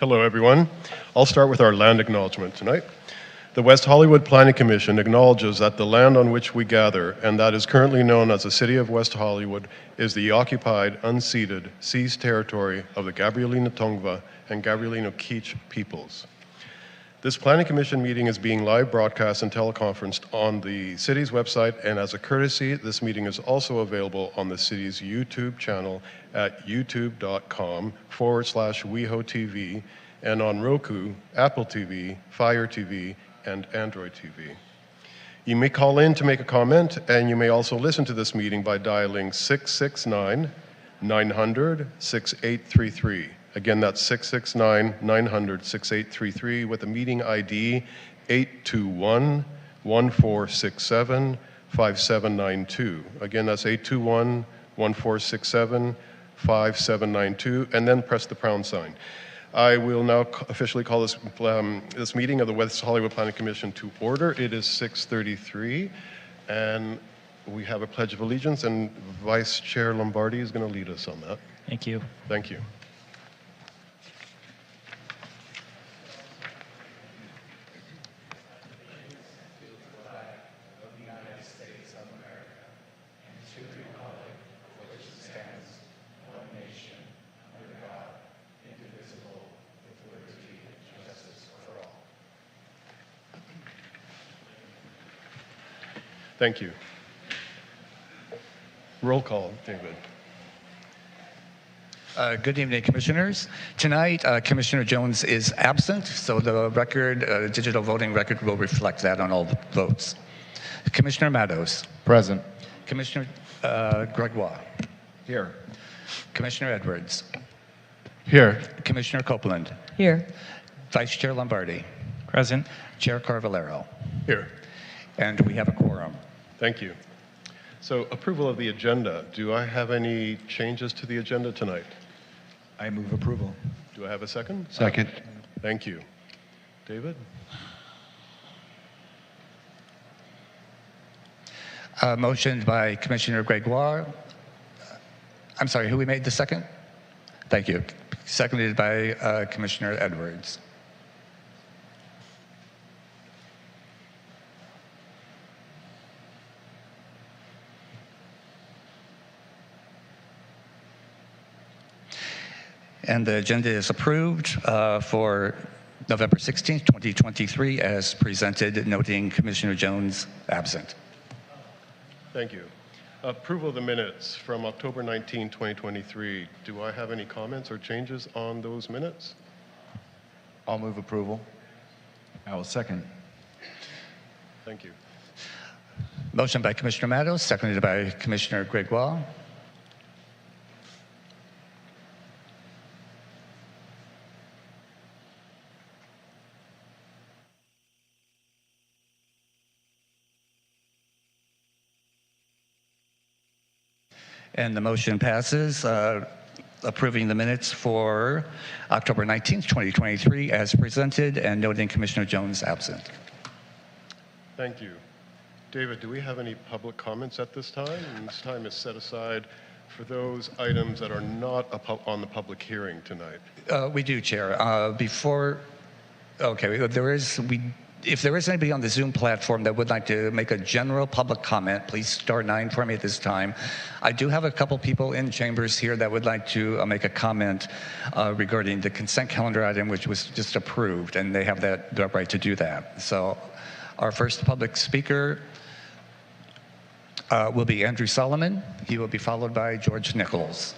Hello, everyone. I'll start with our land acknowledgement tonight. The West Hollywood Planning Commission acknowledges that the land on which we gather, and that is currently known as the City of West Hollywood, is the occupied, unceded, seized territory of the Gabrielino Tongva and Gabrielino Kizh peoples. This Planning Commission meeting is being live broadcast and teleconferenced on the city's website, and as a courtesy, this meeting is also available on the city's YouTube channel at youtube.com/WehoTV and on Roku, Apple TV, Fire TV, and Android TV. You may call in to make a comment, and you may also listen to this meeting by dialing 669-900-6833. Again, that's 669-900-6833 with a meeting ID 821-1467-5792. Again, that's 821-1467-5792, and then press the pound sign. I will now officially call this meeting of the West Hollywood Planning Commission to order. It is 6:33, and we have a Pledge of Allegiance, and Vice Chair Lombardi is going to lead us on that. Thank you. Thank you. Thank you. Roll call, David. Good evening, Commissioners. Tonight, Commissioner Jones is absent, so the record, digital voting record will reflect that on all the votes. Commissioner Matos. Present. Commissioner Gregoire. Here. Commissioner Edwards. Here. Commissioner Copeland. Here. Vice Chair Lombardi. Present. Chair Carvalero. Here. And we have a quorum. Thank you. So, approval of the agenda. Do I have any changes to the agenda tonight? I move approval. Do I have a second? Second. Thank you. David? Motioned by Commissioner Gregoire. I'm sorry, who we made the second? Thank you. Seconded by Commissioner Edwards. And the agenda is approved for November 16th, 2023, as presented, noting Commissioner Jones absent. Thank you. Approval of the minutes from October 19, 2023. Do I have any comments or changes on those minutes? I'll move approval. I will second. Thank you. Motion by Commissioner Matos, seconded by Commissioner Gregoire. And the motion passes, approving the minutes for October 19th, 2023, as presented, and noting Commissioner Jones absent. Thank you. David, do we have any public comments at this time? And this time is set aside for those items that are not on the public hearing tonight. We do, Chair. If there is anybody on the Zoom platform that would like to make a general public comment, please star 9 for me at this time. I do have a couple people in chambers here that would like to make a comment regarding the consent calendar item, which was just approved, and they have the right to do that. So our first public speaker will be Andrew Solomon. He will be followed by George Nichols.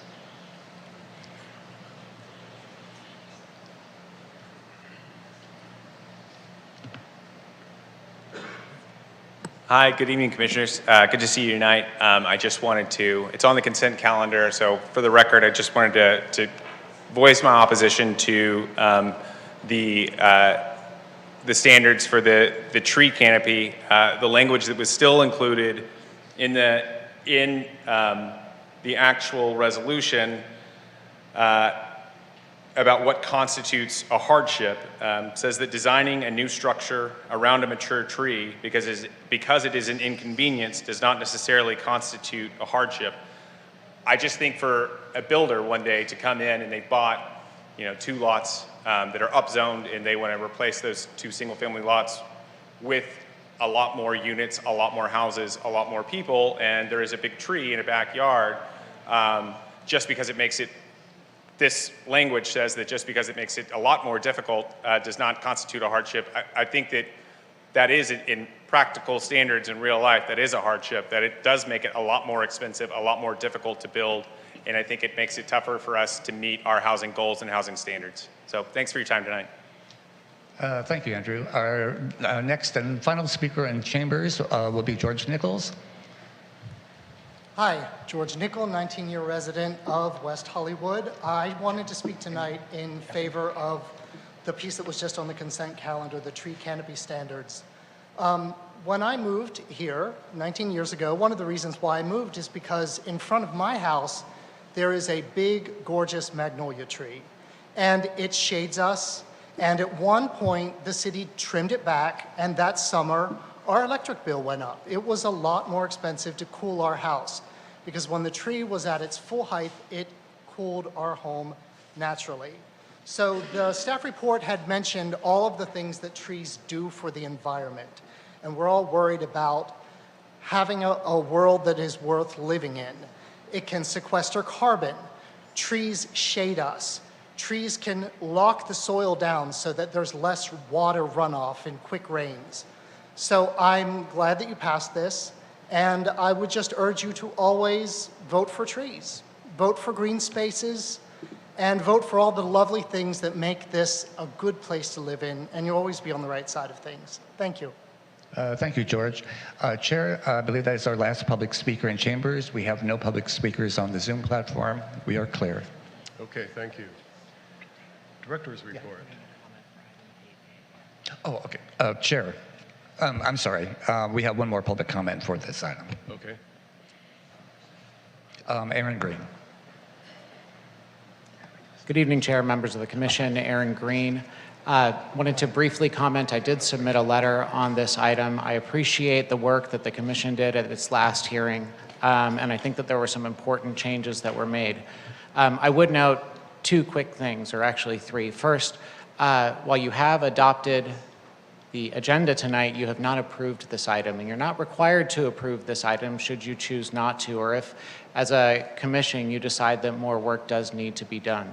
Hi, good evening, Commissioners. Good to see you tonight. I just wanted to, it's on the consent calendar, so for the record, I just wanted to voice my opposition to the standards for the tree canopy. The language that was still included in the actual resolution about what constitutes a hardship says that designing a new structure around a mature tree because it is an inconvenience does not necessarily constitute a hardship. I just think for a builder one day to come in and they bought two lots that are upzoned, and they want to replace those two single-family lots with a lot more units, a lot more houses, a lot more people, and there is a big tree in a backyard, just because it makes it, this language says that just because it makes it a lot more difficult does not constitute a hardship. I think that is, in practical standards in real life, that is a hardship, that it does make it a lot more expensive, a lot more difficult to build, and I think it makes it tougher for us to meet our housing goals and housing standards. So thanks for your time tonight. Thank you, Andrew. Our next and final speaker in chambers will be George Nichols. Hi, George Nickel, 19-year resident of West Hollywood. I wanted to speak tonight in favor of the piece that was just on the consent calendar, the tree canopy standards. When I moved here 19 years ago, one of the reasons why I moved is because in front of my house, there is a big, gorgeous magnolia tree, and it shades us. And at one point, the city trimmed it back, and that summer, our electric bill went up. It was a lot more expensive to cool our house, because when the tree was at its full height, it cooled our home naturally. So the staff report had mentioned all of the things that trees do for the environment, and we're all worried about having a world that is worth living in. It can sequester carbon. Trees shade us. Trees can lock the soil down so that there's less water runoff in quick rains. So I'm glad that you passed this, and I would just urge you to always vote for trees, vote for green spaces, and vote for all the lovely things that make this a good place to live in, and you'll always be on the right side of things. Thank you. Thank you, George. Chair, I believe that is our last public speaker in chambers. We have no public speakers on the Zoom platform. We are clear. Okay, thank you. Director's report. Oh, okay. Chair, I'm sorry. We have one more public comment for this item. Okay. Aaron Green. Good evening, Chair, members of the Commission. Aaron Green. Wanted to briefly comment. I did submit a letter on this item. I appreciate the work that the Commission did at its last hearing, and I think that there were some important changes that were made. I would note two quick things, or actually three. First, while you have adopted the agenda tonight, you have not approved this item, and you're not required to approve this item should you choose not to, or if, as a commission, you decide that more work does need to be done.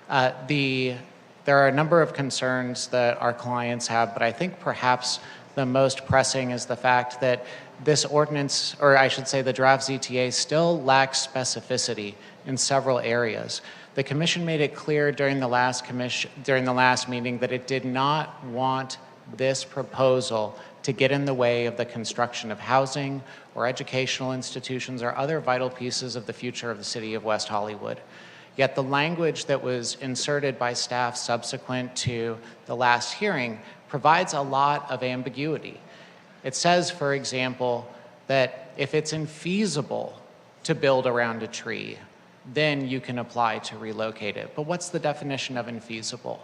There are a number of concerns that our clients have, but I think perhaps the most pressing is the fact that this ordinance, or I should say the draft ZTA, still lacks specificity in several areas. The Commission made it clear during the last meeting that it did not want this proposal to get in the way of the construction of housing or educational institutions or other vital pieces of the future of the city of West Hollywood. Yet the language that was inserted by staff subsequent to the last hearing provides a lot of ambiguity. It says, for example, that if it's infeasible to build around a tree, then you can apply to relocate it. But what's the definition of infeasible?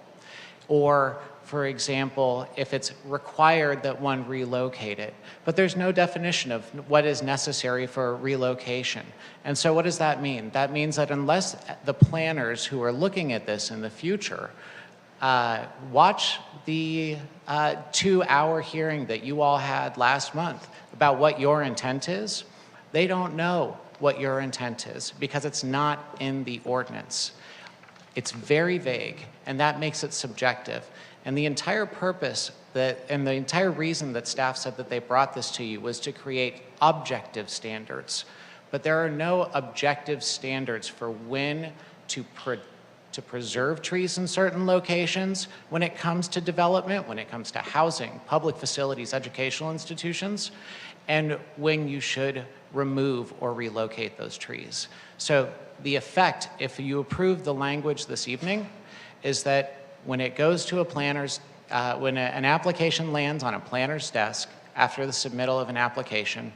Or, for example, if it's required that one relocate it, but there's no definition of what is necessary for relocation. And so what does that mean? That means that unless the planners who are looking at this in the future watch the 2-hour hearing that you all had last month about what your intent is, they don't know what your intent is because it's not in the ordinance. It's very vague, and that makes it subjective. And the entire purpose and the entire reason that staff said that they brought this to you was to create objective standards. But there are no objective standards for when to preserve trees in certain locations, when it comes to development, when it comes to housing, public facilities, educational institutions, and when you should remove or relocate those trees. So the effect, if you approve the language this evening, is that when it goes to a planner's, when an application lands on a planner's desk after the submittal of an application,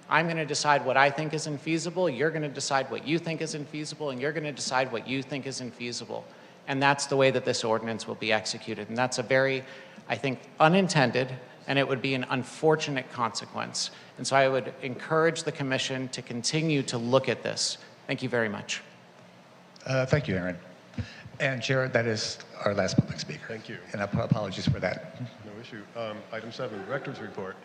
I'm going to decide what I think is infeasible, you're going to decide what you think is infeasible, and you're going to decide what you think is infeasible. And that's the way that this ordinance will be executed. And that's a very, I think, unintended, and it would be an unfortunate consequence. And so I would encourage the Commission to continue to look at this. Thank you very much. Thank you, Aaron. And Chair, that is our last public speaker. Thank you. And apologies for that. No issue. Item 7, Director's Report.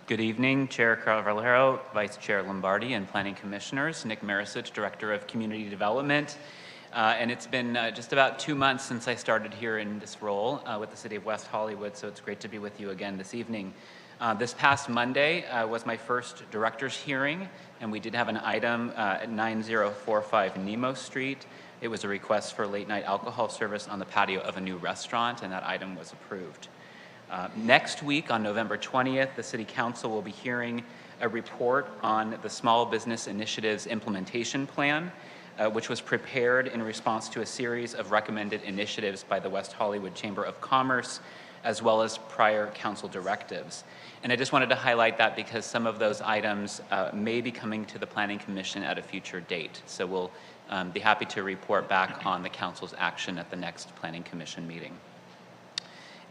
Good evening, Chair Carvalho, Vice Chair Lombardi, and Planning Commissioners. Nick Marisich, Director of Community Development. And it's been just about 2 months since I started here in this role with the City of West Hollywood, so it's great to be with you again this evening. This past Monday was my first director's hearing, and we did have an item at 9045 Nemo Street. It was a request for late-night alcohol service on the patio of a new restaurant, and that item was approved. Next week, on November 20th, the City Council will be hearing a report on the Small Business Initiatives Implementation Plan, which was prepared in response to a series of recommended initiatives by the West Hollywood Chamber of Commerce, as well as prior council directives. And I just wanted to highlight that because some of those items may be coming to the Planning Commission at a future date. So we'll be happy to report back on the council's action at the next Planning Commission meeting.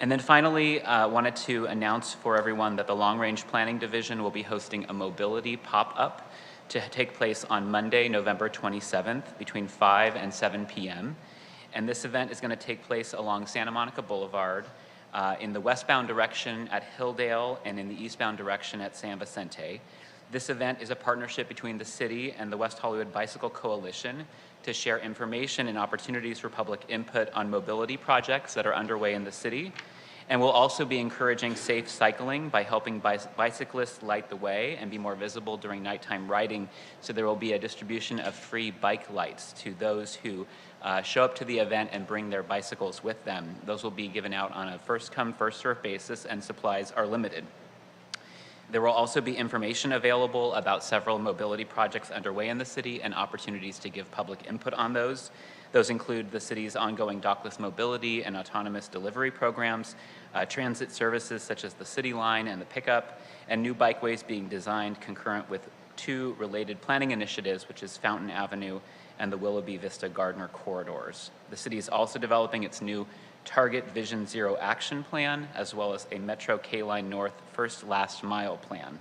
And then finally, wanted to announce for everyone that the Long Range Planning Division will be hosting a mobility pop-up to take place on Monday, November 27th between 5 and 7 p.m. And this event is going to take place along Santa Monica Boulevard in the westbound direction at Hilldale and in the eastbound direction at San Vicente. This event is a partnership between the city and the West Hollywood Bicycle Coalition to share information and opportunities for public input on mobility projects that are underway in the city. And we'll also be encouraging safe cycling by helping bicyclists light the way and be more visible during nighttime riding. So there will be a distribution of free bike lights to those who show up to the event and bring their bicycles with them. Those will be given out on a first-come, first-served basis, and supplies are limited. There will also be information available about several mobility projects underway in the city and opportunities to give public input on those. Those include the city's ongoing dockless mobility and autonomous delivery programs, transit services such as the City Line and the Pickup, and new bikeways being designed concurrent with 2 related planning initiatives, which is Fountain Avenue and the Willoughby Vista Gardner corridors. The city is also developing its new Target Vision Zero Action Plan, as well as a Metro K-Line North First Last Mile Plan.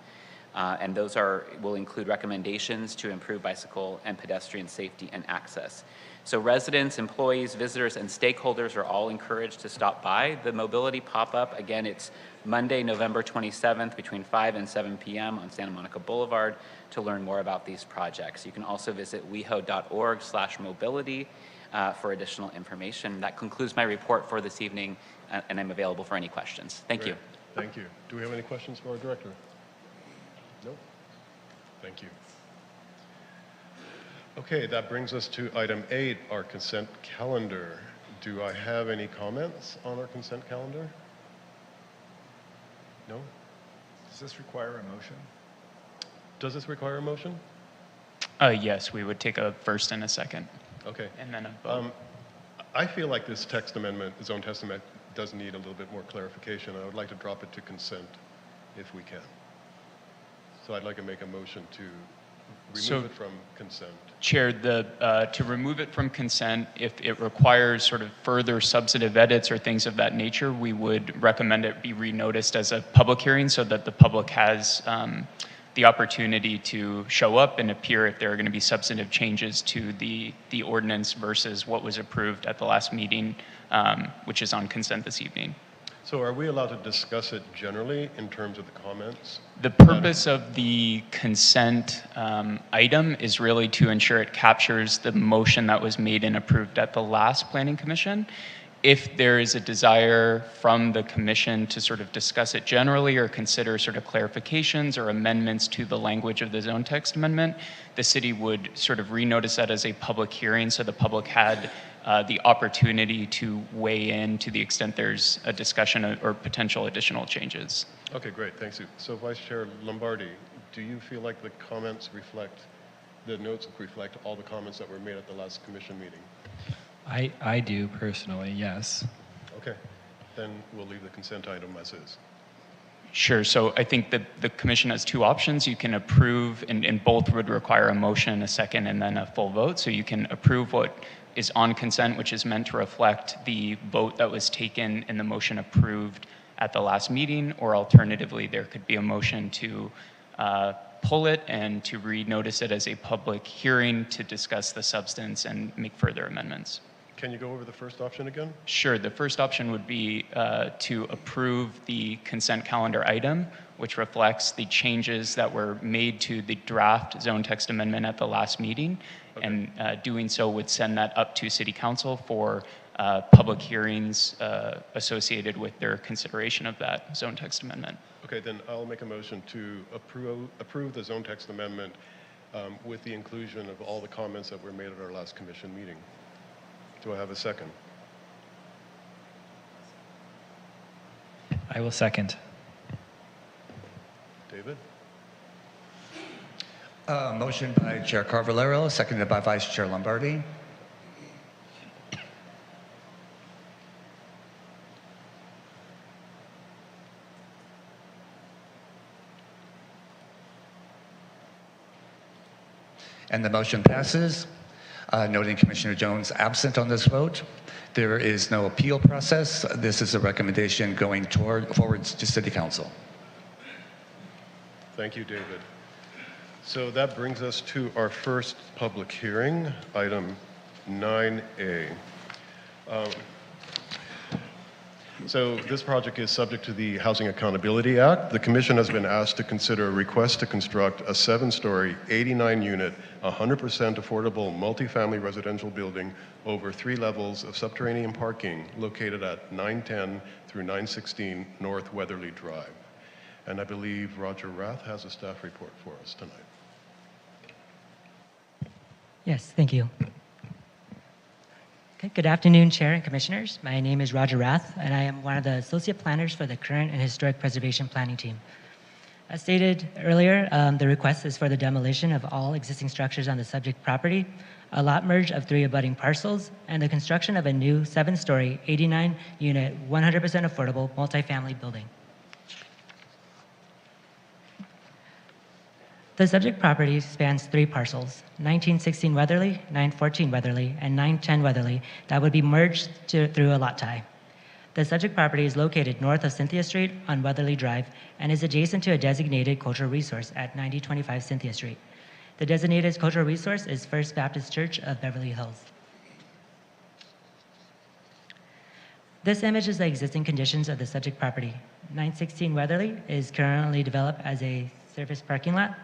And those will include recommendations to improve bicycle and pedestrian safety and access. So residents, employees, visitors, and stakeholders are all encouraged to stop by the mobility pop-up. Again, it's Monday, November 27th between 5 and 7 p.m. on Santa Monica Boulevard to learn more about these projects. You can also visit weho.org/mobility for additional information. That concludes my report for this evening, and I'm available for any questions. Thank you. Thank you. Do we have any questions for our director? No? Thank you. Okay, that brings us to item 8, our consent calendar. Do I have any comments on our consent calendar? No? Does this require a motion? Does this require a motion? Yes, we would take a first and a second, Okay. and then a vote. I feel like this text amendment, the zone text amendment, does need a little bit more clarification. I would like to drop it to consent if we can. So I'd like to make a motion to remove it from consent. Chair, to remove it from consent, if it requires sort of further substantive edits or things of that nature, we would recommend it be renoticed as a public hearing so that the public has the opportunity to show up and appear if there are going to be substantive changes to the ordinance versus what was approved at the last meeting, which is on consent this evening. So are we allowed to discuss it generally in terms of the comments? The purpose of the consent item is really to ensure it captures the motion that was made and approved at the last Planning Commission. If there is a desire from the commission to sort of discuss it generally or consider sort of clarifications or amendments to the language of the zone text amendment, the city would sort of renotice that as a public hearing so the public had the opportunity to weigh in to the extent there's a discussion or potential additional changes. Okay, great, thanks. So Vice Chair Lombardi, do you feel like the comments reflect, the notes reflect all the comments that were made at the last commission meeting? I do personally, yes. Okay, then we'll leave the consent item as is. Sure, so I think that the commission has 2 options. You can approve, and both would require a motion, a second, and then a full vote. So you can approve what is on consent, which is meant to reflect the vote that was taken and the motion approved at the last meeting, or alternatively, there could be a motion to pull it and to re-notice it as a public hearing to discuss the substance and make further amendments. Can you go over the first option again? Sure. The first option would be to approve the consent calendar item, which reflects the changes that were made to the draft zone text amendment at the last meeting. Okay. And doing so would send that up to City Council for public hearings associated with their consideration of that zone text amendment. Okay, then I'll make a motion to approve the zone text amendment with the inclusion of all the comments that were made at our last commission meeting. Do I have a second? I will second. David? Motion by Chair Carvalero, seconded by Vice Chair Lombardi. And the motion passes. Noting Commissioner Jones absent on this vote. There is no appeal process. This is a recommendation going forwards to City Council. Thank you, David. So that brings us to our first public hearing, item 9A. So this project is subject to the Housing Accountability Act. The Commission has been asked to consider a request to construct a 7-story, 89-unit, 100% affordable multifamily residential building over 3 levels of subterranean parking located at 910 through 916 North Weatherly Drive. And I believe Roger Rath has a staff report for us tonight. Yes, thank you. Okay, good afternoon, Chair and Commissioners. My name is Roger Rath, and I am one of the Associate Planners for the current and Historic Preservation Planning team. As stated earlier, the request is for the demolition of all existing structures on the subject property, a lot merge of 3 abutting parcels, and the construction of a new 7-story, 89-unit, 100% affordable multifamily building. The subject property spans 3 parcels, 1916 Weatherly, 914 Weatherly, and 910 Weatherly, that would be merged through a lot tie. The subject property is located north of Cynthia Street on Weatherly Drive and is adjacent to a designated cultural resource at 9025 Cynthia Street. The designated cultural resource is First Baptist Church of Beverly Hills. This image is the existing conditions of the subject property. 916 Weatherly is currently developed as a surface parking lot.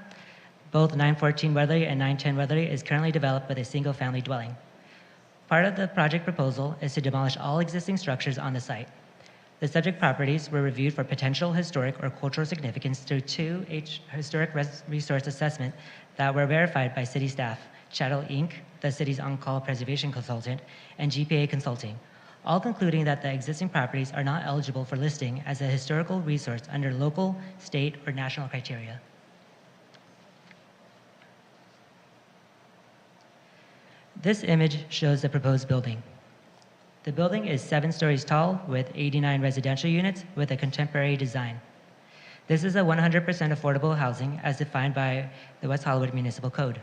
Both 914 Weatherly and 910 Weatherly is currently developed with a single-family dwelling. Part of the project proposal is to demolish all existing structures on the site. The subject properties were reviewed for potential historic or cultural significance through 2 historic resource assessments that were verified by city staff, Chattel Inc., the city's on-call preservation consultant, and GPA Consulting, all concluding that the existing properties are not eligible for listing as a historical resource under local, state, or national criteria. This image shows the proposed building. The building is 7 stories tall with 89 residential units with a contemporary design. This is a 100% affordable housing as defined by the West Hollywood Municipal Code.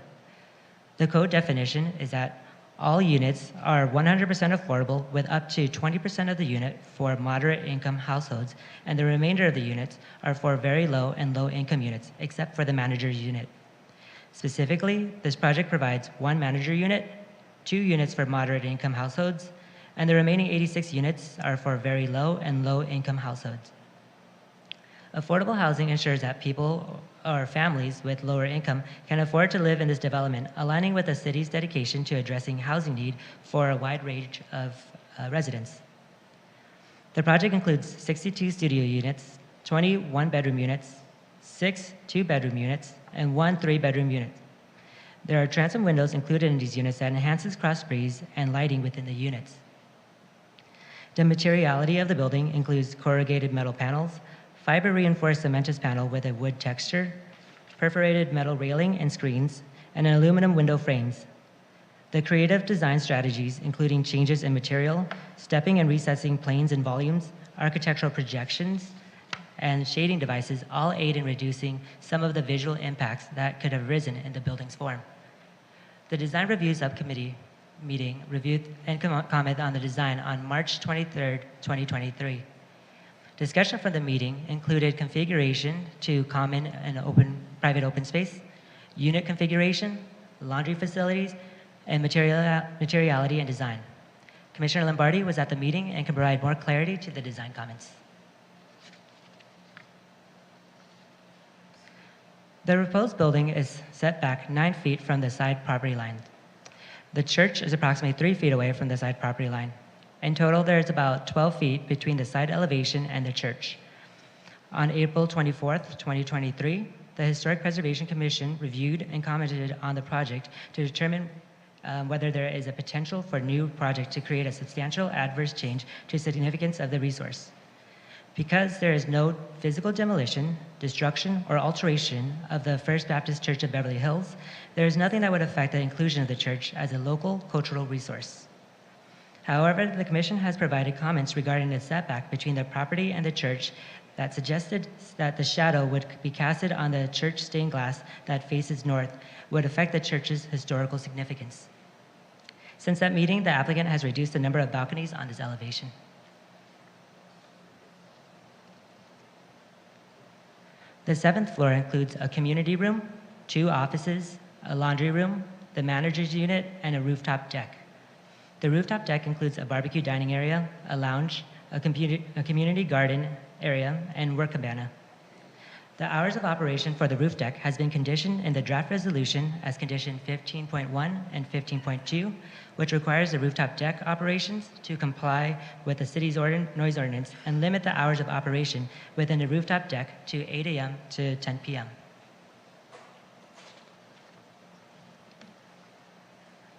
The code definition is that all units are 100% affordable with up to 20% of the unit for moderate income households, and the remainder of the units are for very low and low income units, except for the manager's unit. Specifically, this project provides 1 manager unit, 2 units for moderate income households, and the remaining 86 units are for very low and low income households. Affordable housing ensures that people or families with lower income can afford to live in this development, aligning with the city's dedication to addressing housing need for a wide range of residents. The project includes 62 studio units, 20 one-bedroom units, 6 two-bedroom units, and 1 3-bedroom unit. There are transom windows included in these units that enhances cross breeze and lighting within the units. The materiality of the building includes corrugated metal panels, fiber-reinforced cementous panel with a wood texture, perforated metal railing and screens, and aluminum window frames. The creative design strategies, including changes in material, stepping and recessing planes and volumes, architectural projections, and shading devices all aid in reducing some of the visual impacts that could have arisen in the building's form. The Design Review Subcommittee meeting reviewed and commented on the design on March 23, 2023. Discussion from the meeting included configuration to common and open private open space, unit configuration, laundry facilities, and materiality and design. Commissioner Lombardi was at the meeting and can provide more clarity to the design comments. The proposed building is set back 9 feet from the side property line. The church is approximately 3 feet away from the side property line. In total, there is about 12 feet between the side elevation and the church. On April 24th, 2023, the Historic Preservation Commission reviewed and commented on the project to determine whether there is a potential for new project to create a substantial adverse change to significance of the resource. Because there is no physical demolition, destruction, or alteration of the First Baptist Church of Beverly Hills, there is nothing that would affect the inclusion of the church as a local cultural resource. However, the Commission has provided comments regarding the setback between the property and the church that suggested that the shadow would be casted on the church stained glass that faces north would affect the church's historical significance. Since that meeting, the applicant has reduced the number of balconies on this elevation. The 7th floor includes a community room, 2 offices, a laundry room, the manager's unit, and a rooftop deck. The rooftop deck includes a barbecue dining area, a lounge, a community garden area, and work cabana. The hours of operation for the roof deck has been conditioned in the draft resolution as condition 15.1 and 15.2, which requires the rooftop deck operations to comply with the city's noise ordinance and limit the hours of operation within the rooftop deck to 8 a.m. to 10 p.m.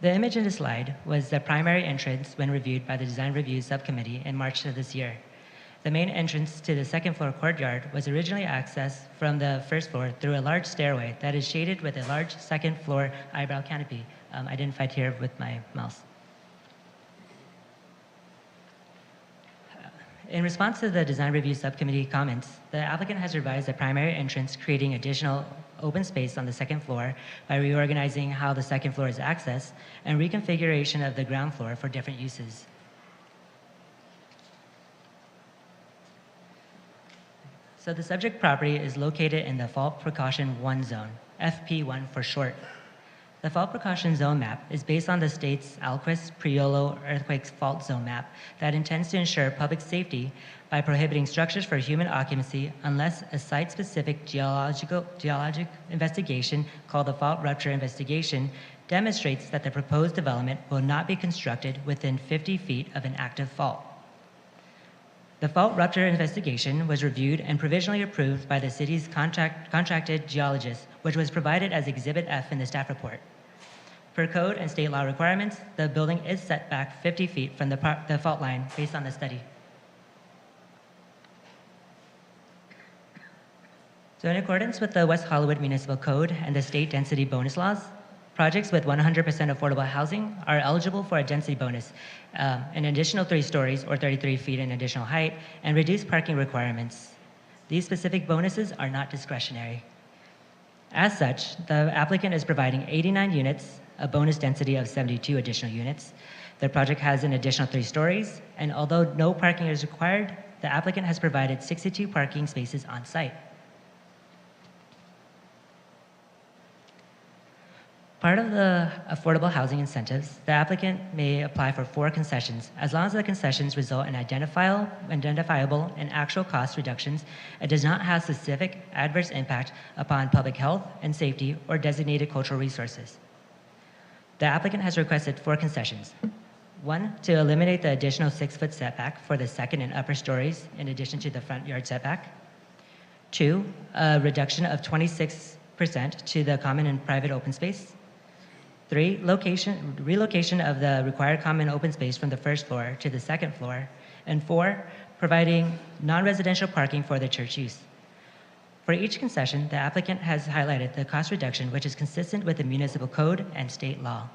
The image in the slide was the primary entrance when reviewed by the Design Review Subcommittee in March of this year. The main entrance to the 2nd floor courtyard was originally accessed from the 1st floor through a large stairway that is shaded with a large 2nd floor eyebrow canopy. Identified here with my mouse. In response to the Design Review Subcommittee comments, the applicant has revised the primary entrance, creating additional open space on the 2nd floor by reorganizing how the 2nd floor is accessed and reconfiguration of the ground floor for different uses. So the subject property is located in the Fault Precaution 1 zone, FP1 for short. The Fault Precaution Zone map is based on the state's Alquist-Priolo Earthquake Fault Zone map that intends to ensure public safety by prohibiting structures for human occupancy unless a site-specific geologic investigation called the Fault Rupture Investigation demonstrates that the proposed development will not be constructed within 50 feet of an active fault. The fault rupture investigation was reviewed and provisionally approved by the city's contracted geologist, which was provided as Exhibit F in the staff report. Per code and state law requirements, the building is set back 50 feet from the fault line based on the study. So in accordance with the West Hollywood Municipal Code and the state density bonus laws, projects with 100% affordable housing are eligible for a density bonus, an additional 3 stories or 33 feet in additional height, and reduced parking requirements. These specific bonuses are not discretionary. As such, the applicant is providing 89 units, a bonus density of 72 additional units. The project has an additional 3 stories, and although no parking is required, the applicant has provided 62 parking spaces on site. Part of the affordable housing incentives, the applicant may apply for 4 concessions as long as the concessions result in identifiable and actual cost reductions and does not have specific adverse impact upon public health and safety or designated cultural resources. The applicant has requested 4 concessions. 1, to eliminate the additional 6-foot setback for the 2nd and upper stories in addition to the front yard setback. 2, a reduction of 26% to the common and private open space. 3, relocation of the required common open space from the 1st floor to the 2nd floor. And 4, providing non-residential parking for the church use. For each concession, the applicant has highlighted the cost reduction, which is consistent with the municipal code and state law.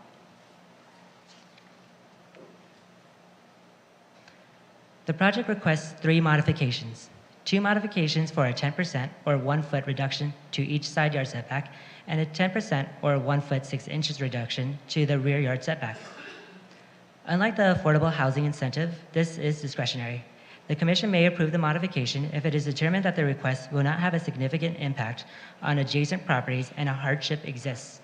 The project requests 3 modifications. 2 modifications for a 10% or 1-foot reduction to each side yard setback, and a 10% or 1 foot 6 inches reduction to the rear yard setback. Unlike the affordable housing incentive, this is discretionary. The Commission may approve the modification if it is determined that the request will not have a significant impact on adjacent properties and a hardship exists.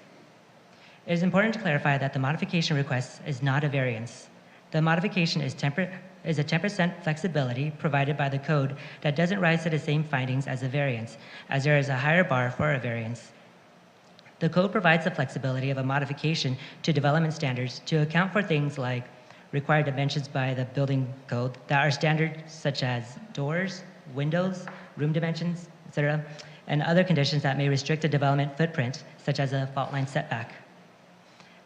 It is important to clarify that the modification request is not a variance. The modification is a 10% flexibility provided by the code that doesn't rise to the same findings as a variance, as there is a higher bar for a variance. The code provides the flexibility of a modification to development standards to account for things like required dimensions by the building code that are standard, such as doors, windows, room dimensions, etc., and other conditions that may restrict the development footprint, such as a fault line setback.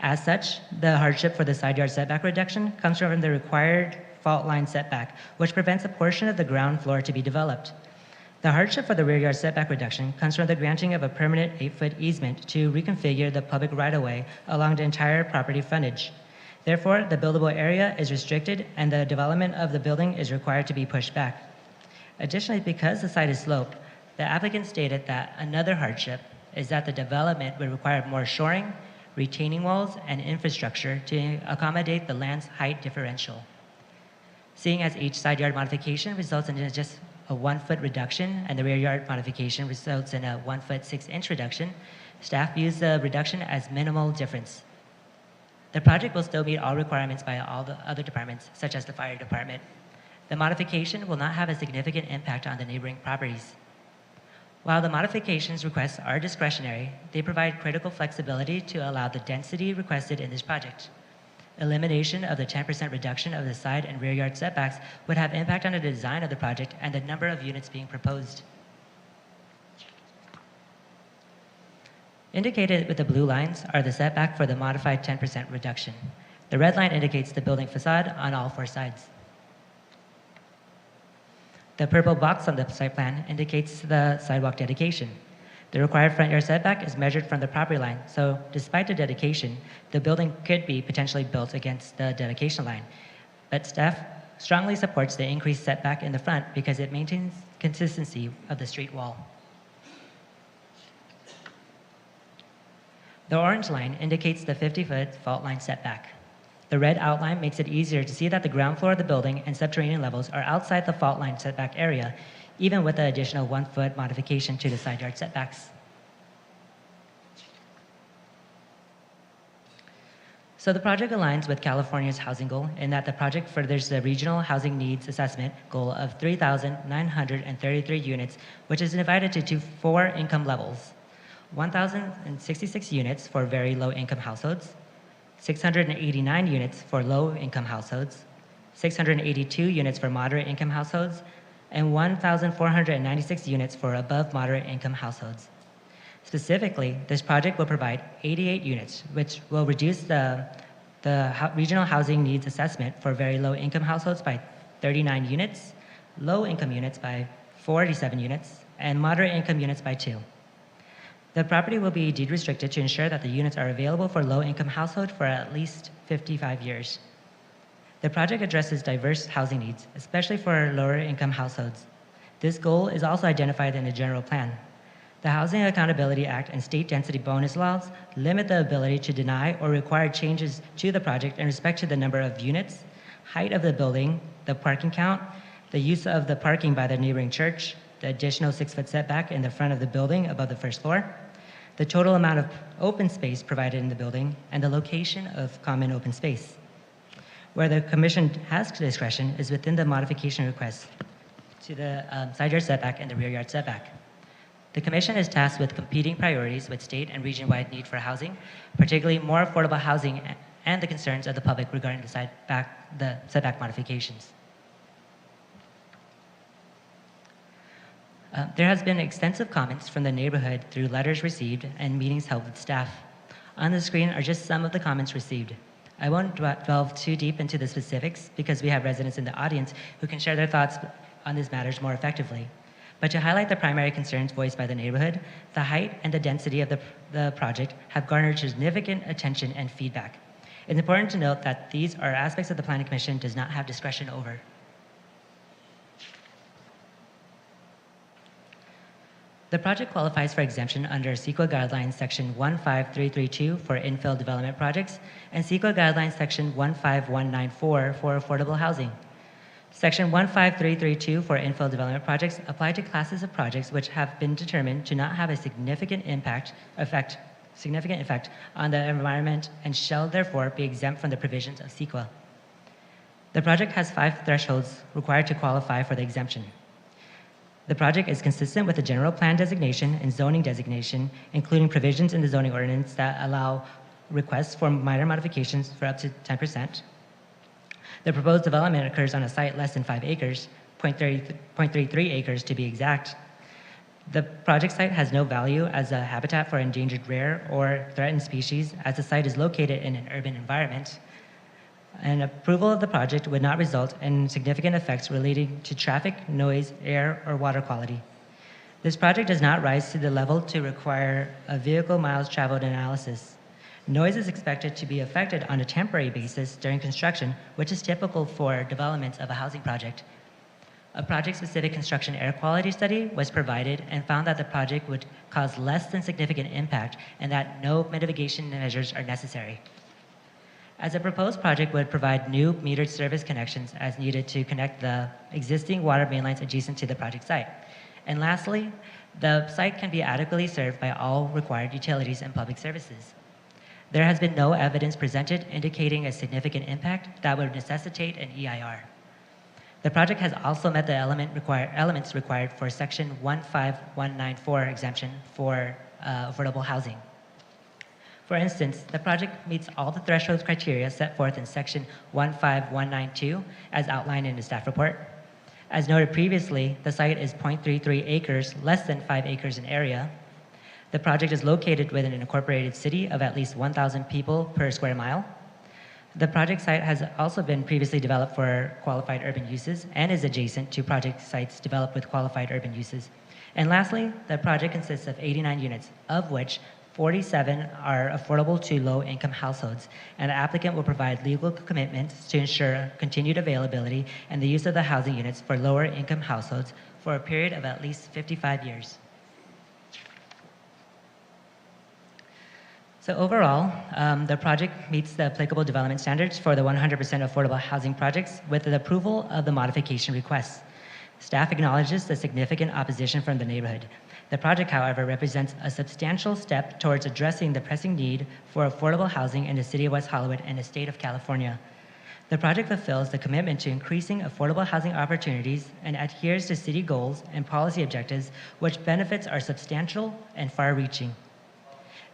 As such, the hardship for the side yard setback reduction comes from the required fault line setback, which prevents a portion of the ground floor to be developed. The hardship for the rear yard setback reduction comes from the granting of a permanent 8-foot easement to reconfigure the public right-of-way along the entire property frontage. Therefore, the buildable area is restricted and the development of the building is required to be pushed back. Additionally, because the site is sloped, the applicant stated that another hardship is that the development would require more shoring, retaining walls, and infrastructure to accommodate the land's height differential. Seeing as each side yard modification results in just a 1-foot reduction and the rear yard modification results in a 1-foot 6-inch reduction, staff views the reduction as minimal difference. The project will still meet all requirements by all the other departments, such as the fire department. The modification will not have a significant impact on the neighboring properties. While the modifications requests are discretionary, they provide critical flexibility to allow the density requested in this project. Elimination of the 10% reduction of the side and rear yard setbacks would have impact on the design of the project and the number of units being proposed. Indicated with the blue lines are the setback for the modified 10% reduction. The red line indicates the building facade on all 4 sides. The purple box on the site plan indicates the sidewalk dedication. The required front yard setback is measured from the property line, so despite the dedication, the building could be potentially built against the dedication line. But staff strongly supports the increased setback in the front because it maintains consistency of the street wall. The orange line indicates the 50-foot fault line setback. The red outline makes it easier to see that the ground floor of the building and subterranean levels are outside the fault line setback area, even with the additional 1-foot modification to the side yard setbacks. So the project aligns with California's housing goal in that the project furthers the regional housing needs assessment goal of 3,933 units, which is divided to 4 income levels. 1,066 units for very low-income households, 689 units for low-income households, 682 units for moderate-income households, and 1,496 units for above-moderate-income households. Specifically, this project will provide 88 units, which will reduce the regional housing needs assessment for very low-income households by 39 units, low-income units by 47 units, and moderate-income units by 2. The property will be deed restricted to ensure that the units are available for low-income households for at least 55 years. The project addresses diverse housing needs, especially for lower-income households. This goal is also identified in the general plan. The Housing Accountability Act and state density bonus laws limit the ability to deny or require changes to the project in respect to the number of units, height of the building, the parking count, the use of the parking by the neighboring church, the additional 6-foot setback in the front of the building above the first floor, the total amount of open space provided in the building, and the location of common open space. Where the Commission has discretion is within the modification request to the side yard setback and the rear yard setback. The Commission is tasked with competing priorities with state and region-wide need for housing, particularly more affordable housing and the concerns of the public regarding the setback modifications. There has been extensive comments from the neighborhood through letters received and meetings held with staff. On the screen are just some of the comments received. I won't delve too deep into the specifics because we have residents in the audience who can share their thoughts on these matters more effectively. But to highlight the primary concerns voiced by the neighborhood, the height and the density of the project have garnered significant attention and feedback. It's important to note that these are aspects that the Planning Commission does not have discretion over. The project qualifies for exemption under CEQA Guidelines Section 15332 for infill development projects and CEQA Guidelines Section 15194 for affordable housing. Section 15332 for infill development projects apply to classes of projects which have been determined to not have a significant effect on the environment and shall therefore be exempt from the provisions of CEQA. The project has 5 thresholds required to qualify for the exemption. The project is consistent with the general plan designation and zoning designation, including provisions in the zoning ordinance that allow requests for minor modifications for up to 10%. The proposed development occurs on a site less than 5 acres, 0.33 acres to be exact. The project site has no value as a habitat for endangered rare or threatened species, as the site is located in an urban environment. And approval of the project would not result in significant effects relating to traffic, noise, air, or water quality. This project does not rise to the level to require a vehicle miles traveled analysis. Noise is expected to be affected on a temporary basis during construction, which is typical for development of a housing project. A project-specific construction air quality study was provided and found that the project would cause less than significant impact and that no mitigation measures are necessary. As a proposed project would provide new metered service connections as needed to connect the existing water main lines adjacent to the project site. And lastly, the site can be adequately served by all required utilities and public services. There has been no evidence presented indicating a significant impact that would necessitate an EIR. The project has also met the elements required for Section 15194 exemption for affordable housing. For instance, the project meets all the threshold criteria set forth in Section 15192 as outlined in the staff report. As noted previously, the site is 0.33 acres, less than 5 acres in area. The project is located within an incorporated city of at least 1,000 people per square mile. The project site has also been previously developed for qualified urban uses and is adjacent to project sites developed with qualified urban uses. And lastly, the project consists of 89 units, of which 47 are affordable to low-income households, and the applicant will provide legal commitments to ensure continued availability and the use of the housing units for lower-income households for a period of at least 55 years. So overall, the project meets the applicable development standards for the 100% affordable housing projects with the approval of the modification requests. Staff acknowledges the significant opposition from the neighborhood. The project, however, represents a substantial step towards addressing the pressing need for affordable housing in the city of West Hollywood and the state of California. The project fulfills the commitment to increasing affordable housing opportunities and adheres to city goals and policy objectives, which benefits are substantial and far-reaching.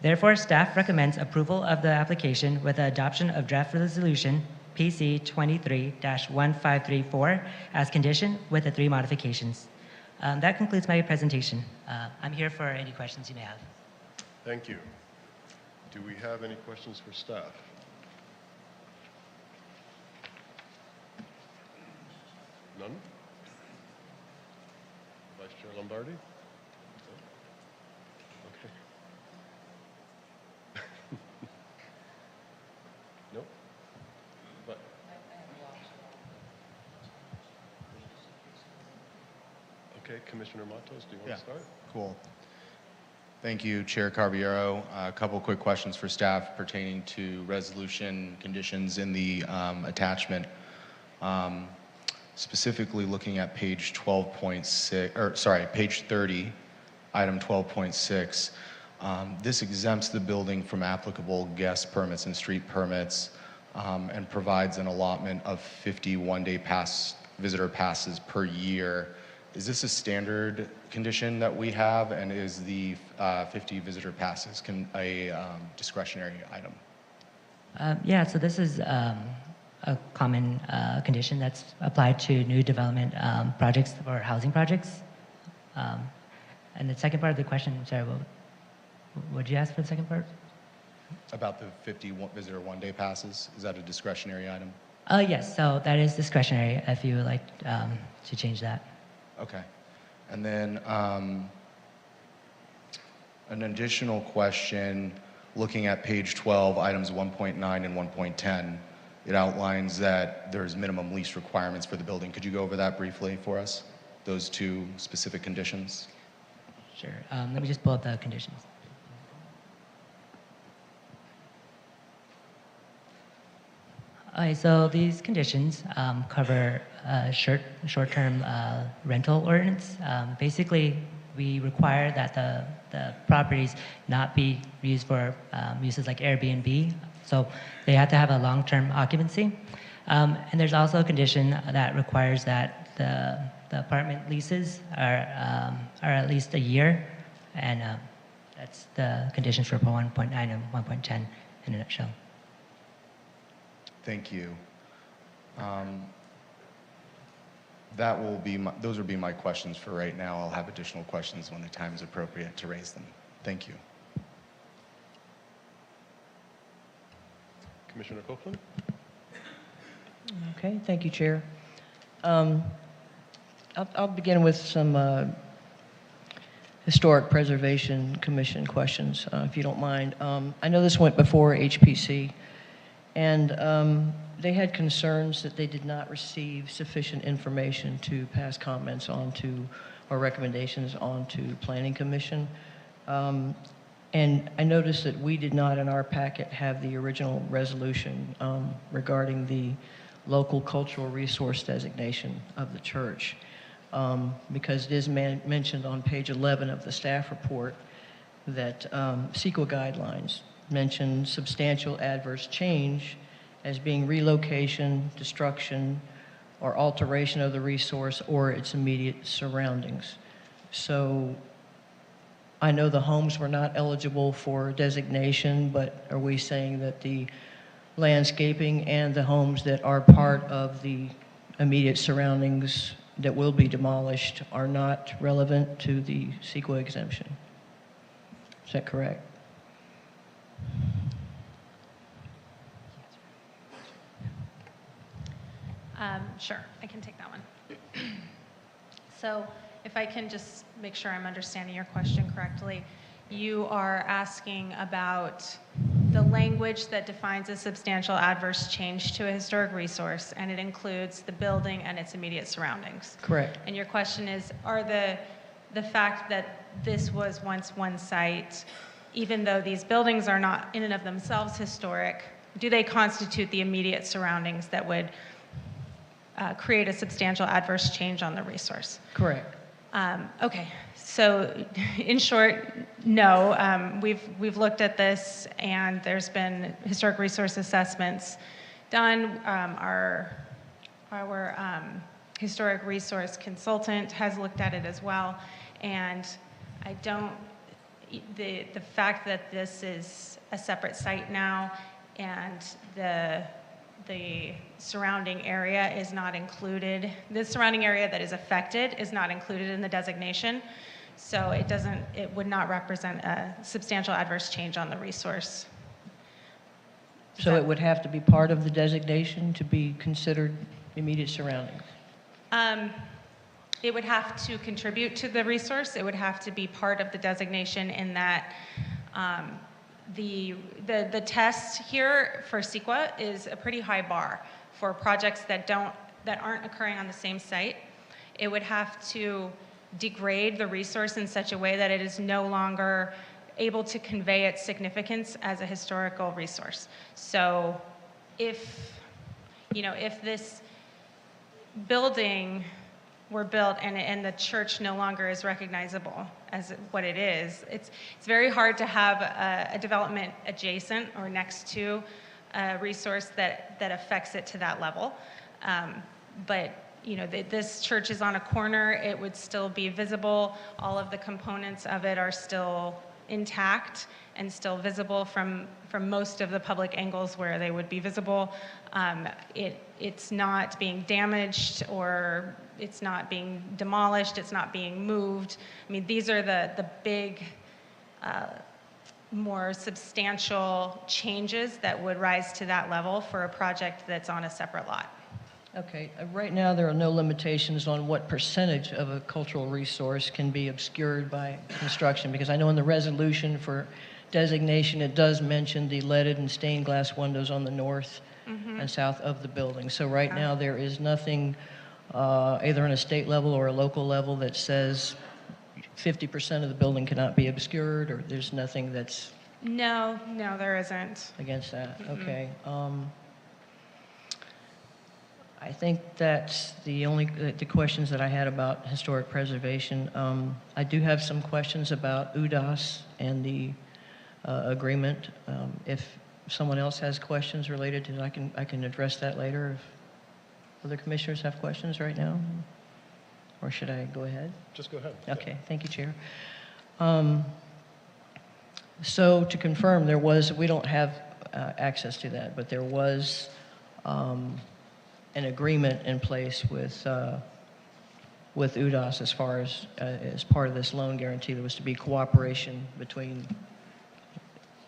Therefore, staff recommends approval of the application with the adoption of draft resolution PC 23-1534 as conditioned with the 3 modifications. That concludes my presentation. I'm here for any questions you may have. Thank you. Do we have any questions for staff? None? Vice Chair Lombardi? Okay. Nope. But okay, Commissioner Matos, do you want to start? Cool. Thank you, Chair Carbiero. A couple quick questions for staff pertaining to resolution conditions in the attachment. Specifically looking at page 12.6, or sorry, page 30, item 12.6. This exempts the building from applicable guest permits and street permits and provides an allotment of 50 one-day visitor passes per year. Is this a standard condition that we have, and is the 50 visitor passes a discretionary item? Yeah, so this is a common condition that's applied to new development projects or housing projects. And the second part of the question, sorry, what would you ask for the second part? About the 50 visitor one-day passes, is that a discretionary item? Yes, so that is discretionary if you would like to change that. Okay. And then an additional question, looking at page 12, items 1.9 and 1.10, it outlines that there's minimum lease requirements for the building. Could you go over that briefly for us, those 2 specific conditions? Sure. Let me just pull up the conditions. Okay, so these conditions cover short-term rental ordinance. Basically, we require that the properties not be used for uses like Airbnb. So they have to have a long-term occupancy. And there's also a condition that requires that the apartment leases are at least a year, and that's the conditions for 1.9 and 1.10 in a nutshell. Thank you. Those will be my questions for right now. I'll have additional questions when the time is appropriate to raise them. Thank you. Commissioner Copeland? Okay, thank you, Chair. I'll begin with some Historic Preservation Commission questions, if you don't mind. I know this went before HPC, and they had concerns that they did not receive sufficient information to pass comments onto or recommendations onto Planning Commission. And I noticed that we did not in our packet have the original resolution regarding the local cultural resource designation of the church, because it is mentioned on page 11 of the staff report that CEQA guidelines mention substantial adverse change as being relocation, destruction, or alteration of the resource or its immediate surroundings. So I know the homes were not eligible for designation, but are we saying that the landscaping and the homes that are part of the immediate surroundings that will be demolished are not relevant to the CEQA exemption? Is that correct? Sure, I can take that one. So if I can just make sure I'm understanding your question correctly, you are asking about the language that defines a substantial adverse change to a historic resource, and it includes the building and its immediate surroundings. Correct. And your question is, are the fact that this was once one site, even though these buildings are not in and of themselves historic, do they constitute the immediate surroundings that would create a substantial adverse change on the resource? Correct. Okay, so in short, no. We've looked at this, and there's been historic resource assessments done. Our historic resource consultant has looked at it as well, and I don't. The fact that this is a separate site now, and the surrounding area is not included. The surrounding area that is affected is not included in the designation, so it would not represent a substantial adverse change on the resource. So it would have to be part of the designation to be considered immediate surroundings? It would have to contribute to the resource. It would have to be part of the designation in that the test here for CEQA is a pretty high bar for projects that aren't occurring on the same site. It would have to degrade the resource in such a way that it is no longer able to convey its significance as a historical resource. So if this building were built and the church no longer is recognizable as what it is, it's very hard to have a development adjacent or next to a resource that affects it to that level. But this church is on a corner. It would still be visible. All of the components of it are still intact and still visible from most of the public angles where they would be visible. It's not being damaged, or it's not being demolished, it's not being moved. I mean, these are the big, more substantial changes that would rise to that level for a project that's on a separate lot. Okay, right now there are no limitations on what percentage of a cultural resource can be obscured by construction, because I know in the resolution for designation it does mention the leaded and stained glass windows on the north and south of the building. So right now there is nothing either on a state level or a local level that says 50% of the building cannot be obscured, or there's nothing that's... No, there isn't. Against that, okay. I think that's the only the questions that I had about historic preservation. I do have some questions about UDAS and the agreement. If someone else has questions related to it, I can address that later. If other commissioners have questions right now, or should I go ahead? Just go ahead. Okay, thank you, Chair. So to confirm, we don't have access to that, but there was an agreement in place with UDAS as far as part of this loan guarantee. There was to be cooperation between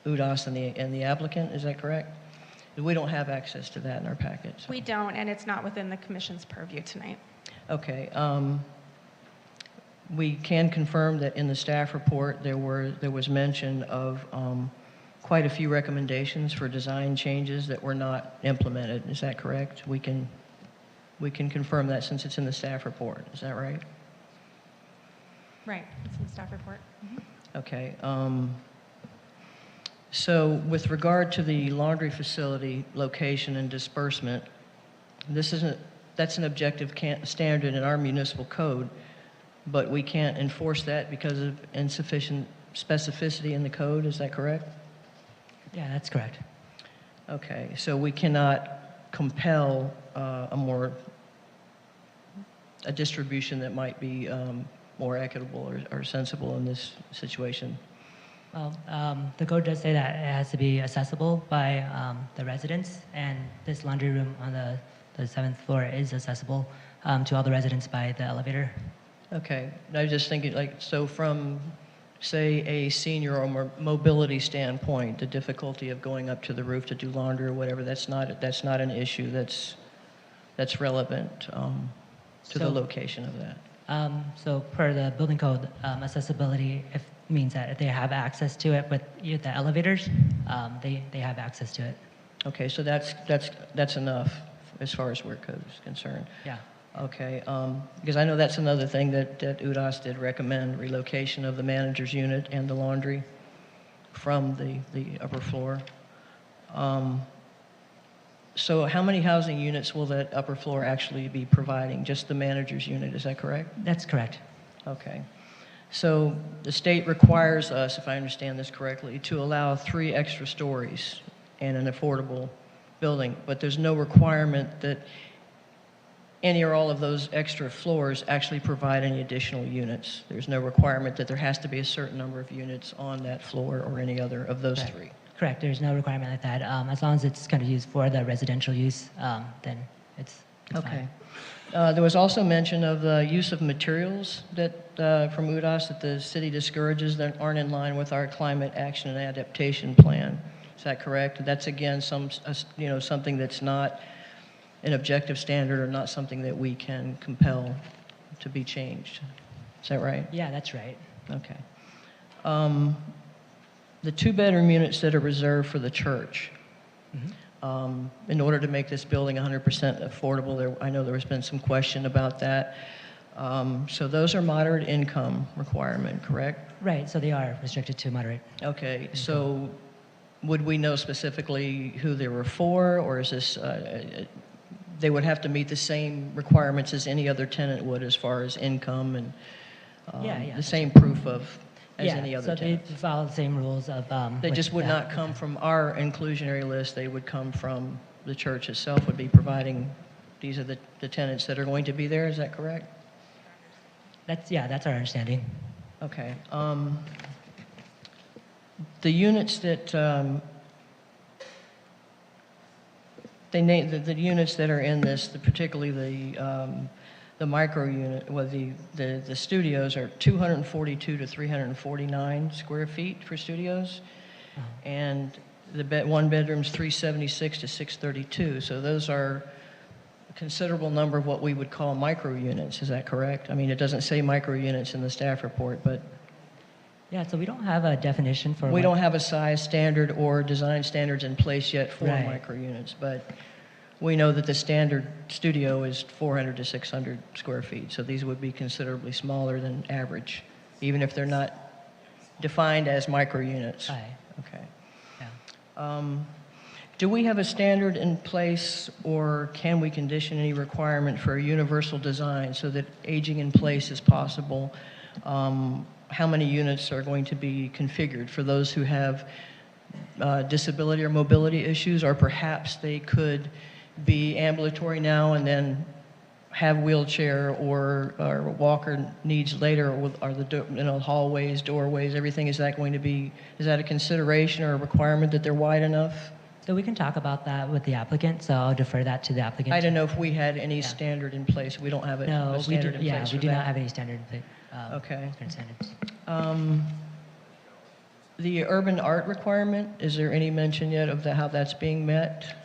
UDAS and the applicant. Is that correct? We don't have access to that in our packet. So. We don't, and it's not within the commission's purview tonight. Okay. We can confirm that in the staff report there was mention of quite a few recommendations for design changes that were not implemented. Is that correct? We can confirm that since it's in the staff report. Is that right? Right. It's in the staff report. Okay. So with regard to the laundry facility location and disbursement, that's an objective standard in our municipal code, but we can't enforce that because of insufficient specificity in the code. Is that correct? Yeah, that's correct. Okay, so we cannot compel a distribution that might be more equitable or sensible in this situation. Well, the code does say that it has to be accessible by the residents, and this laundry room on the 7th floor is accessible to all the residents by the elevator. Okay, I was just thinking, so from, say, a senior or mobility standpoint, the difficulty of going up to the roof to do laundry or whatever, that's not an issue that's relevant to the location of that. So per the building code, accessibility means that if they have access to it with the elevators, they have access to it. Okay, so that's enough as far as work code is concerned. Yeah. Okay, because I know that's another thing that UDAS did recommend, relocation of the manager's unit and the laundry from the upper floor. So how many housing units will that upper floor actually be providing? Just the manager's unit, is that correct? That's correct. Okay. So the state requires us, if I understand this correctly, to allow 3 extra stories in an affordable building, but there's no requirement that any or all of those extra floors actually provide any additional units. There's no requirement that there has to be a certain number of units on that floor or any other of those 3. Correct. There's no requirement like that. As long as it's kind of used for the residential use, then it's okay. Fine. There was also mention of the use of materials that from UDAS that the city discourages that aren't in line with our climate action and adaptation plan. Is that correct? That's again something that's not an objective standard or not something that we can compel to be changed. Is that right? Yeah, that's right. Okay. The 2-bedroom units that are reserved for the church, in order to make this building 100% affordable, I know there has been some question about that. So those are moderate income requirement, correct? Right, so they are restricted to moderate. Okay, so would we know specifically who they were for, or is this, they would have to meet the same requirements as any other tenant would as far as income and the same proof of as any other tenant? So they follow the same rules of... they just would not come from our inclusionary list. They would come from the church itself, would be providing, these are the tenants that are going to be there. Is that correct? That's our understanding. Okay. The units that... they name the units that are in this, particularly the micro unit, well, the studios are 242 to 349 square feet for studios, and the one bedroom's 376 to 632. So those are a considerable number of what we would call micro units. Is that correct? I mean, it doesn't say micro units in the staff report, but yeah. So we don't have a definition for. We don't have a size standard or design standards in place yet for micro units, but we know that the standard studio is 400 to 600 square feet, so these would be considerably smaller than average, even if they're not defined as micro units. Right. Okay. Yeah. Do we have a standard in place, or can we condition any requirement for a universal design so that aging in place is possible? How many units are going to be configured for those who have disability or mobility issues, or perhaps they could be ambulatory now and then have wheelchair or walker needs later, or are the hallways, doorways, everything, is that a consideration or a requirement that they're wide enough? So we can talk about that with the applicant, so I'll defer that to the applicant. I don't know if we had any standard in place. We don't have a No, we standard do, in place yeah, for we do that. not have any standard Okay. standards. The urban art requirement, is there any mention yet of how that's being met?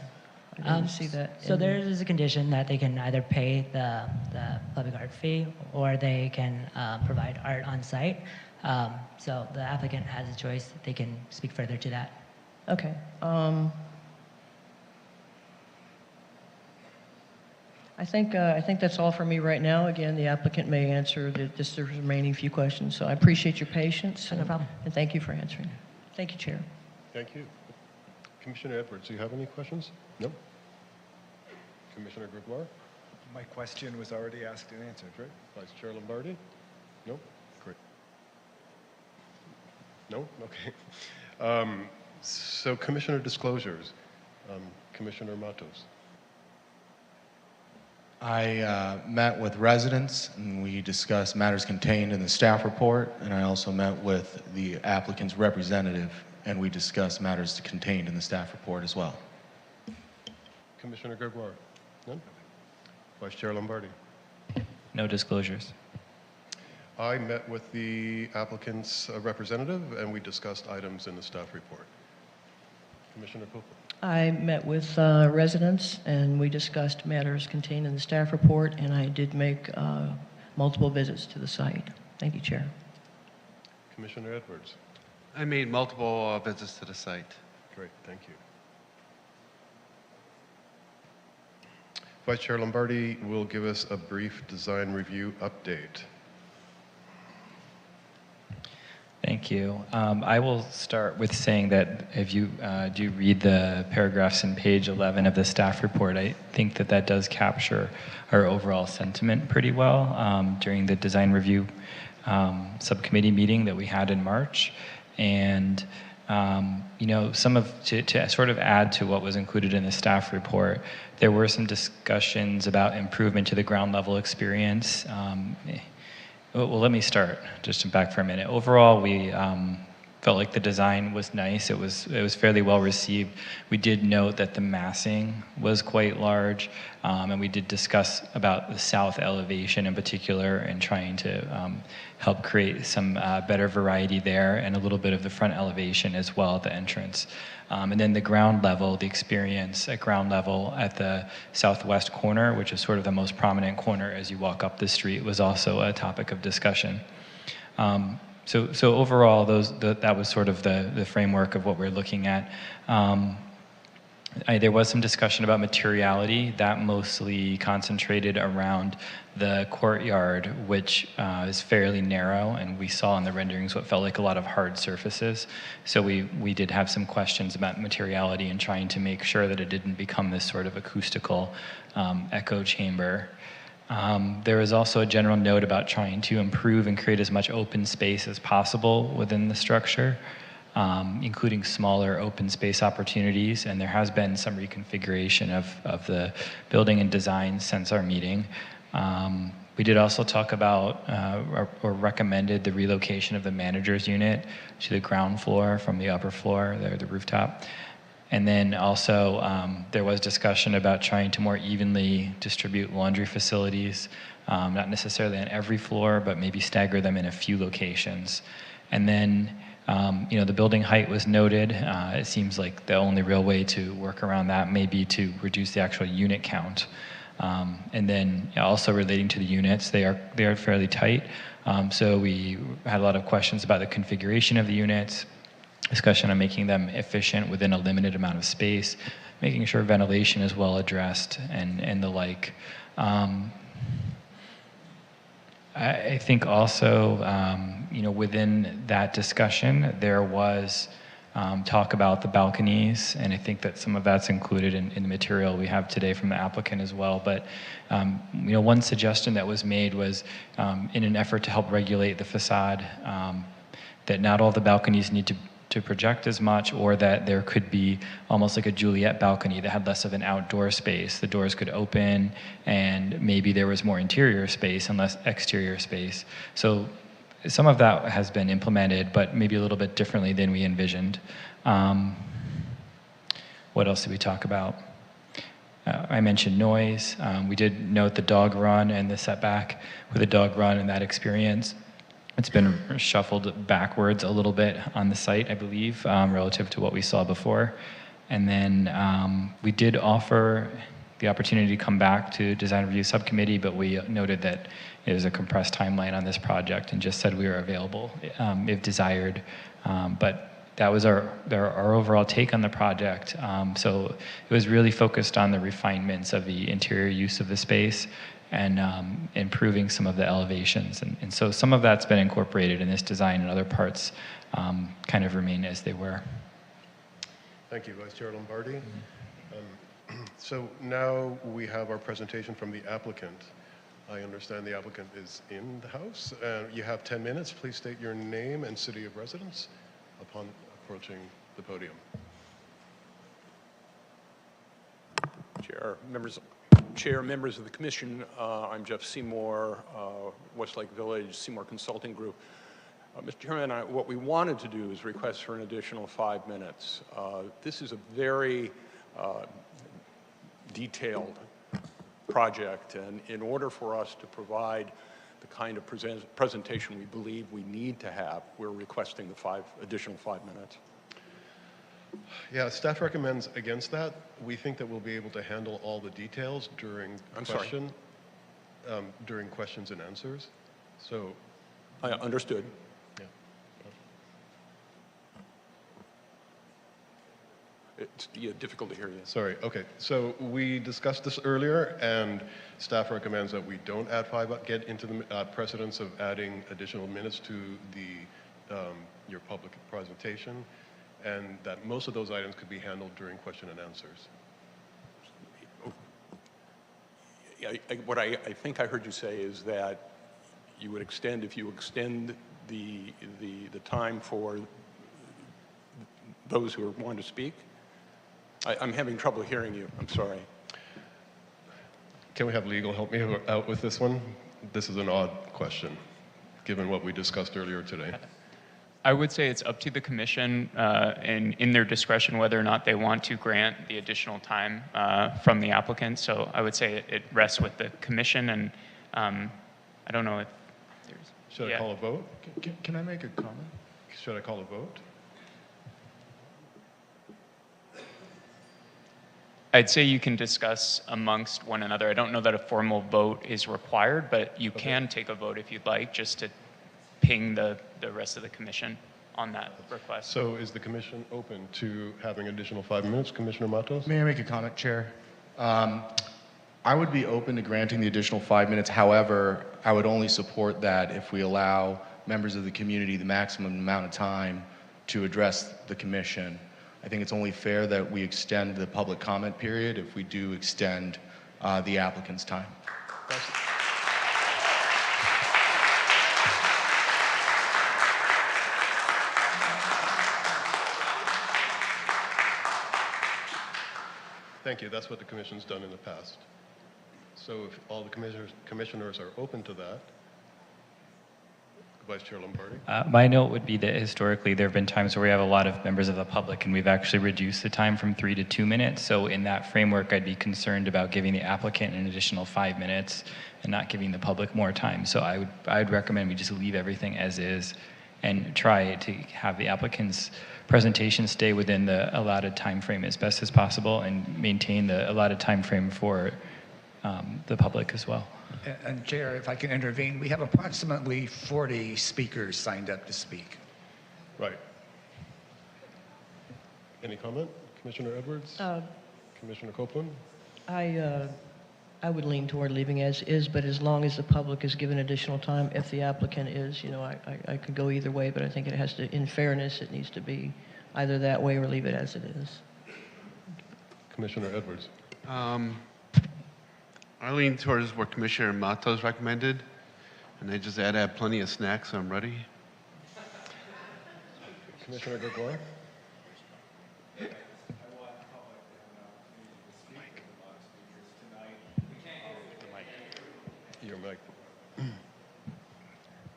I didn't see that. So there is a condition that they can either pay the public art fee, or they can provide art on site. So the applicant has a choice. They can speak further to that. Okay. I think that's all for me right now. Again, the applicant may answer the remaining few questions. So I appreciate your patience. No problem. And thank you for answering. Thank you, Chair. Thank you. Commissioner Edwards, do you have any questions? No? Commissioner Gregoire? My question was already asked and answered. Great. Vice Chair Lombardi? No? Great. No? Okay. So Commissioner disclosures. Commissioner Matos. I met with residents and we discussed matters contained in the staff report, and I also met with the applicant's representative and we discussed matters contained in the staff report as well. Commissioner Gregoire? None? Vice Chair Lombardi? No disclosures. I met with the applicant's representative and we discussed items in the staff report. Commissioner Copeland? I met with residents and we discussed matters contained in the staff report, and I did make multiple visits to the site. Thank you, Chair. Commissioner Edwards? I made multiple visits to the site. Great, thank you. Vice Chair Lombardi will give us a brief design review update. Thank you. I will start with saying that if you do read the paragraphs in page 11 of the staff report, I think that does capture our overall sentiment pretty well during the design review subcommittee meeting that we had in March. And to sort of add to what was included in the staff report, there were some discussions about improvement to the ground level experience. Well, let me start just back for a minute. Overall, we felt like the design was nice. It was fairly well received. We did note that the massing was quite large, and we did discuss about the south elevation in particular and trying to help create some better variety there, and a little bit of the front elevation as well at the entrance. And then the ground level, the experience at ground level at the southwest corner, which is sort of the most prominent corner as you walk up the street, was also a topic of discussion. So overall, that was sort of the framework of what we're looking at. There was some discussion about materiality that mostly concentrated around the courtyard, which is fairly narrow, and we saw in the renderings what felt like a lot of hard surfaces. So we did have some questions about materiality and trying to make sure that it didn't become this sort of acoustical echo chamber. There was also a general note about trying to improve and create as much open space as possible within the structure, including smaller open space opportunities, and there has been some reconfiguration of the building and design since our meeting. We did also talk about or recommended the relocation of the manager's unit to the ground floor from the upper floor, the rooftop. And then also there was discussion about trying to more evenly distribute laundry facilities, not necessarily on every floor, but maybe stagger them in a few locations. And then the building height was noted. It seems like the only real way to work around that may be to reduce the actual unit count. And then also relating to the units, they are fairly tight. So we had a lot of questions about the configuration of the units, discussion on making them efficient within a limited amount of space, making sure ventilation is well addressed, and the like. I think also, within that discussion, there was talk about the balconies, and I think that some of that's included in the material we have today from the applicant as well. But one suggestion that was made was in an effort to help regulate the facade, that not all the balconies need to project as much, or that there could be almost like a Juliet balcony that had less of an outdoor space. The doors could open, and maybe there was more interior space and less exterior space. So some of that has been implemented, but maybe a little bit differently than we envisioned. What else did we talk about? I mentioned noise. We did note the dog run and the setback with the dog run and that experience. It's been shuffled backwards a little bit on the site, I believe, relative to what we saw before. And then we did offer the opportunity to come back to Design Review Subcommittee, but we noted that it was a compressed timeline on this project and just said we were available if desired. But that was our overall take on the project. So it was really focused on the refinements of the interior use of the space and improving some of the elevations. And so some of that's been incorporated in this design, and other parts kind of remain as they were. Thank you, Vice Chair Lombardi. So now we have our presentation from the applicant. I understand the applicant is in the house. You have 10 minutes. Please state your name and city of residence upon approaching the podium. Chair, members of the Commission, I'm Jeff Seymour, Westlake Village, Seymour Consulting Group. Mr. Chairman, what we wanted to do is request for an additional 5 minutes. This is a very detailed project, and in order for us to provide the kind of presentation we believe we need to have, we're requesting the additional 5 minutes. Yeah, staff recommends against that. We think that we'll be able to handle all the details during during questions and answers. So, I understood. Yeah. It's difficult to hear you. Sorry. Okay. So we discussed this earlier, and staff recommends that we don't get into the precedence of adding additional minutes to your public presentation, and that most of those items could be handled during question and answers. What I think I heard you say is that you would extend, if you extend the time for those who want to speak. I'm having trouble hearing you. I'm sorry. Can we have legal help me out with this one? This is an odd question, given what we discussed earlier today. I would say it's up to the commission and in their discretion whether or not they want to grant the additional time from the applicant. So I would say it rests with the commission, and I don't know if there's... Should I call a vote? Can I make a comment? Should I call a vote? I'd say you can discuss amongst one another. I don't know that a formal vote is required, but you can take a vote if you'd like, just to ping the rest of the commission on that request. So is the commission open to having additional 5 minutes? Commissioner Matos? May I make a comment, Chair? I would be open to granting the additional 5 minutes. However, I would only support that if we allow members of the community the maximum amount of time to address the commission. I think it's only fair that we extend the public comment period if we do extend the applicant's time. Thank you. That's what the commission's done in the past. So if all the commissioners are open to that, Vice Chair Lombardi. My note would be that historically there have been times where we have a lot of members of the public and we've actually reduced the time from 3 to 2 minutes. So in that framework, I'd be concerned about giving the applicant an additional 5 minutes and not giving the public more time. So I'd recommend we just leave everything as is and try to have the applicant's presentation stay within the allotted time frame as best as possible and maintain the allotted time frame for the public as well. And Chair, if I can intervene, we have approximately 40 speakers signed up to speak. Right. Any comment? Commissioner Edwards? Commissioner Copeland? I would lean toward leaving as is, but as long as the public is given additional time, if the applicant is, I could go either way, but I think it has to, in fairness, it needs to be either that way or leave it as it is. Commissioner Edwards. I lean towards what Commissioner Matos recommended, and I just add plenty of snacks, so I'm ready. Commissioner Gregoire. Your mic.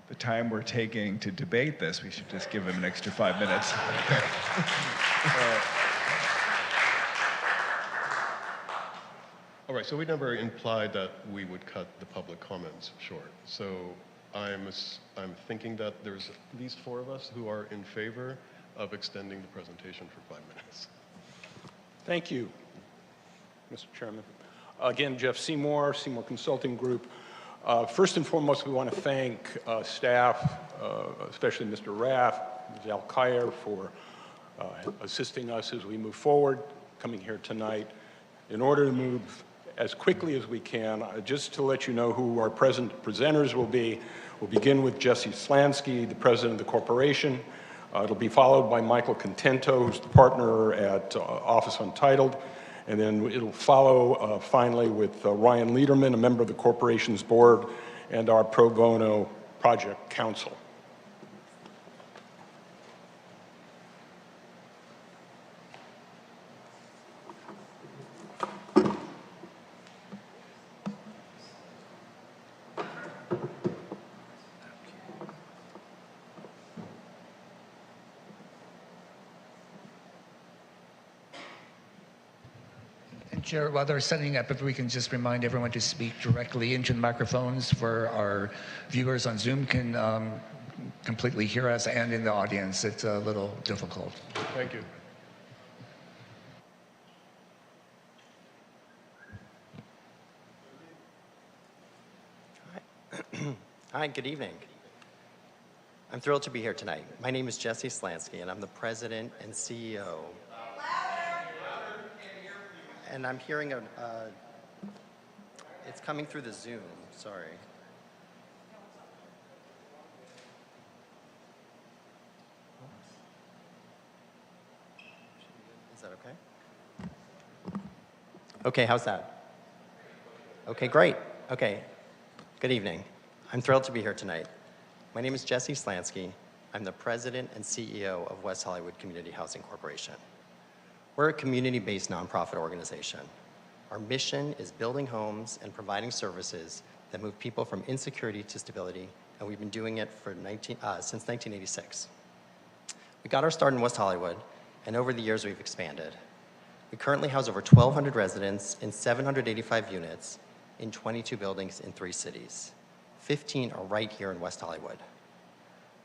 The time we're taking to debate this, we should just give him an extra 5 minutes. All right, so we never implied that we would cut the public comments short. So I'm thinking that there's at least 4 of us who are in favor of extending the presentation for 5 minutes. Thank you, Mr. Chairman. Again, Jeff Seymour, Seymour Consulting Group. First and foremost, we want to thank staff, especially Mr. Raff, Ms. Al-Khair, for assisting us as we move forward, coming here tonight. In order to move as quickly as we can, just to let you know who our present presenters will be, we'll begin with Jesse Slansky, the president of the corporation. It'll be followed by Michael Contento, who's the partner at Office Untitled. And then it'll follow finally with Ryan Lederman, a member of the corporation's board, and our pro bono project counsel. Chair, while they're setting up, if we can just remind everyone to speak directly into the microphones for our viewers on Zoom can completely hear us, and in the audience. It's a little difficult. Thank you. Hi, good evening. I'm thrilled to be here tonight. My name is Jesse Slansky, and I'm the president and CEO. And I'm hearing it's coming through the Zoom, sorry. Is that okay? Okay, how's that? Okay, great. Okay, good evening. I'm thrilled to be here tonight. My name is Jesse Slansky. I'm the president and CEO of West Hollywood Community Housing Corporation. We're a community-based nonprofit organization. Our mission is building homes and providing services that move people from insecurity to stability, and we've been doing it for since 1986. We got our start in West Hollywood, and over the years we've expanded. We currently house over 1,200 residents in 785 units in 22 buildings in 3 cities. 15 are right here in West Hollywood.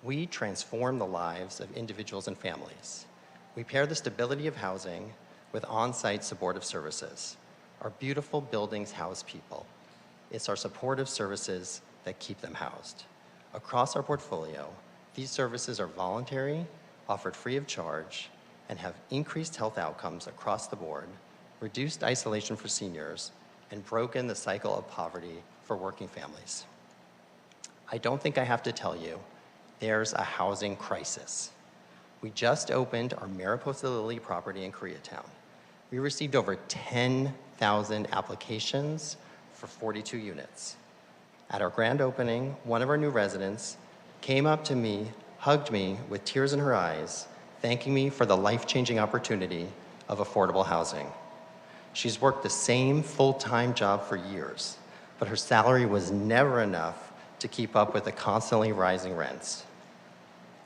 We transform the lives of individuals and families. We pair the stability of housing with on-site supportive services. Our beautiful buildings house people. It's our supportive services that keep them housed. Across our portfolio, these services are voluntary, offered free of charge, and have increased health outcomes across the board, reduced isolation for seniors, and broken the cycle of poverty for working families. I don't think I have to tell you, there's a housing crisis. We just opened our Mariposa Lily property in Koreatown. We received over 10,000 applications for 42 units. At our grand opening, one of our new residents came up to me, hugged me with tears in her eyes, thanking me for the life-changing opportunity of affordable housing. She's worked the same full-time job for years, but her salary was never enough to keep up with the constantly rising rents.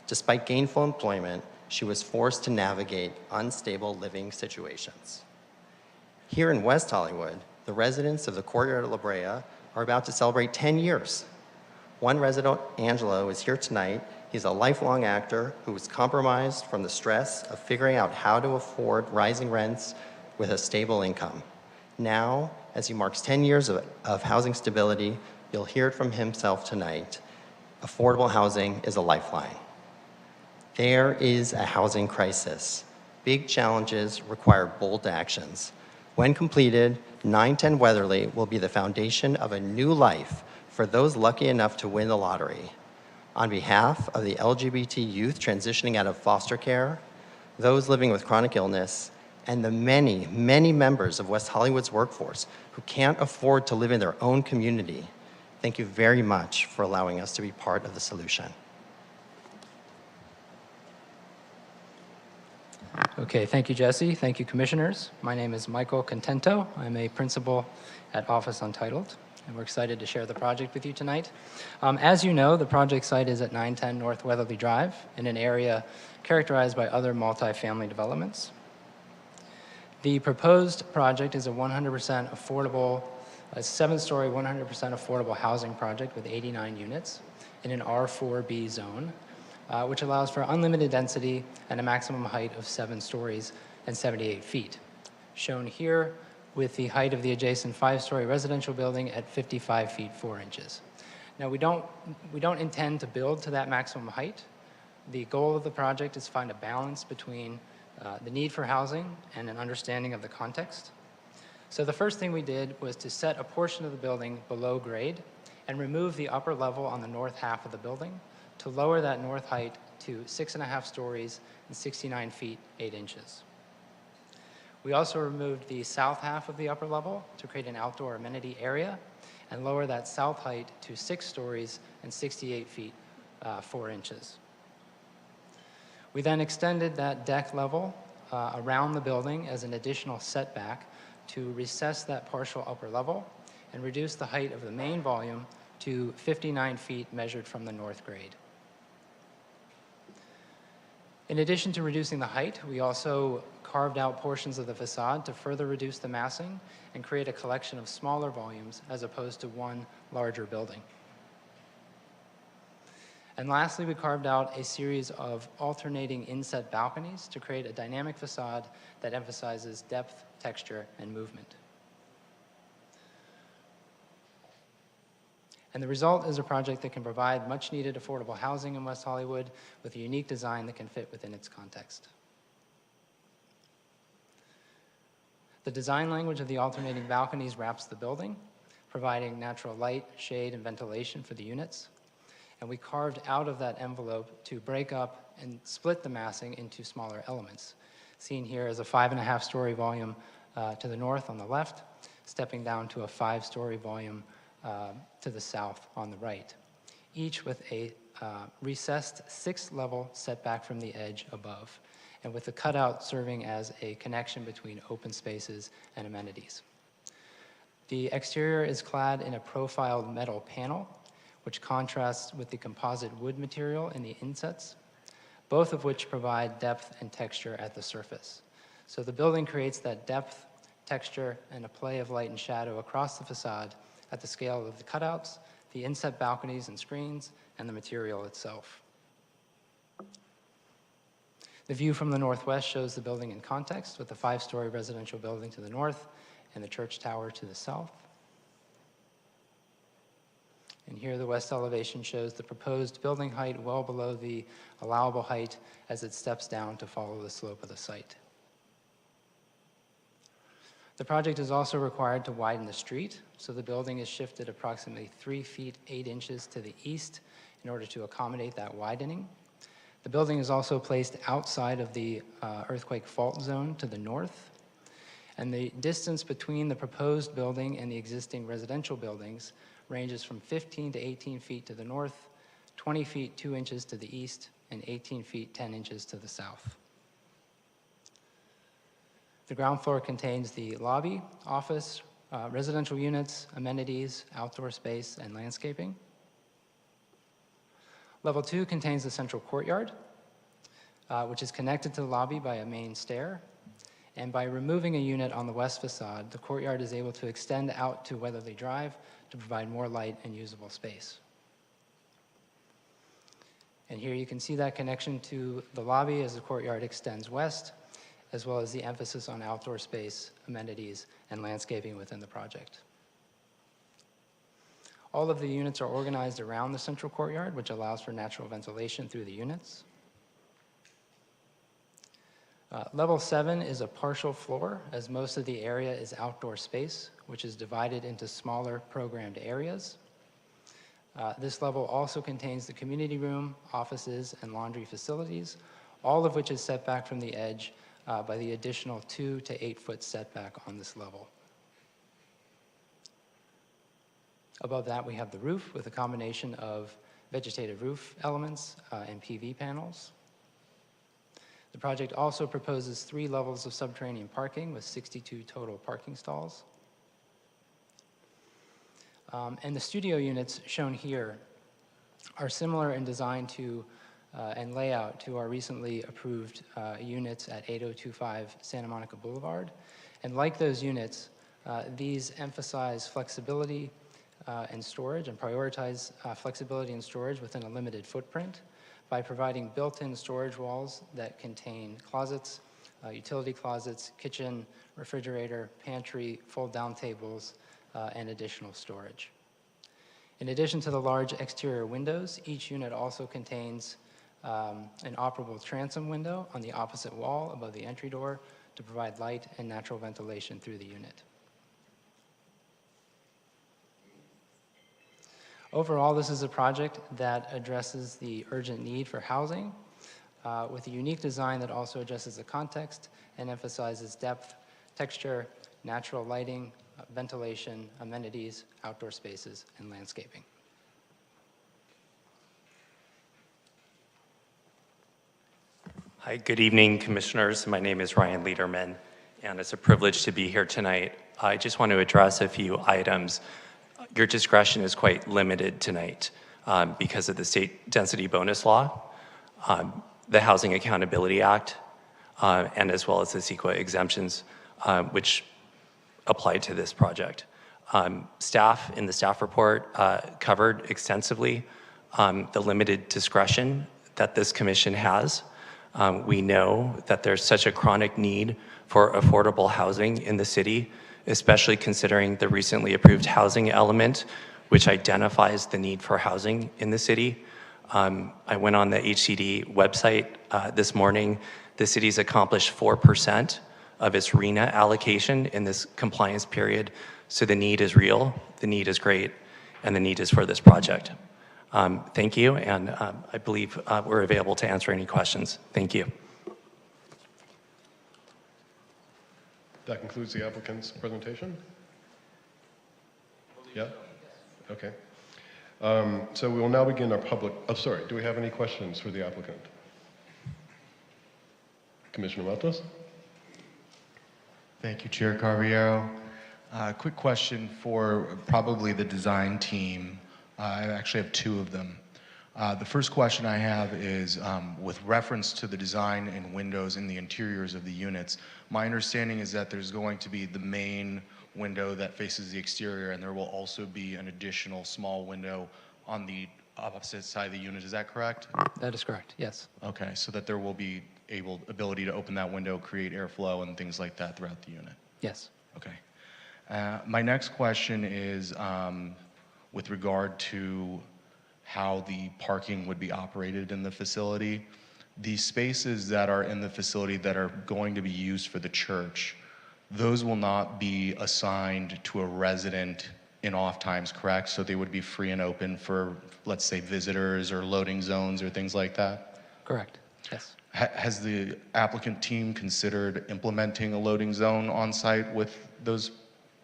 Despite gainful employment, she was forced to navigate unstable living situations. Here in West Hollywood, the residents of the Courtyard at La Brea are about to celebrate 10 years. One resident, Angelo, is here tonight. He's a lifelong actor who was compromised from the stress of figuring out how to afford rising rents with a stable income. Now, as he marks 10 years of housing stability, you'll hear it from himself tonight. Affordable housing is a lifeline. There is a housing crisis. Big challenges require bold actions. When completed, 910 Weatherly will be the foundation of a new life for those lucky enough to win the lottery. On behalf of the LGBT youth transitioning out of foster care, those living with chronic illness, and the many, many members of West Hollywood's workforce who can't afford to live in their own community, thank you very much for allowing us to be part of the solution. Okay, thank you, Jesse. Thank you, commissioners. My name is Michael Contento. I'm a principal at Office Untitled, and we're excited to share the project with you tonight. As you know, the project site is at 910 North Weatherly Drive in an area characterized by other multifamily developments. The proposed project is a 100% affordable, a 7-story, 100% affordable housing project with 89 units in an R4B zone, which allows for unlimited density and a maximum height of 7 stories and 78 feet. Shown here with the height of the adjacent 5-story residential building at 55 feet 4 inches. Now we don't intend to build to that maximum height. The goal of the project is to find a balance between the need for housing and an understanding of the context. So the first thing we did was to set a portion of the building below grade and remove the upper level on the north half of the building to lower that north height to 6.5 stories and 69 feet 8 inches. We also removed the south half of the upper level to create an outdoor amenity area and lower that south height to 6 stories and 68 feet 4 inches. We then extended that deck level around the building as an additional setback to recess that partial upper level and reduce the height of the main volume to 59 feet measured from the north grade. In addition to reducing the height, we also carved out portions of the facade to further reduce the massing and create a collection of smaller volumes as opposed to one larger building. And lastly, we carved out a series of alternating inset balconies to create a dynamic facade that emphasizes depth, texture, and movement. And the result is a project that can provide much needed affordable housing in West Hollywood with a unique design that can fit within its context. The design language of the alternating balconies wraps the building, providing natural light, shade, and ventilation for the units. And we carved out of that envelope to break up and split the massing into smaller elements. Seen here as a 5.5-story volume to the north on the left, stepping down to a 5-story volume to the south on the right, each with a recessed 6th-level setback from the edge above, and with the cutout serving as a connection between open spaces and amenities. The exterior is clad in a profiled metal panel, which contrasts with the composite wood material in the insets, both of which provide depth and texture at the surface. So the building creates that depth, texture, and a play of light and shadow across the facade at the scale of the cutouts, the inset balconies and screens, and the material itself. The view from the northwest shows the building in context with the 5-story residential building to the north and the church tower to the south. And here the west elevation shows the proposed building height well below the allowable height as it steps down to follow the slope of the site. The project is also required to widen the street, so the building is shifted approximately 3 feet 8 inches to the east in order to accommodate that widening. The building is also placed outside of the earthquake fault zone to the north, and the distance between the proposed building and the existing residential buildings ranges from 15 to 18 feet to the north, 20 feet 2 inches to the east, and 18 feet 10 inches to the south. The ground floor contains the lobby, office, residential units, amenities, outdoor space, and landscaping. Level 2 contains the central courtyard, which is connected to the lobby by a main stair. And by removing a unit on the west facade, the courtyard is able to extend out to Weatherly Drive to provide more light and usable space. And here you can see that connection to the lobby as the courtyard extends west, as well as the emphasis on outdoor space, amenities, and landscaping within the project. All of the units are organized around the central courtyard, which allows for natural ventilation through the units. Level 7 is a partial floor, as most of the area is outdoor space, which is divided into smaller programmed areas. This level also contains the community room, offices, and laundry facilities, all of which is set back from the edge by the additional 2 to 8 foot setback on this level. Above that, we have the roof with a combination of vegetative roof elements and PV panels. The project also proposes 3 levels of subterranean parking with 62 total parking stalls. And the studio units shown here are similar in design to and layout to our recently approved units at 8025 Santa Monica Boulevard. And like those units, these emphasize flexibility and storage and prioritize flexibility and storage within a limited footprint by providing built-in storage walls that contain closets, utility closets, kitchen, refrigerator, pantry, fold-down tables, and additional storage. In addition to the large exterior windows, each unit also contains an operable transom window on the opposite wall above the entry door to provide light and natural ventilation through the unit. Overall, this is a project that addresses the urgent need for housing with a unique design that also addresses the context and emphasizes depth, texture, natural lighting, ventilation, amenities, outdoor spaces, and landscaping. Hi, good evening, commissioners. My name is Ryan Lederman, and it's a privilege to be here tonight. I just want to address a few items. Your discretion is quite limited tonight because of the state density bonus law, the Housing Accountability Act, and as well as the CEQA exemptions, which apply to this project. Staff in the staff report covered extensively the limited discretion that this commission has. We know that there's such a chronic need for affordable housing in the city, especially considering the recently approved housing element, which identifies the need for housing in the city. I went on the HCD website this morning. The city's accomplished 4% of its RENA allocation in this compliance period. So the need is real, the need is great, and the need is for this project. Thank you, and I believe we're available to answer any questions. Thank you. That concludes the applicant's presentation? Yeah? Okay. So we will now begin our public, oh, sorry, do we have any questions for the applicant? Commissioner Matos? Thank you, Chair Carviero. Quick question for probably the design team. I actually have 2 of them. The first question I have is with reference to the design and windows in the interiors of the units. My understanding is that there's going to be the main window that faces the exterior, and there will also be an additional small window on the opposite side of the unit. Is that correct? That is correct, yes. Okay, so that there will be ability to open that window, create airflow and things like that throughout the unit? Yes. Okay. My next question is with regard to how the parking would be operated in the facility. The spaces that are in the facility that are going to be used for the church, those will not be assigned to a resident in off times, correct? So they would be free and open for, let's say, visitors or loading zones or things like that? Correct, yes. Has the applicant team considered implementing a loading zone on site with those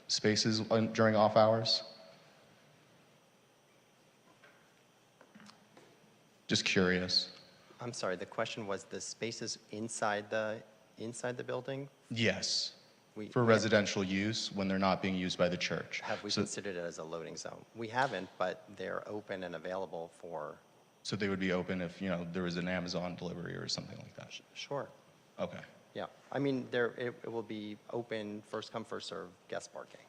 spaces during off hours? Just curious. I'm sorry, the question was the spaces inside the building? Yes, for residential use when they're not being used by the church. Have we considered it as a loading zone? We haven't, but they're open and available for... So they would be open if, there was an Amazon delivery or something like that? Sure. Okay. Yeah, I mean, it will be open, first come, first served guest parking.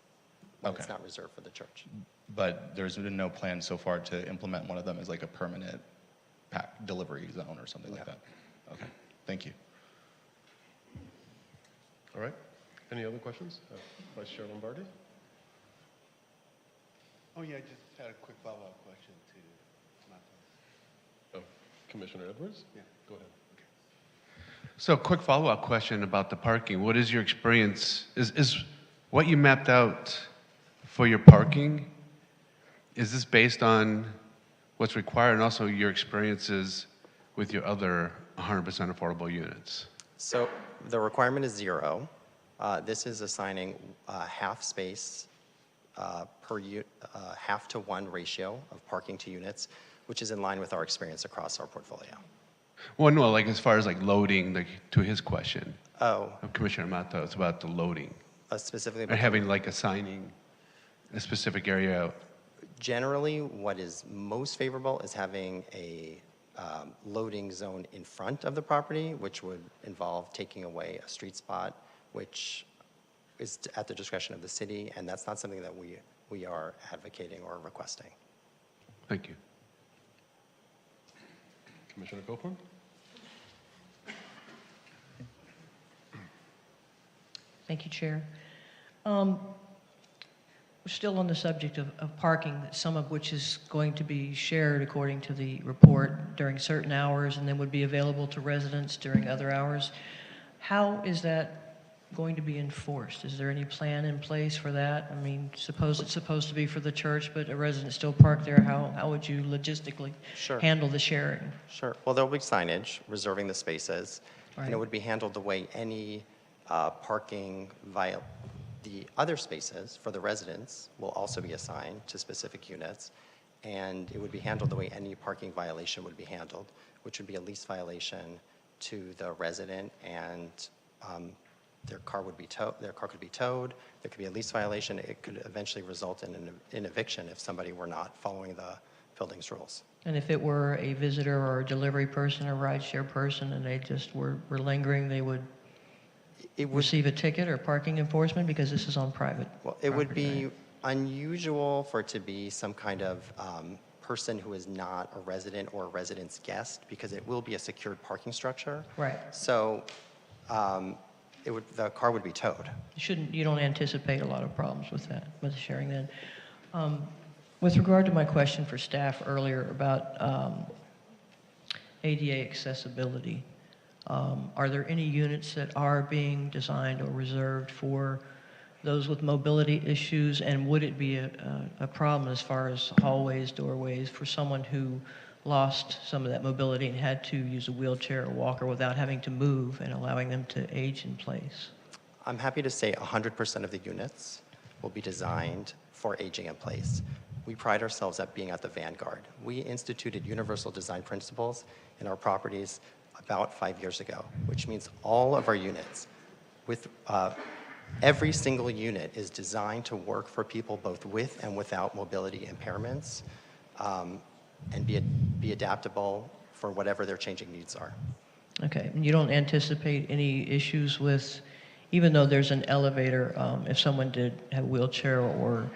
Okay. It's not reserved for the church. But there's been no plan so far to implement one of them as like a permanent delivery zone or something like that? Okay, thank you. All right. Any other questions? Vice Chair Lombardi? Oh, yeah, I just had a quick follow-up question to Matos. Oh, Commissioner Edwards? Yeah. Go ahead. So quick follow-up question about the parking. What is your experience? Is what you mapped out for your parking, is this based on what's required and also your experiences with your other 100% affordable units? So the requirement is 0. This is assigning half space half to 1 ratio of parking to units, which is in line with our experience across our portfolio. Well, no, like as far as like loading, like to his question. Oh. Of Commissioner Mata, it's about the loading. Specifically Or having like assigning a specific area out. Generally, what is most favorable is having a loading zone in front of the property, which would involve taking away a street spot, which is at the discretion of the city, and that's not something that we are advocating or requesting. Thank you. Commissioner Copeland? Thank you, Chair. We're still on the subject of parking, some of which is going to be shared according to the report during certain hours and then would be available to residents during other hours. How is that going to be enforced? Is there any plan in place for that? I mean, suppose it's supposed to be for the church, but a resident still parked there. How would you logistically handle the sharing? Sure. Well, there will be signage reserving the spaces, and Right. it would be handled the way any parking via the other spaces for the residents will also be assigned to specific units, and it would be handled the way any parking violation would be handled, which would be a lease violation to the resident, and their car could be towed. There could be a lease violation. It could eventually result in an eviction if somebody were not following the building's rules. And if it were a visitor or a delivery person or rideshare person and they just were lingering, they would receive a ticket or parking enforcement because this is on private Well, it would property, be unusual for it to be some kind of person who is not a resident or a resident's guest because it will be a secured parking structure. Right. So the car would be towed. You don't anticipate a lot of problems with that, with the sharing then. With regard to my question for staff earlier about ADA accessibility, are there any units that are being designed or reserved for those with mobility issues, and would it be a problem as far as hallways, doorways for someone who lost some of that mobility and had to use a wheelchair or walker without having to move and allowing them to age in place? I'm happy to say 100% of the units will be designed for aging in place. We pride ourselves at being at the vanguard. We instituted universal design principles in our properties about 5 years ago, which means all of our units, with every single unit is designed to work for people both with and without mobility impairments, and be adaptable for whatever their changing needs are. Okay, and you don't anticipate any issues with, even though there's an elevator, if someone did have wheelchair or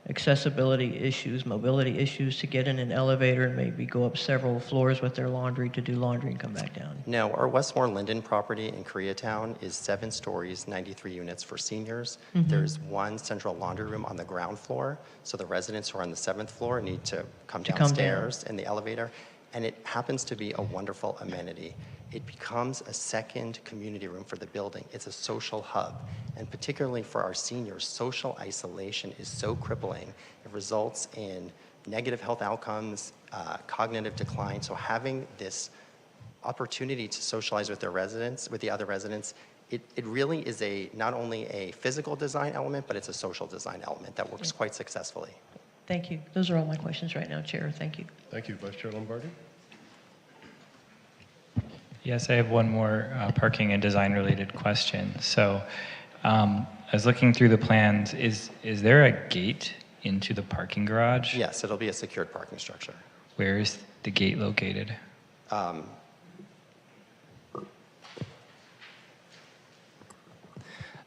accessibility issues, mobility issues to get in an elevator and maybe go up several floors with their laundry to do laundry and come back down? No, our Westmore Linden property in Koreatown is 7 stories, 93 units for seniors. Mhm. There's one central laundry room on the ground floor, so the residents who are on the 7th floor need to come downstairs in the elevator, and it happens to be a wonderful amenity. It becomes a second community room for the building. It's a social hub, and particularly for our seniors, social isolation is so crippling. It results in negative health outcomes, cognitive decline, so having this opportunity to socialize with their residents, with the other residents, it really is not only a physical design element, but it's a social design element that works quite successfully. Thank you. Those are all my questions right now, Chair. Thank you. Thank you. Vice Chair Lombardi? Yes, I have one more parking and design related question. So I was looking through the plans. Is there a gate into the parking garage? Yes, it'll be a secured parking structure. Where is the gate located?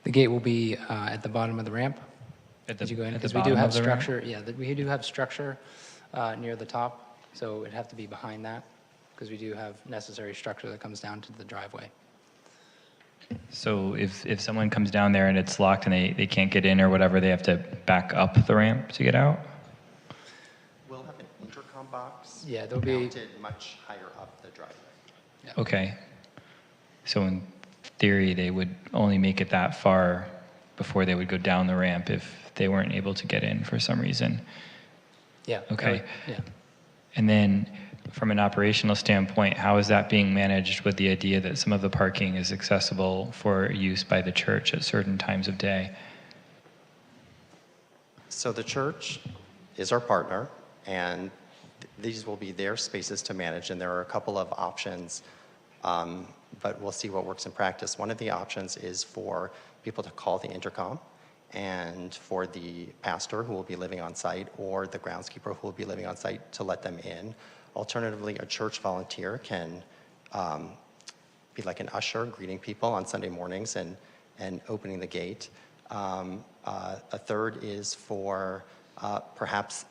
The gate will be at the bottom of the ramp as you go in, because we do have structure. Yeah, we do have structure near the top, so it'd have to be behind that because we do have necessary structure that comes down to the driveway. So if someone comes down there and it's locked and they can't get in or whatever, they have to back up the ramp to get out? We'll have an intercom box there'll be mounted much higher up the driveway. Okay. So in theory, they would only make it that far before they would go down the ramp if they weren't able to get in for some reason. Yeah. Okay. Yeah. And then from an operational standpoint, how is that being managed with the idea that some of the parking is accessible for use by the church at certain times of day? So the church is our partner, and these will be their spaces to manage, and there are a couple of options, but we'll see what works in practice. One of the options is for people to call the intercom, and for the pastor who will be living on site or the groundskeeper who will be living on site to let them in. Alternatively, a church volunteer can be like an usher, greeting people on Sunday mornings and opening the gate. A third is for perhaps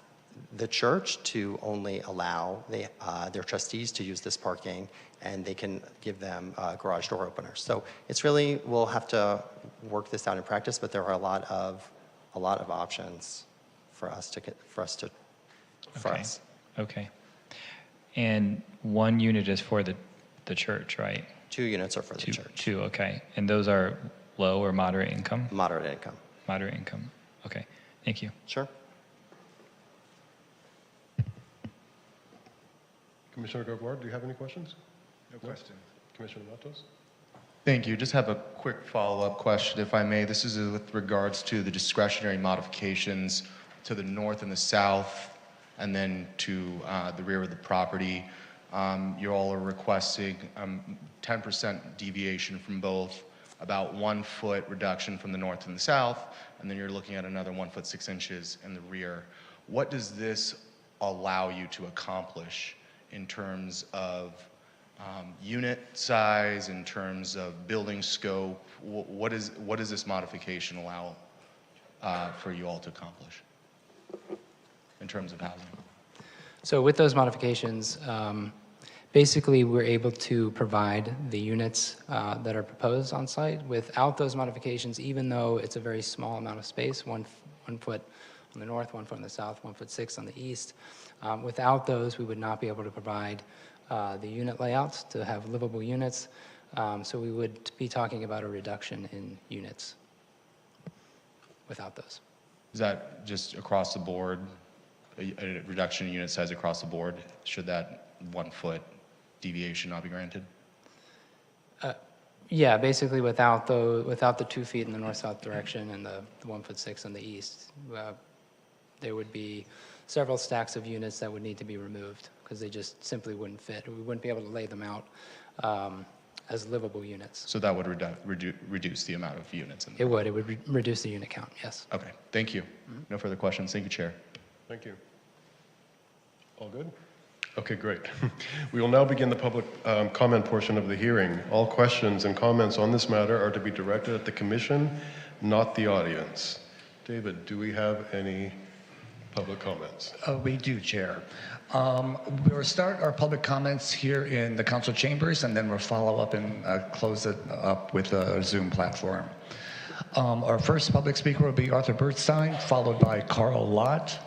the church to only allow their trustees to use this parking, and they can give them garage door openers. So it's really, we'll have to work this out in practice, but there are a lot of options for us. Okay. And one unit is for the church, right? 2 units are for the church. 2, okay. And those are low or moderate income? Moderate income. Moderate income. Okay. Thank you. Sure. Commissioner Gregoire, do you have any questions? No questions. Commissioner Matos? Thank you. Just have a quick follow-up question, if I may. This is with regards to the discretionary modifications to the north and the south, and then to the rear of the property. You all are requesting 10% deviation from both, about 1 foot reduction from the north and the south, and then you're looking at another 1 foot 6 inches in the rear. What does this allow you to accomplish in terms of unit size, in terms of building scope? What does this modification allow for you all to accomplish in terms of housing? So with those modifications, basically we're able to provide the units that are proposed on site. Without those modifications, even though it's a very small amount of space, one foot on the north, 1 foot on the south, 1 foot 6 on the east, without those we would not be able to provide the unit layouts to have livable units. So we would be talking about a reduction in units without those. Is that just across the board, a reduction in unit size across the board? Should that 1 foot deviation not be granted? Yeah, basically without the 2 feet in the north-south direction and the 1 foot 6 on the east, there would be several stacks of units that would need to be removed because they just simply wouldn't fit. We wouldn't be able to lay them out as livable units. So that would reduce the amount of units in It would reduce the unit count, yes. Okay, thank you. No further questions. Thank you, Chair. Thank you. All good? Okay, great. We will now begin the public comment portion of the hearing. All questions and comments on this matter are to be directed at the Commission, not the audience. David, do we have any public comments? We do, Chair. We'll start our public comments here in the council chambers, and then we'll follow up and close it up with a Zoom platform. Our first public speaker will be Arthur Bertstein, followed by Carl Lott.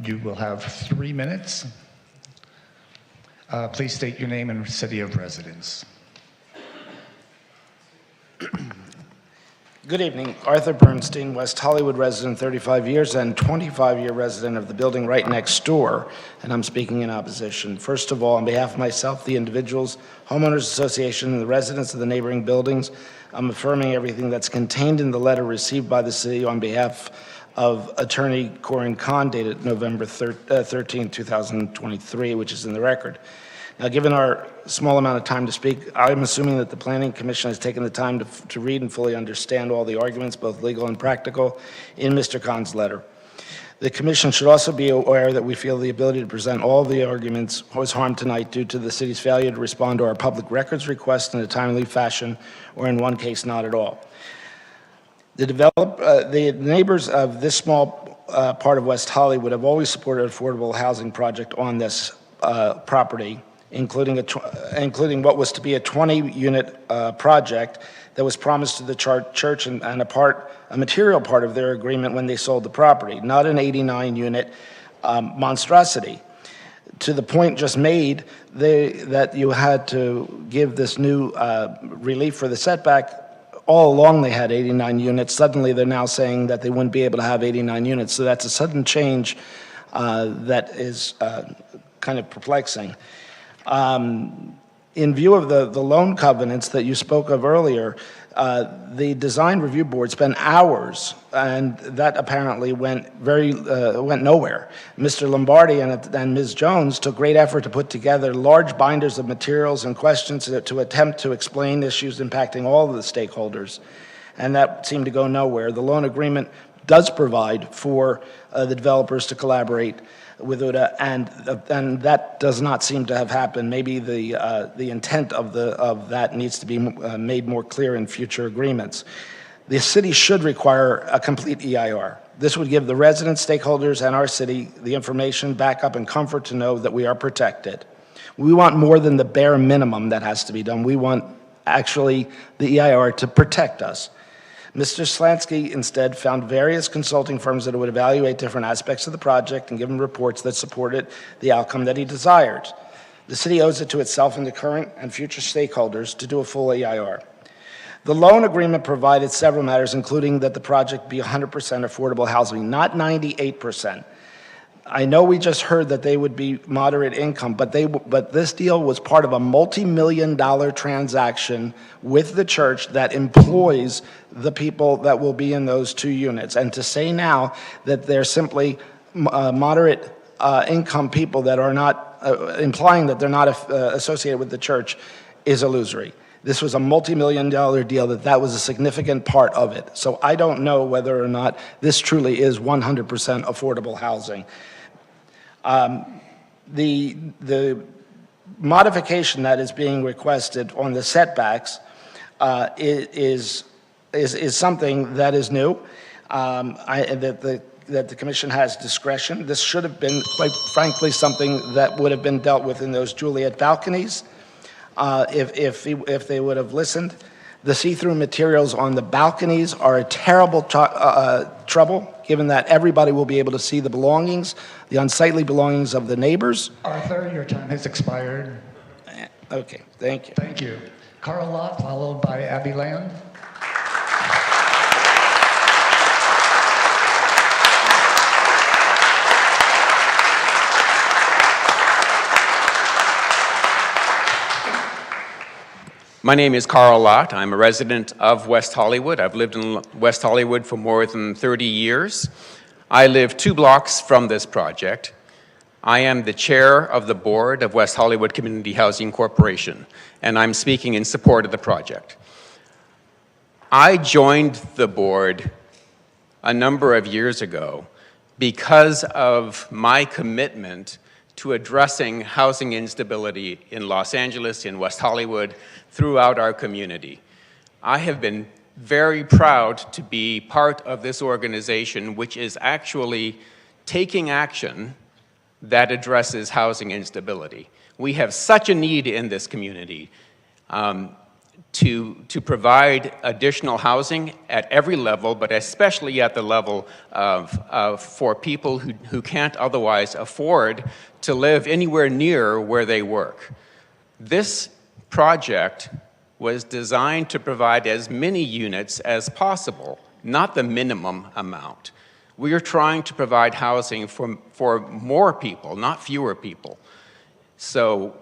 You will have 3 minutes. Please state your name and city of residence. Good evening. Arthur Bernstein, West Hollywood resident, 35 years, and 25-year resident of the building right next door, and I'm speaking in opposition. First of all, on behalf of myself, the individuals, homeowners association, and the residents of the neighboring buildings, I'm affirming everything that's contained in the letter received by the city on behalf of Attorney Corin Kahn, dated November 13, 2023, which is in the record. Now, given our small amount of time to speak, I'm assuming that the Planning Commission has taken the time to read and fully understand all the arguments, both legal and practical, in Mr. Kahn's letter. The Commission should also be aware that we feel the ability to present all the arguments was harmed tonight due to the city's failure to respond to our public records request in a timely fashion, or in one case, not at all. The neighbors of this small part of West Hollywood have always supported an affordable housing project on this property, including what was to be a 20-unit project that was promised to the church and a material part of their agreement when they sold the property, not an 89-unit monstrosity. To the point just made, that you had to give this new relief for the setback. All along they had 89 units. Suddenly they're now saying that they wouldn't be able to have 89 units. So that's a sudden change that is kind of perplexing. In view of the loan covenants that you spoke of earlier, the design review board spent hours, and that apparently went nowhere. Mr. Lombardi and Ms. Jones took great effort to put together large binders of materials and questions to attempt to explain issues impacting all of the stakeholders, and that seemed to go nowhere. The loan agreement does provide for the developers to collaborate with UDA, and that does not seem to have happened. Maybe the intent of that needs to be made more clear in future agreements. The city should require a complete EIR. This would give the residents, stakeholders, and our city the information, backup, and comfort to know that we are protected. We want more than the bare minimum that has to be done. We want actually the EIR to protect us. Mr. Slansky instead found various consulting firms that would evaluate different aspects of the project and give him reports that supported the outcome that he desired. The city owes it to itself and the current and future stakeholders to do a full EIR. The loan agreement provided several matters, including that the project be 100% affordable housing, not 98%. I know we just heard that they would be moderate income, but this deal was part of a multi-million-dollar transaction with the church that employs the people that will be in those 2 units. And to say now that they're simply moderate income people that are not, implying that they're not associated with the church is illusory. This was a multi-million-dollar deal, that was a significant part of it. So I don't know whether or not this truly is 100% affordable housing. The modification that is being requested on the setbacks is something that is new, that the commission has discretion. This should have been, quite frankly, something that would have been dealt with in those Juliet balconies if they would have listened. The see-through materials on the balconies are a terrible trouble, given that everybody will be able to see the belongings, the unsightly belongings of the neighbors. Arthur, your time has expired. Okay, thank you. Thank you. Carl Lott, followed by Abby Land. My name is Carl Lott. I'm a resident of West Hollywood. I've lived in West Hollywood for more than 30 years. I live 2 blocks from this project. I am the chair of the board of West Hollywood Community Housing Corporation, and I'm speaking in support of the project. I joined the board a number of years ago because of my commitment to addressing housing instability in Los Angeles, in West Hollywood, throughout our community. I have been very proud to be part of this organization, which is actually taking action that addresses housing instability. We have such a need in this community to provide additional housing at every level, but especially at the level for people who can't otherwise afford to live anywhere near where they work. This project was designed to provide as many units as possible, not the minimum amount. We are trying to provide housing for more people, not fewer people. So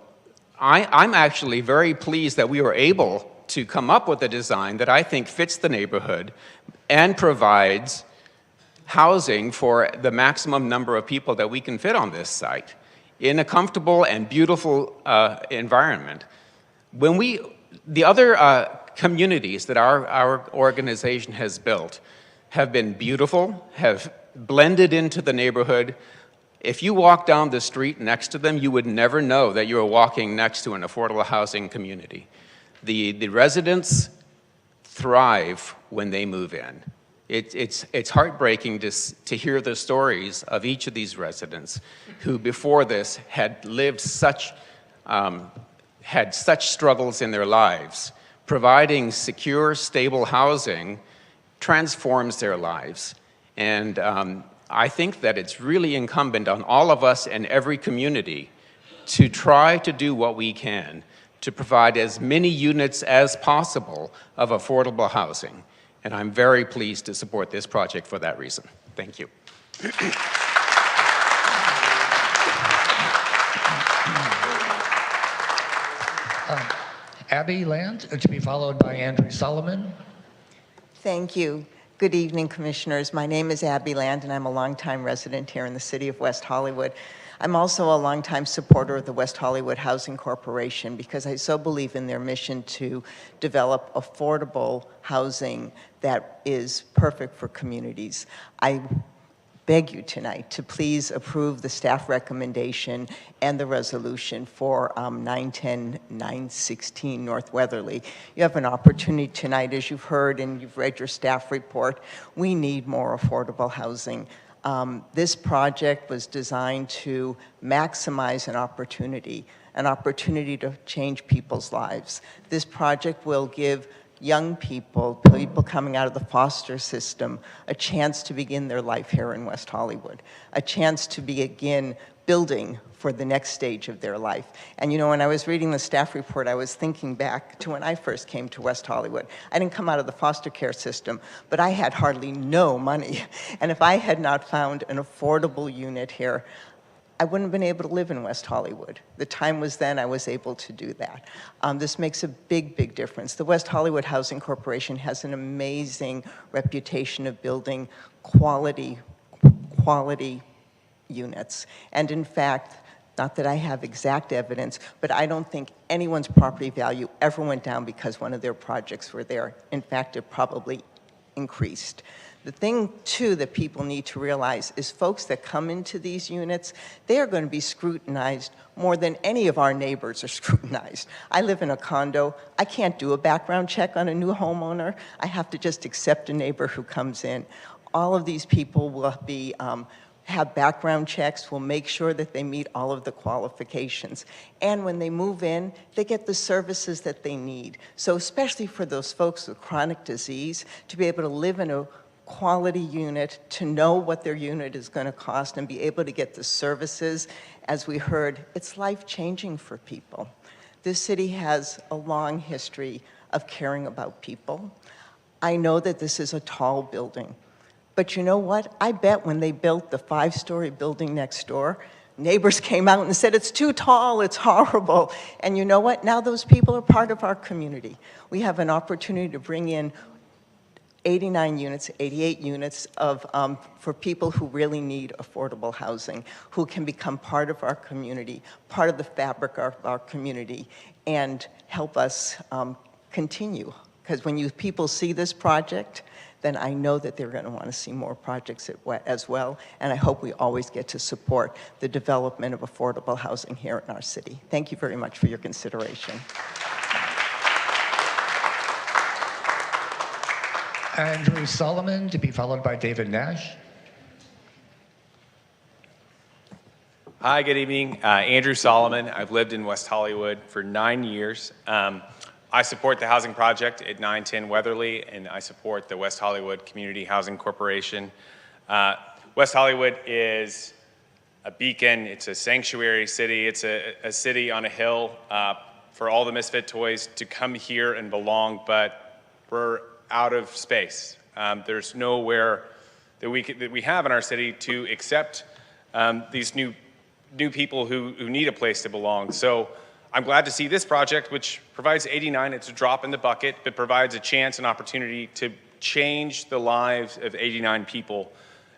I'm actually very pleased that we were able to come up with a design that I think fits the neighborhood and provides housing for the maximum number of people that we can fit on this site in a comfortable and beautiful environment. The other communities that our organization has built have been beautiful, have blended into the neighborhood. If you walk down the street next to them, you would never know that you are walking next to an affordable housing community. The residents thrive when they move in. It's heartbreaking to hear the stories of each of these residents who before this had lived had such struggles in their lives. Providing secure, stable housing transforms their lives. And I think that it's really incumbent on all of us in every community to try to do what we can to provide as many units as possible of affordable housing. And I'm very pleased to support this project for that reason. Thank you. Abby Land, to be followed by Andrew Solomon. Thank you. Good evening, Commissioners. My name is Abby Land, and I'm a longtime resident here in the city of West Hollywood. I'm also a longtime supporter of the West Hollywood Housing Corporation because I so believe in their mission to develop affordable housing that is perfect for communities. I beg you tonight to please approve the staff recommendation and the resolution for 910-916 North Weatherly. You have an opportunity tonight, as you've heard and you've read your staff report. We need more affordable housing. This project was designed to maximize an opportunity to change people's lives. This project will give young people, people coming out of the foster system, a chance to begin their life here in West Hollywood, a chance to begin building for the next stage of their life. And you know, when I was reading the staff report, I was thinking back to when I first came to West Hollywood. I didn't come out of the foster care system, but I had hardly no money. And if I had not found an affordable unit here, I wouldn't have been able to live in West Hollywood. The time was then I was able to do that. This makes a big, big difference. The West Hollywood Housing Corporation has an amazing reputation of building quality units. And in fact, not that I have exact evidence, but I don't think anyone's property value ever went down because one of their projects were there. In fact, it probably increased. The thing, too, that people need to realize is folks that come into these units, they are going to be scrutinized more than any of our neighbors are scrutinized. I live in a condo. I can't do a background check on a new homeowner. I have to just accept a neighbor who comes in. All of these people will be have background checks, will make sure that they meet all of the qualifications. And when they move in, they get the services that they need. So especially for those folks with chronic disease, to be able to live in a quality unit, to know what their unit is going to cost and be able to get the services, as we heard, it's life-changing for people. This city has a long history of caring about people. I know that this is a tall building. But you know what? I bet when they built the 5-story building next door, neighbors came out and said, it's too tall, it's horrible. And you know what? Now those people are part of our community. We have an opportunity to bring in 89 units, 88 units for people who really need affordable housing, who can become part of our community, part of the fabric of our community, and help us continue. Because when people see this project, then I know that they're going to want to see more projects as well, and I hope we always get to support the development of affordable housing here in our city. Thank you very much for your consideration. Andrew Solomon, to be followed by David Nash. Hi, good evening. Andrew Solomon. I've lived in West Hollywood for 9 years. I support the housing project at 910 Weatherly, and I support the West Hollywood Community Housing Corporation. West Hollywood is a beacon. It's a sanctuary city. It's a city on a hill for all the misfit toys to come here and belong, but we're out of space. There's nowhere that we have in our city to accept these new people who need a place to belong. So I'm glad to see this project, which provides 89. It's a drop in the bucket, but provides a chance and opportunity to change the lives of 89 people.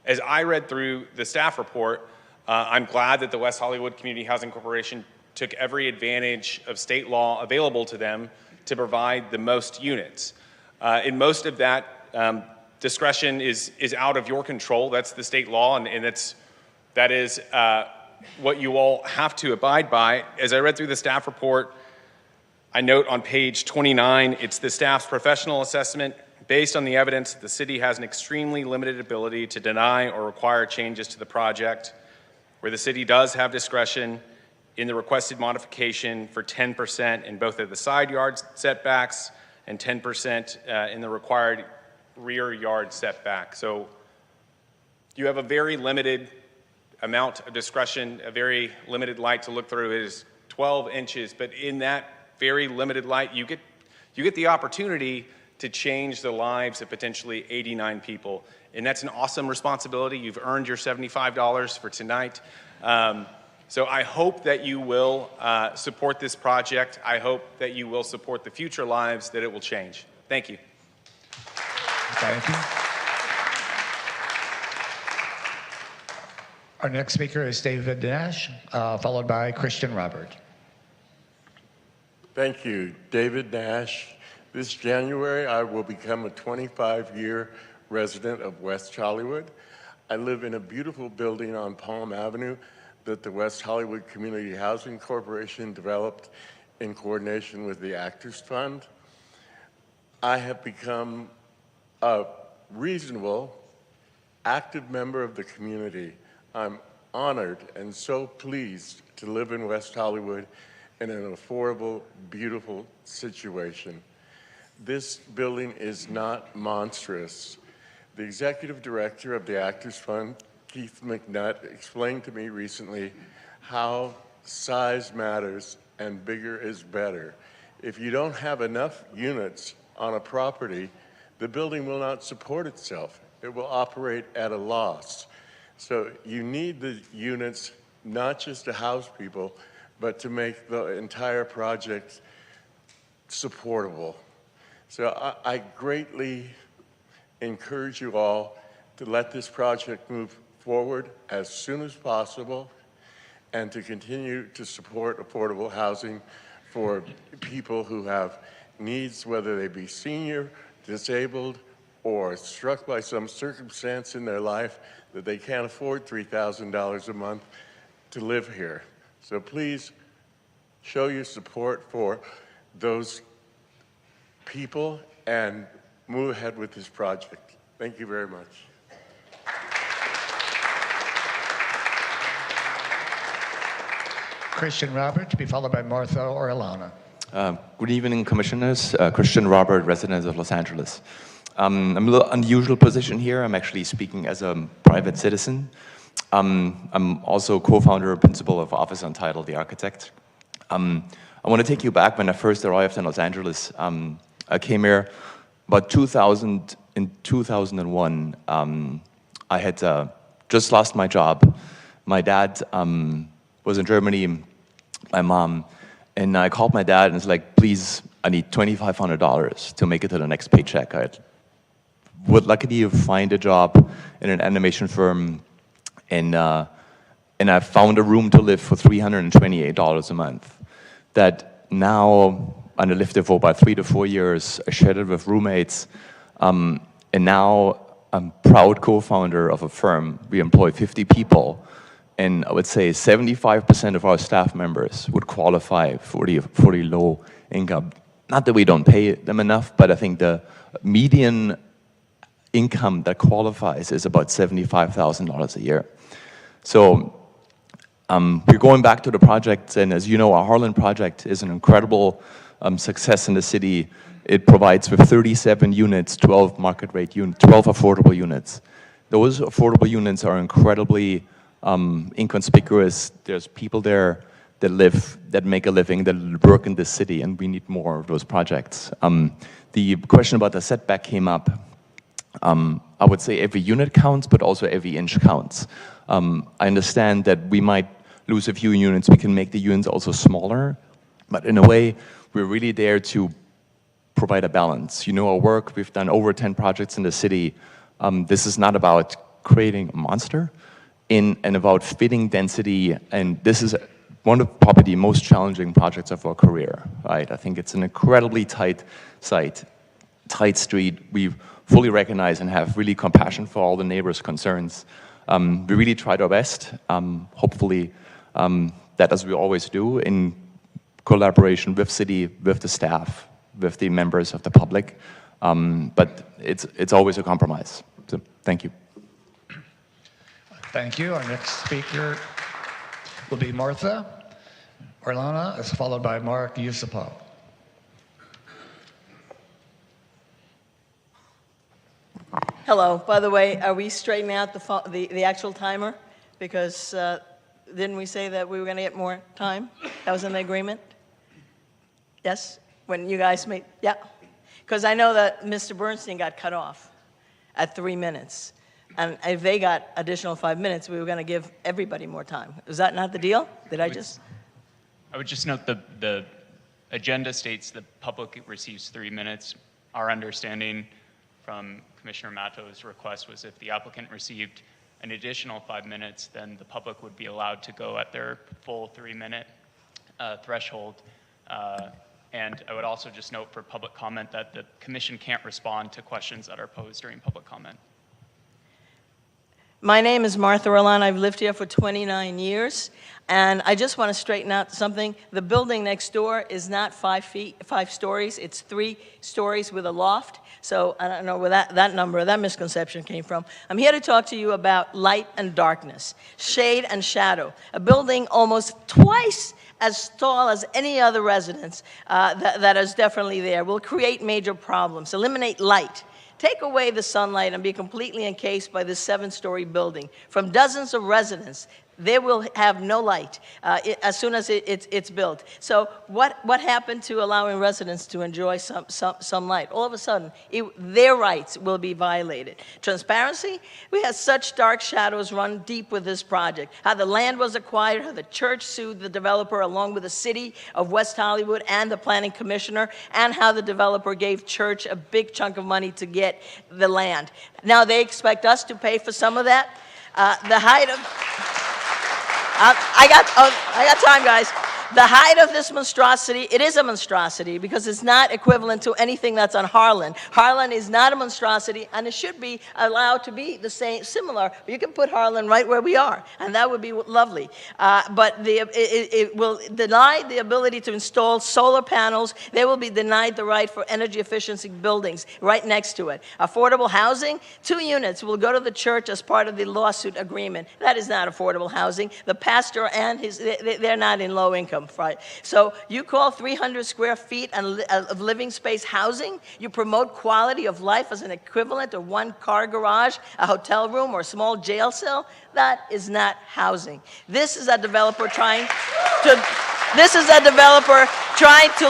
As I read through the staff report, I'm glad that the West Hollywood Community Housing Corporation took every advantage of state law available to them to provide the most units. And most of that discretion is out of your control. That's the state law, and that is what you all have to abide by. As I read through the staff report, I note on page 29, it's the staff's professional assessment. Based on the evidence, the city has an extremely limited ability to deny or require changes to the project, where the city does have discretion in the requested modification for 10% in both of the side yard setbacks and 10% in the required rear yard setback. So you have a very limited amount of discretion, a very limited light to look through. It is 12 inches, but in that very limited light, you get the opportunity to change the lives of potentially 89 people. And that's an awesome responsibility. You've earned your $75 for tonight. So I hope that you will support this project. I hope that you will support the future lives that it will change. Thank you. Thank you. Our next speaker is David Nash, followed by Christian Robert. Thank you, David Nash. This January, I will become a 25-year resident of West Hollywood. I live in a beautiful building on Palm Avenue that the West Hollywood Community Housing Corporation developed in coordination with the Actors Fund. I have become a reasonable, active member of the community. I'm honored and so pleased to live in West Hollywood in an affordable, beautiful situation. This building is not monstrous. The executive director of the Actors Fund, Keith McNutt, explained to me recently how size matters and bigger is better. If you don't have enough units on a property, the building will not support itself. It will operate at a loss. So you need the units not just to house people, but to make the entire project supportable. So I greatly encourage you all to let this project move forward as soon as possible and to continue to support affordable housing for people who have needs, whether they be senior, disabled, or struck by some circumstance in their life that they can't afford $3,000 a month to live here. So please show your support for those people and move ahead with this project. Thank you very much. Christian Robert, to be followed by Martha or Alana. Good evening, Commissioners. Christian Robert, resident of Los Angeles. I'm a little unusual position here. I'm actually speaking as a private citizen. I'm also co-founder and principal of Office Untitled, the architect. I want to take you back when I first arrived in Los Angeles. I came here about 2001. I had just lost my job. My dad was in Germany, my mom, and I called my dad and was like, please, I need $2,500 to make it to the next paycheck. I would luckily find a job in an animation firm, and I found a room to live for $328 a month. That now, I lived there for about 3 to 4 years. I shared it with roommates, and now I'm proud co-founder of a firm. We employ 50 people, and I would say 75% of our staff members would qualify for the low income. Not that we don't pay them enough, but I think the median income that qualifies is about $75,000 a year. So we're going back to the project, and as you know, our Harlan project is an incredible success in the city. It provides with 37 units, 12 market rate units, 12 affordable units. Those affordable units are incredibly inconspicuous. There's people there that make a living, that work in this city, and we need more of those projects. The question about the setback came up. I would say every unit counts, but also every inch counts. I understand that we might lose a few units. We can make the units also smaller, but in a way, we're really there to provide a balance. You know our work, we've done over 10 projects in the city. This is not about creating a monster, and about fitting density, and this is one of probably the most challenging projects of our career, right? I think it's an incredibly tight site, tight street. We fully recognize and have really compassion for all the neighbors' concerns. We really tried our best, hopefully, that as we always do, in collaboration with city, with the staff, with the members of the public, but it's always a compromise. So, thank you. Thank you. Our next speaker will be Martha Orlana, is followed by Mark Yusupov. Hello. By the way, are we straightening out the actual timer? Because didn't we say that we were going to get more time? That was in the agreement? Yes? When you guys made, yeah. Because I know that Mr. Bernstein got cut off at 3 minutes. And if they got additional 5 minutes, we were going to give everybody more time. Is that not the deal? Did I just? I would just note the agenda states the public receives 3 minutes. Our understanding from Commissioner Matto's request was if the applicant received an additional 5 minutes, then the public would be allowed to go at their full 3-minute threshold. And I would also just note for public comment that the commission can't respond to questions that are posed during public comment. My name is Martha Orlan. I've lived here for 29 years, and I just want to straighten out something. The building next door is not 5 stories. It's 3 stories with a loft. So I don't know where that misconception came from. I'm here to talk to you about light and darkness, shade and shadow. A building almost twice as tall as any other residence that is definitely there will create major problems. Eliminate light. Take away the sunlight and be completely encased by this 7-story building. From dozens of residents, they will have no light as soon as it's built. So what happened to allowing residents to enjoy some light? All of a sudden, their rights will be violated. Transparency, we have such dark shadows run deep with this project. How the land was acquired, how the church sued the developer along with the city of West Hollywood and the planning commissioner, and how the developer gave church a big chunk of money to get the land. Now they expect us to pay for some of that. The height of... I got time, guys. The height of this monstrosity, it is a monstrosity because it's not equivalent to anything that's on Harlan. Harlan is not a monstrosity, and it should be allowed to be the same, similar. You can put Harlan right where we are, and that would be lovely. But it will deny the ability to install solar panels. They will be denied the right for energy efficiency buildings right next to it. Affordable housing, 2 units will go to the church as part of the lawsuit agreement. That is not affordable housing. The pastor and they're not in low income. Right. So you call 300 square feet of living space housing? You promote quality of life as an equivalent of 1-car garage, a hotel room, or a small jail cell? That is not housing. This is a developer trying to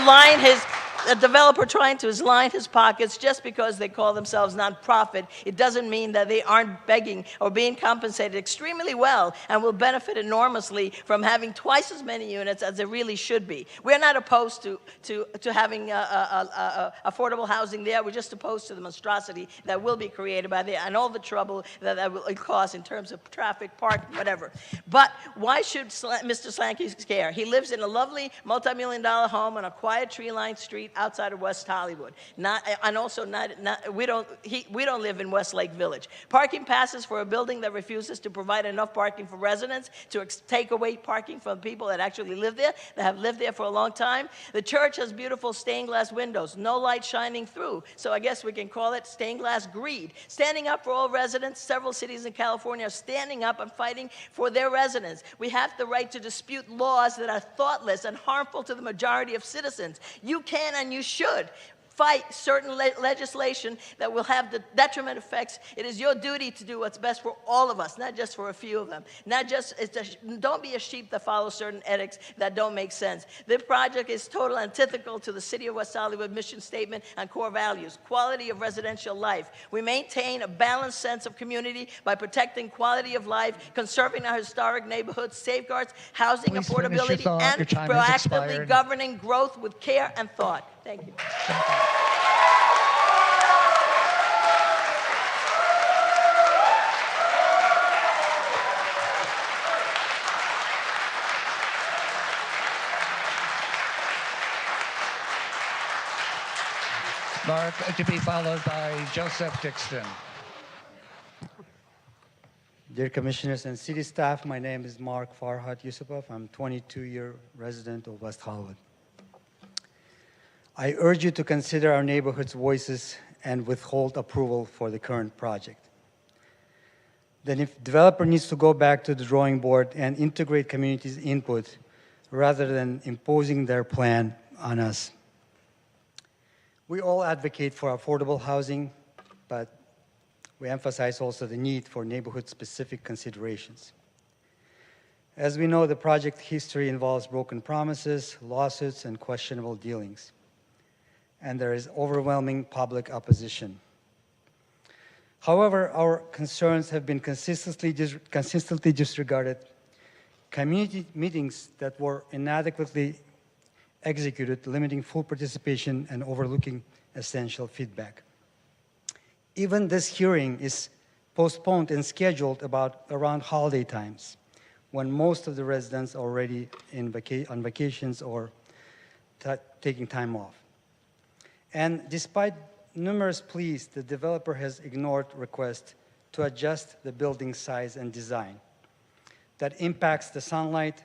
line his pockets just because they call themselves nonprofit. It doesn't mean that they aren't begging or being compensated extremely well and will benefit enormously from having twice as many units as there really should be. We're not opposed to having affordable housing there. We're just opposed to the monstrosity that will be created by there and all the trouble that will cause in terms of traffic, parking, whatever. But why should Mr. Slanky care? He lives in a lovely multi-million-dollar home on a quiet tree-lined street outside of West Hollywood. We don't live in Westlake Village. Parking passes for a building that refuses to provide enough parking for residents to take away parking from people that actually live there, that have lived there for a long time. The church has beautiful stained glass windows, no light shining through. So I guess we can call it stained glass greed. Standing up for all residents, several cities in California are standing up and fighting for their residents. We have the right to dispute laws that are thoughtless and harmful to the majority of citizens. You can and you should fight certain legislation that will have the detriment effects. It is your duty to do what's best for all of us, not just for a few of them. Don't be a sheep that follows certain ethics that don't make sense. This project is total antithetical to the City of West Hollywood mission statement and core values, quality of residential life. We maintain a balanced sense of community by protecting quality of life, conserving our historic neighborhoods, safeguards housing affordability, and proactively governing growth with care and thought. Thank you. Mark, to be followed by Joseph Dixon. Dear Commissioners and City staff, my name is Mark Farhat Yusupov. I'm a 22-year resident of West Hollywood. I urge you to consider our neighborhood's voices and withhold approval for the current project. Then if the developer needs to go back to the drawing board and integrate community's input rather than imposing their plan on us. We all advocate for affordable housing, but we emphasize also the need for neighborhood-specific considerations. As we know, the project history involves broken promises, lawsuits, and questionable dealings. And there is overwhelming public opposition. However, our concerns have been consistently disregarded. Community meetings that were inadequately executed, limiting full participation and overlooking essential feedback. Even this hearing is postponed and scheduled around holiday times, when most of the residents are already on vacations or taking time off. And despite numerous pleas, the developer has ignored requests to adjust the building size and design. That impacts the sunlight,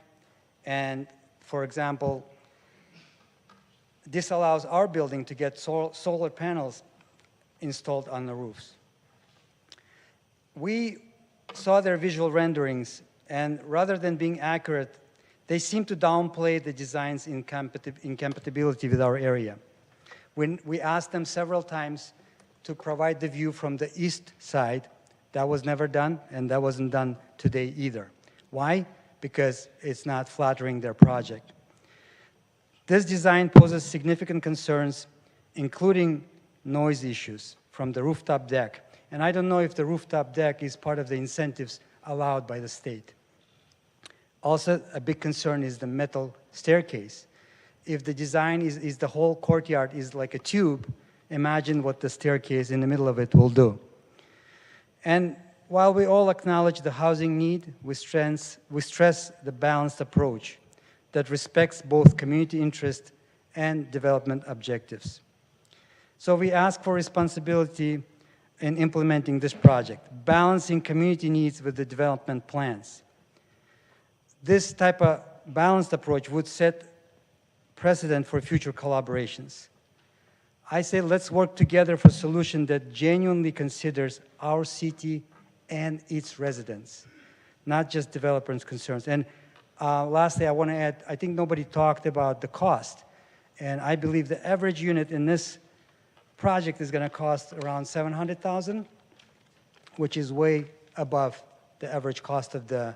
and for example, this allows our building to get solar panels installed on the roofs. We saw their visual renderings, and rather than being accurate, they seem to downplay the design's incompatibility with our area. When we asked them several times to provide the view from the east side, that was never done, and that wasn't done today either. Why? Because it's not flattering their project. This design poses significant concerns, including noise issues from the rooftop deck. And I don't know if the rooftop deck is part of the incentives allowed by the state. Also, a big concern is the metal staircase. If the design is the whole courtyard is like a tube, imagine what the staircase in the middle of it will do. And while we all acknowledge the housing need, we stress the balanced approach that respects both community interest and development objectives. So we ask for responsibility in implementing this project, balancing community needs with the development plans. This type of balanced approach would set precedent for future collaborations. I say let's work together for a solution that genuinely considers our city and its residents, not just developers' concerns. And lastly, I want to add, I think nobody talked about the cost. And I believe the average unit in this project is going to cost around $700,000, which is way above the average cost of the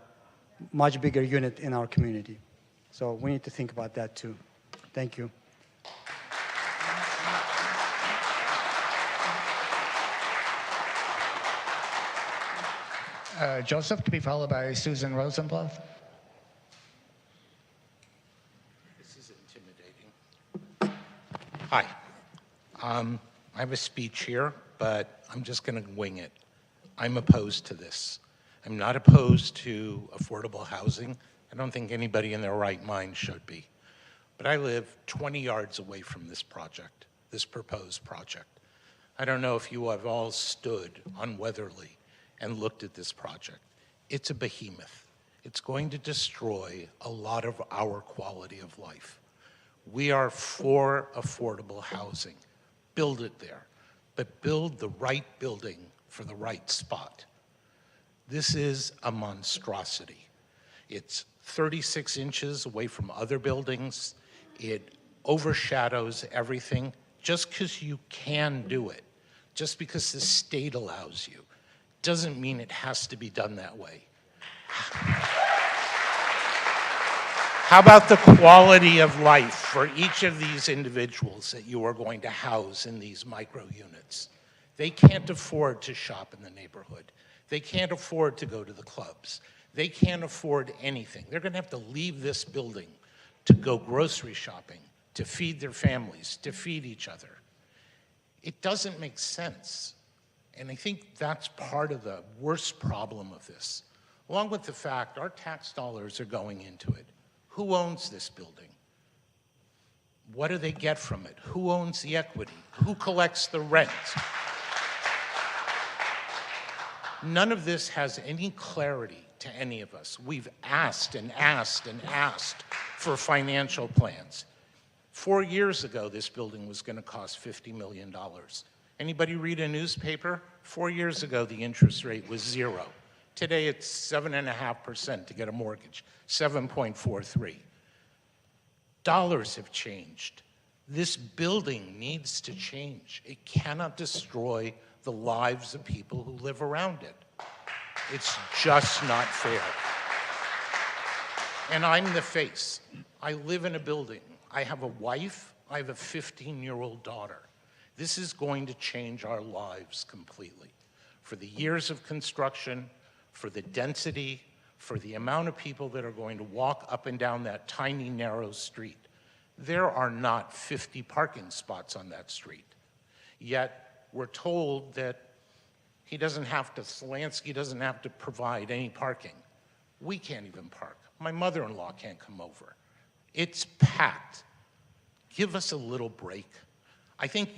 much bigger unit in our community. So we need to think about that too. Thank you. Joseph, to be followed by Susan Rosenbluth. This is intimidating. Hi. I have a speech here, but I'm just going to wing it. I'm opposed to this. I'm not opposed to affordable housing. I don't think anybody in their right mind should be. But I live 20 yards away from this project, this proposed project. I don't know if you have all stood on Weatherly and looked at this project. It's a behemoth. It's going to destroy a lot of our quality of life. We are for affordable housing. Build it there, but build the right building for the right spot. This is a monstrosity. It's 36 inches away from other buildings. It overshadows everything. Just because you can do it, just because the state allows you, doesn't mean it has to be done that way. How about the quality of life for each of these individuals that you are going to house in these micro units? They can't afford to shop in the neighborhood. They can't afford to go to the clubs. They can't afford anything. They're going to have to leave this building to go grocery shopping, to feed their families, to feed each other. It doesn't make sense. And I think that's part of the worst problem of this, along with the fact our tax dollars are going into it. Who owns this building? What do they get from it? Who owns the equity? Who collects the rent? None of this has any clarity to any of us. We've asked and asked and asked for financial plans. 4 years ago, this building was going to cost $50 million. Anybody read a newspaper? 4 years ago, the interest rate was 0. Today, it's 7.5% to get a mortgage, 7.43. Dollars have changed. This building needs to change. It cannot destroy the lives of people who live around it. It's just not fair. And I'm the face. I live in a building. I have a wife. I have a 15-year-old daughter. This is going to change our lives completely. for the years of construction, for the density, for the amount of people that are going to walk up and down that tiny, narrow street. There are not 50 parking spots on that street. Yet we're told that Slansky doesn't have to provide any parking. We can't even park. My mother-in-law can't come over. It's packed. Give us a little break. I think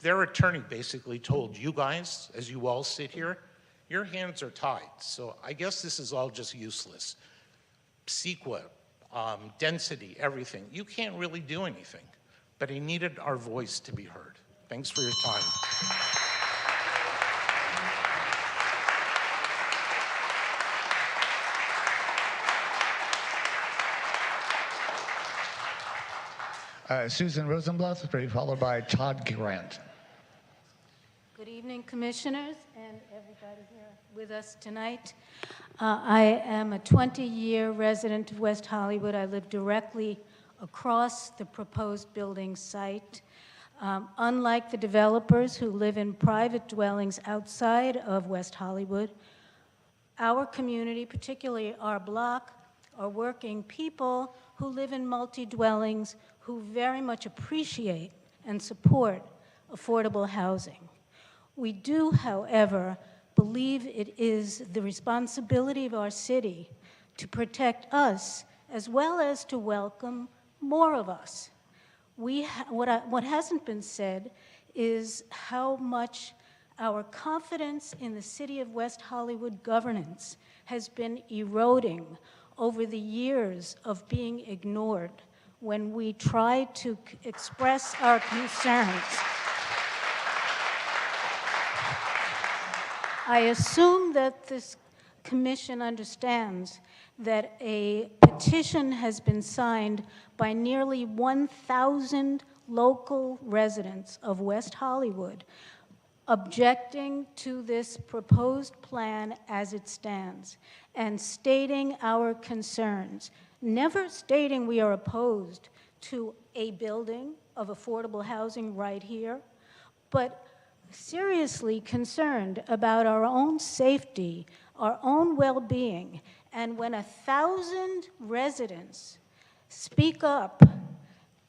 their attorney basically told you guys, as you all sit here, your hands are tied. So I guess this is all just useless. CEQA, density, everything. You can't really do anything. But he needed our voice to be heard. Thanks for your time. Susan Rosenblatt, to be followed by Todd Grant. Good evening, commissioners and everybody here with us tonight. I am a 20-year resident of West Hollywood. I live directly across the proposed building site. Unlike the developers who live in private dwellings outside of West Hollywood, our community, particularly our block, are working people who live in multi-dwellings who very much appreciate and support affordable housing. We do, however, believe it is the responsibility of our city to protect us as well as to welcome more of us. What hasn't been said is how much our confidence in the City of West Hollywood governance has been eroding over the years of being ignored when we try to express our concerns. I assume that this commission understands that a petition has been signed by nearly 1,000 local residents of West Hollywood objecting to this proposed plan as it stands and stating our concerns, never stating we are opposed to a building of affordable housing right here, but seriously concerned about our own safety, our own well-being. And when 1,000 residents speak up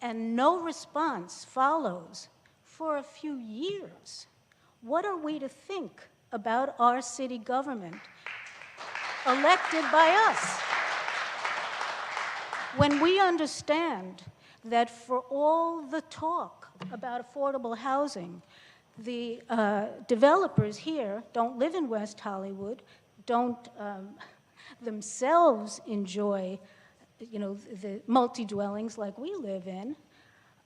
and no response follows for a few years, what are we to think about our city government elected by us? When we understand that for all the talk about affordable housing, the developers here don't live in West Hollywood, don't themselves enjoy, the multi-dwellings like we live in,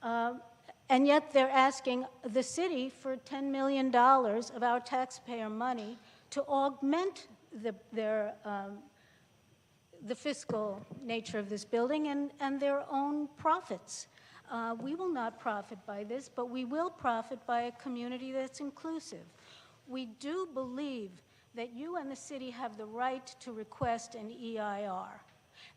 and yet they're asking the city for $10 million of our taxpayer money to augment the fiscal nature of this building and their own profits. We will not profit by this, but we will profit by a community that's inclusive. We do believe that you and the city have the right to request an EIR.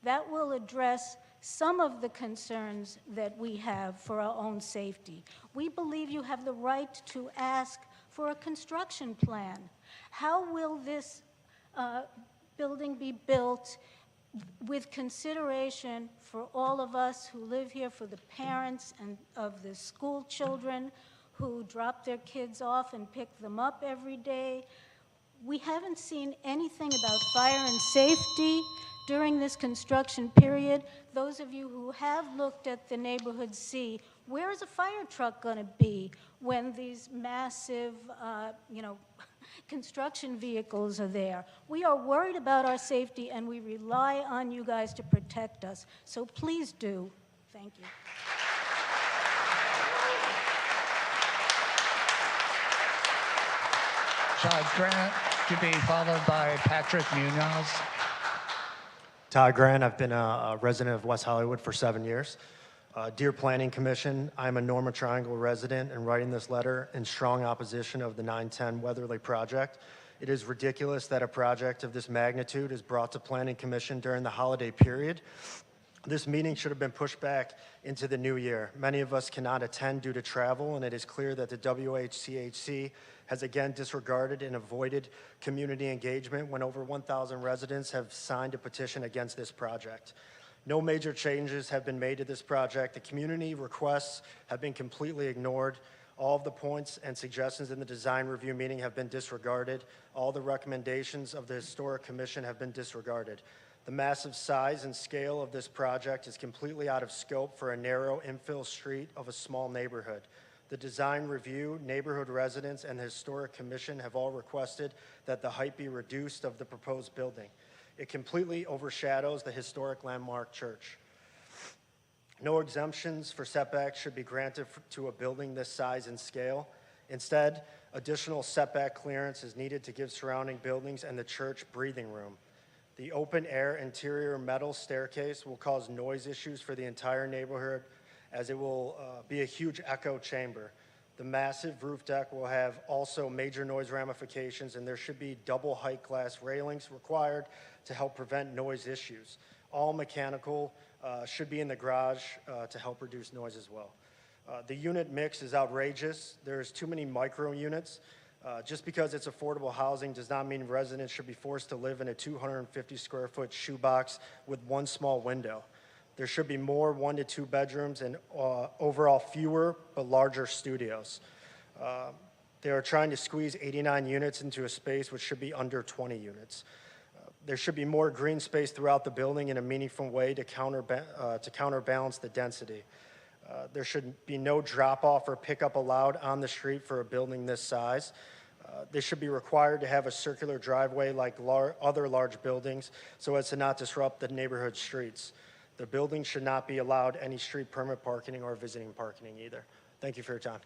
That will address some of the concerns that we have for our own safety. We believe you have the right to ask for a construction plan. How will this building be built with consideration for all of us who live here, for the parents and of the school children who drop their kids off and pick them up every day? We haven't seen anything about fire and safety during this construction period. Those of you who have looked at the neighborhood see, where is a fire truck going to be when these massive, construction vehicles are there? We are worried about our safety, and we rely on you guys to protect us. So please do. Thank you. Todd Grant, to be followed by Patrick Munoz. Todd Grant, I've been a resident of West Hollywood for 7 years. Dear Planning Commission, I'm a Norma Triangle resident and writing this letter in strong opposition of the 910 Weatherly project. It is ridiculous that a project of this magnitude is brought to Planning Commission during the holiday period. This meeting should have been pushed back into the new year. Many of us cannot attend due to travel, and it is clear that the WHCHC has again disregarded and avoided community engagement when over 1,000 residents have signed a petition against this project. No major changes have been made to this project. The community requests have been completely ignored. All of the points and suggestions in the design review meeting have been disregarded. All the recommendations of the Historic Commission have been disregarded. The massive size and scale of this project is completely out of scope for a narrow infill street of a small neighborhood. The design review, neighborhood residents, and the Historic Commission have all requested that the height be reduced of the proposed building. It completely overshadows the historic landmark church. No exemptions for setbacks should be granted to a building this size and scale. Instead, additional setback clearance is needed to give surrounding buildings and the church breathing room. The open-air interior metal staircase will cause noise issues for the entire neighborhood, as it will be a huge echo chamber. The massive roof deck will have also major noise ramifications, and there should be double height glass railings required to help prevent noise issues. All mechanical should be in the garage to help reduce noise as well. The unit mix is outrageous. There's too many micro units. Just because it's affordable housing does not mean residents should be forced to live in a 250 square foot shoebox with one small window. There should be more 1 to 2 bedrooms and overall fewer but larger studios. They are trying to squeeze 89 units into a space which should be under 20 units. There should be more green space throughout the building in a meaningful way to counterbalance the density. There should be no drop-off or pickup allowed on the street for a building this size. They should be required to have a circular driveway like other large buildings so as to not disrupt the neighborhood streets. The building should not be allowed any street permit parking or visiting parking either. Thank you for your time.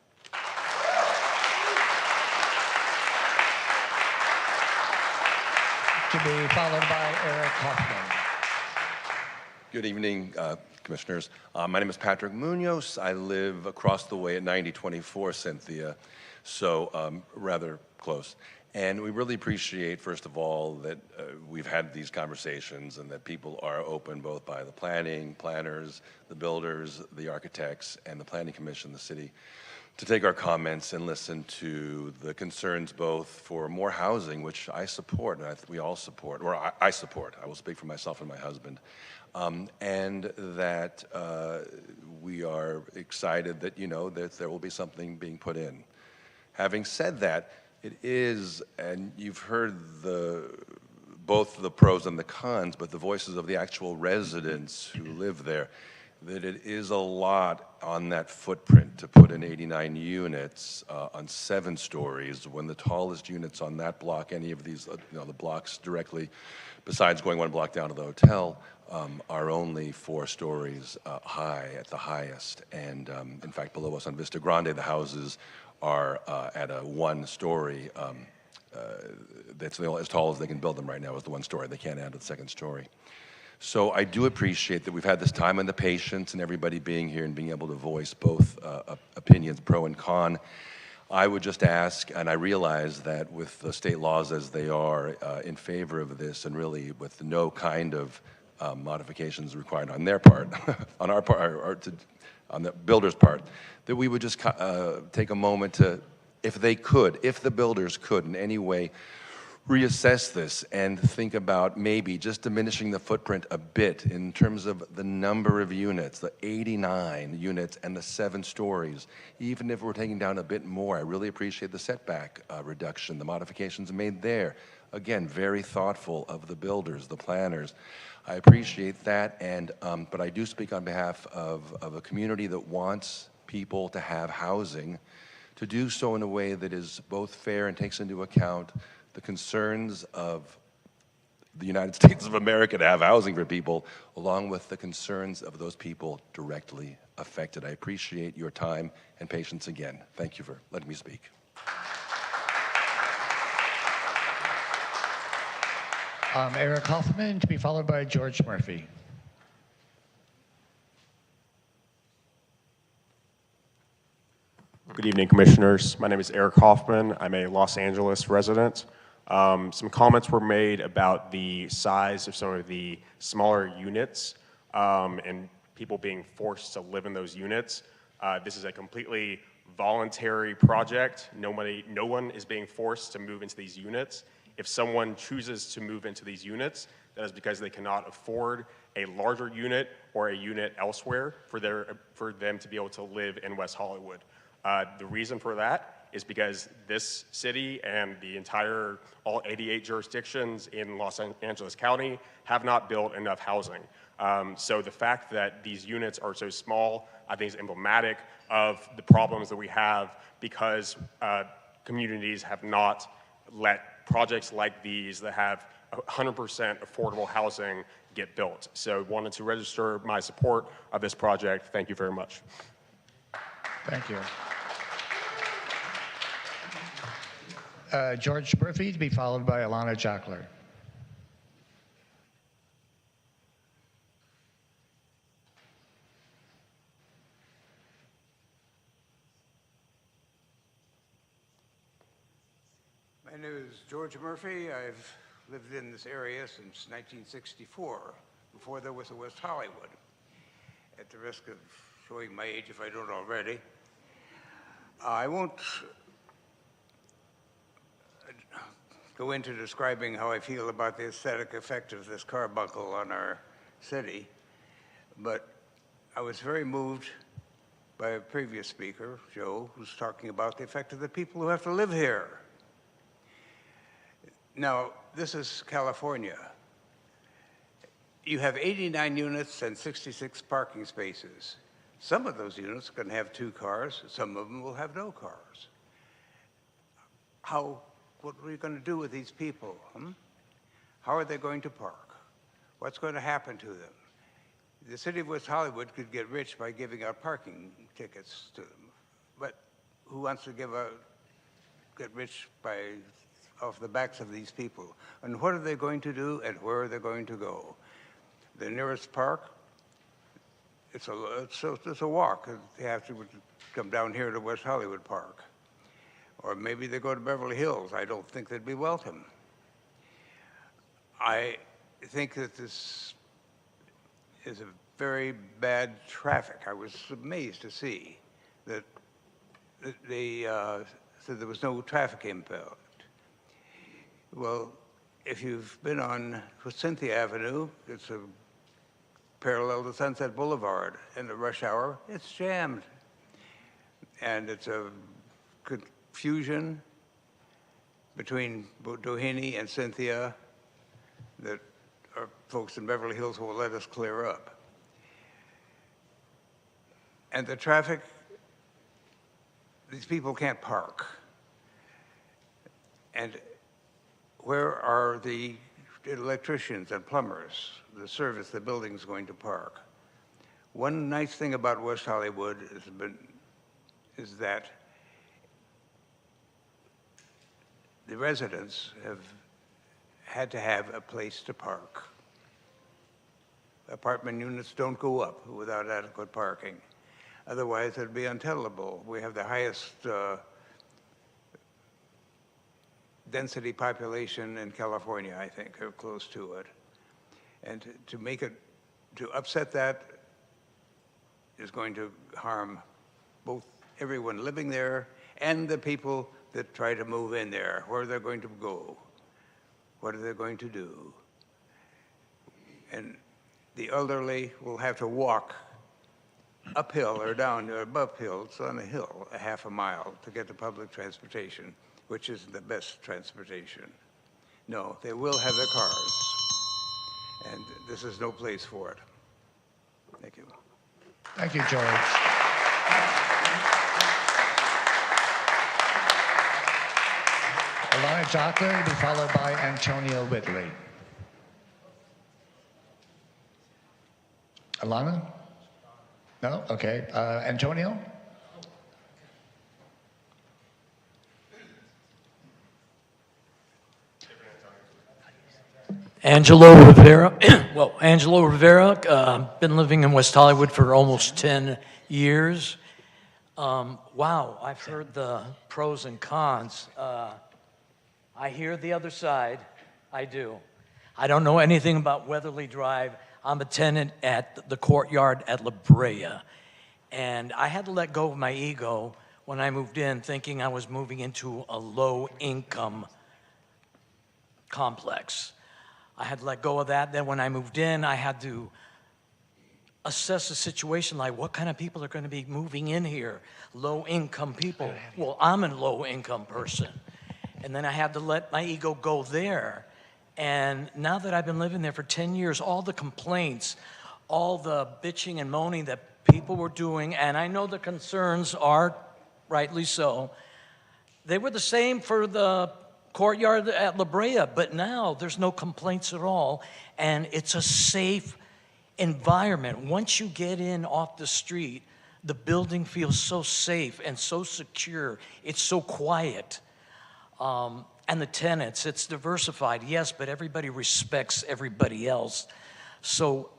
To be followed by Eric Hoffman. Good evening, Commissioners. My name is Patrick Munoz. I live across the way at 9024 Cynthia, so rather close. And we really appreciate, first of all, that we've had these conversations and that people are open both by the planners, the builders, the architects, and the Planning Commission, the city, to take our comments and listen to the concerns both for more housing, which I support, and we all support, or I support. I will speak for myself and my husband. And that we are excited that, that there will be something being put in. Having said that, it is, and you've heard both the pros and the cons, but the voices of the actual residents who live there, that it is a lot on that footprint to put in 89 units on 7 stories when the tallest units on that block, any of these, the blocks directly, besides going 1 block down to the hotel, are only 4 stories high at the highest. And in fact, below us on Vista Grande, the houses are at a 1-story. That's as tall as they can build them right now is the 1 story. They can't add to the 2nd story. So I do appreciate that we've had this time and the patience and everybody being here and being able to voice both opinions, pro and con. I would just ask, and I realize that with the state laws as they are in favor of this, and really with no kind of modifications required on their part, on our part, or on the builder's part, that we would just take a moment to, if the builders could in any way reassess this and think about maybe just diminishing the footprint a bit in terms of the number of units, the 89 units and the 7 stories, even if we're taking down a bit more. I really appreciate the setback reduction, the modifications made there. Again, very thoughtful of the builders, the planners. I appreciate that, and but I do speak on behalf of a community that wants people to have housing, to do so in a way that is both fair and takes into account the concerns of the United States of America to have housing for people, along with the concerns of those people directly affected. I appreciate your time and patience again. Thank you for letting me speak. Eric Hoffman, to be followed by George Murphy. Good evening, Commissioners. My name is Eric Hoffman. I'm a Los Angeles resident. Some comments were made about the size of some of the smaller units. and people being forced to live in those units. This is a completely voluntary project. No one is being forced to move into these units. If someone chooses to move into these units, that is because they cannot afford a larger unit or a unit elsewhere for them to be able to live in West Hollywood. The reason for that is because this city and the entire, all 88 jurisdictions in Los Angeles County have not built enough housing. So the fact that these units are so small, I think is emblematic of the problems that we have because communities have not let projects like these that have 100% affordable housing get built. So wanted to register my support of this project. Thank you very much. Thank you. George Murphy to be followed by Alana Jockler. My name is George Murphy. I've lived in this area since 1964, before there was a West Hollywood. At the risk of showing my age if I don't already, I won't go into describing how I feel about the aesthetic effect of this carbuncle on our city, but I was very moved by a previous speaker, Joe, who's talking about the effect of the people who have to live here. Now, this is California. You have 89 units and 66 parking spaces. Some of those units can have 2 cars, some of them will have no cars. What are we going to do with these people? How are they going to park? What's going to happen to them? The city of West Hollywood could get rich by giving out parking tickets to them, but who wants to get rich off the backs of these people? And what are they going to do and where are they going to go? The nearest park, it's a walk. They have to come down here to West Hollywood Park. Or maybe they go to Beverly Hills. I don't think they'd be welcome. I think that this is a very bad traffic. I was amazed to see that they said there was no traffic impact. Well, if you've been on Cynthia Avenue, it's a parallel to Sunset Boulevard. In the rush hour, it's jammed. And it's a confusion between Doheny and Cynthia that our folks in Beverly Hills will let us clear up. And the traffic, these people can't park. And where are the electricians and plumbers, the service the building's going to park? One nice thing about West Hollywood is that the residents have had to have a place to park. Apartment units don't go up without adequate parking. Otherwise, it'd be untenable. We have the highest density population in California, I think, or close to it. And to upset that is going to harm both everyone living there and the people that try to move in there. Where are they going to go? What are they going to do? And the elderly will have to walk uphill or down or above hill. It's on a hill, a half a mile to get to public transportation, which isn't the best transportation. No, they will have their cars, and this is no place for it. Thank you. Thank you, George. Alana Jockler to be followed by Antonio Whitley. Alana? No? Okay. Antonio? Angelo Rivera. Well, Angelo Rivera, been living in West Hollywood for almost 10 years. Wow, I've heard the pros and cons. I hear the other side. I do. I don't know anything about Weatherly Drive. I'm a tenant at the Courtyard at La Brea. And I had to let go of my ego when I moved in, thinking I was moving into a low-income complex. I had to let go of that. Then when I moved in, I had to assess the situation, like what kind of people are going to be moving in here? Low-income people. Well, I'm a low-income person. And then I had to let my ego go there. And now that I've been living there for 10 years, all the complaints, all the bitching and moaning that people were doing, and I know the concerns are rightly so, they were the same for the Courtyard at La Brea, but now there's no complaints at all, and it's a safe environment. Once you get in off the street, the building feels so safe and so secure. It's so quiet. And the tenants, it's diversified, yes, but everybody respects everybody else. So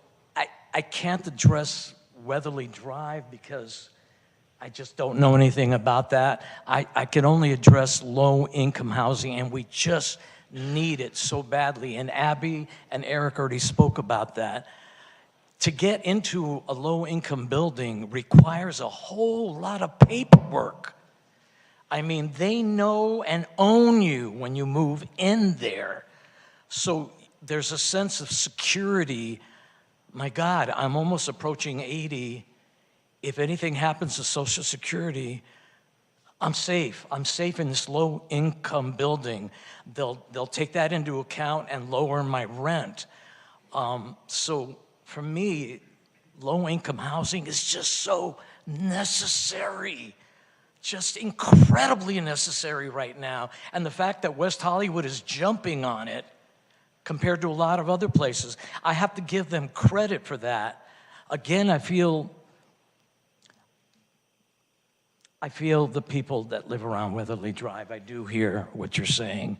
I can't address Weatherly Drive because I just don't know anything about that. I can only address low-income housing, and we just need it so badly. And Abby and Eric already spoke about that. To get into a low-income building requires a whole lot of paperwork. I mean, they know and own you when you move in there. So there's a sense of security. My God, I'm almost approaching 80. If anything happens to Social Security, I'm safe. I'm safe in this low-income building. They'll take that into account and lower my rent. So for me, low-income housing is just so necessary. Just incredibly necessary right now. And the fact that West Hollywood is jumping on it compared to a lot of other places, I have to give them credit for that. Again, I feel the people that live around Weatherly Drive, I do hear what you're saying,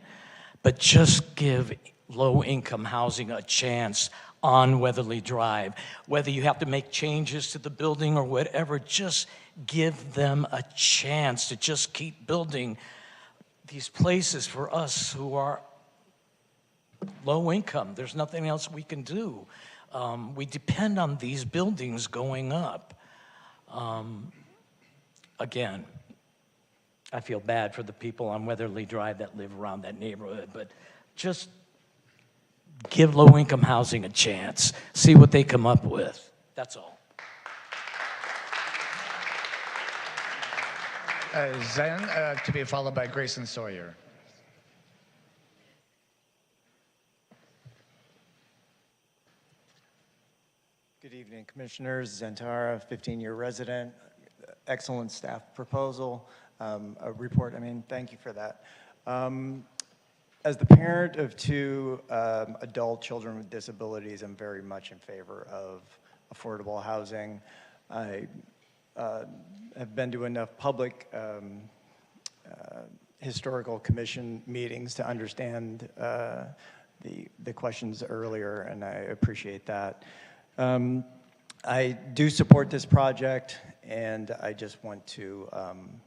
but just give low-income housing a chance on Weatherly Drive. Whether you have to make changes to the building or whatever, just give them a chance to just keep building these places for us who are low income. There's nothing else we can do. We depend on these buildings going up. Again, I feel bad for the people on Weatherly Drive that live around that neighborhood, but just give low-income housing a chance. See what they come up with. That's all. Zen, to be followed by Grayson Sawyer. Good evening, Commissioners. Zentara, 15-year resident. Excellent staff proposal, a report. Thank you for that. As the parent of two adult children with disabilities, I'm very much in favor of affordable housing. I have been to enough public historical commission meetings to understand the questions earlier, and I appreciate that. I do support this project, and I just want to, I'm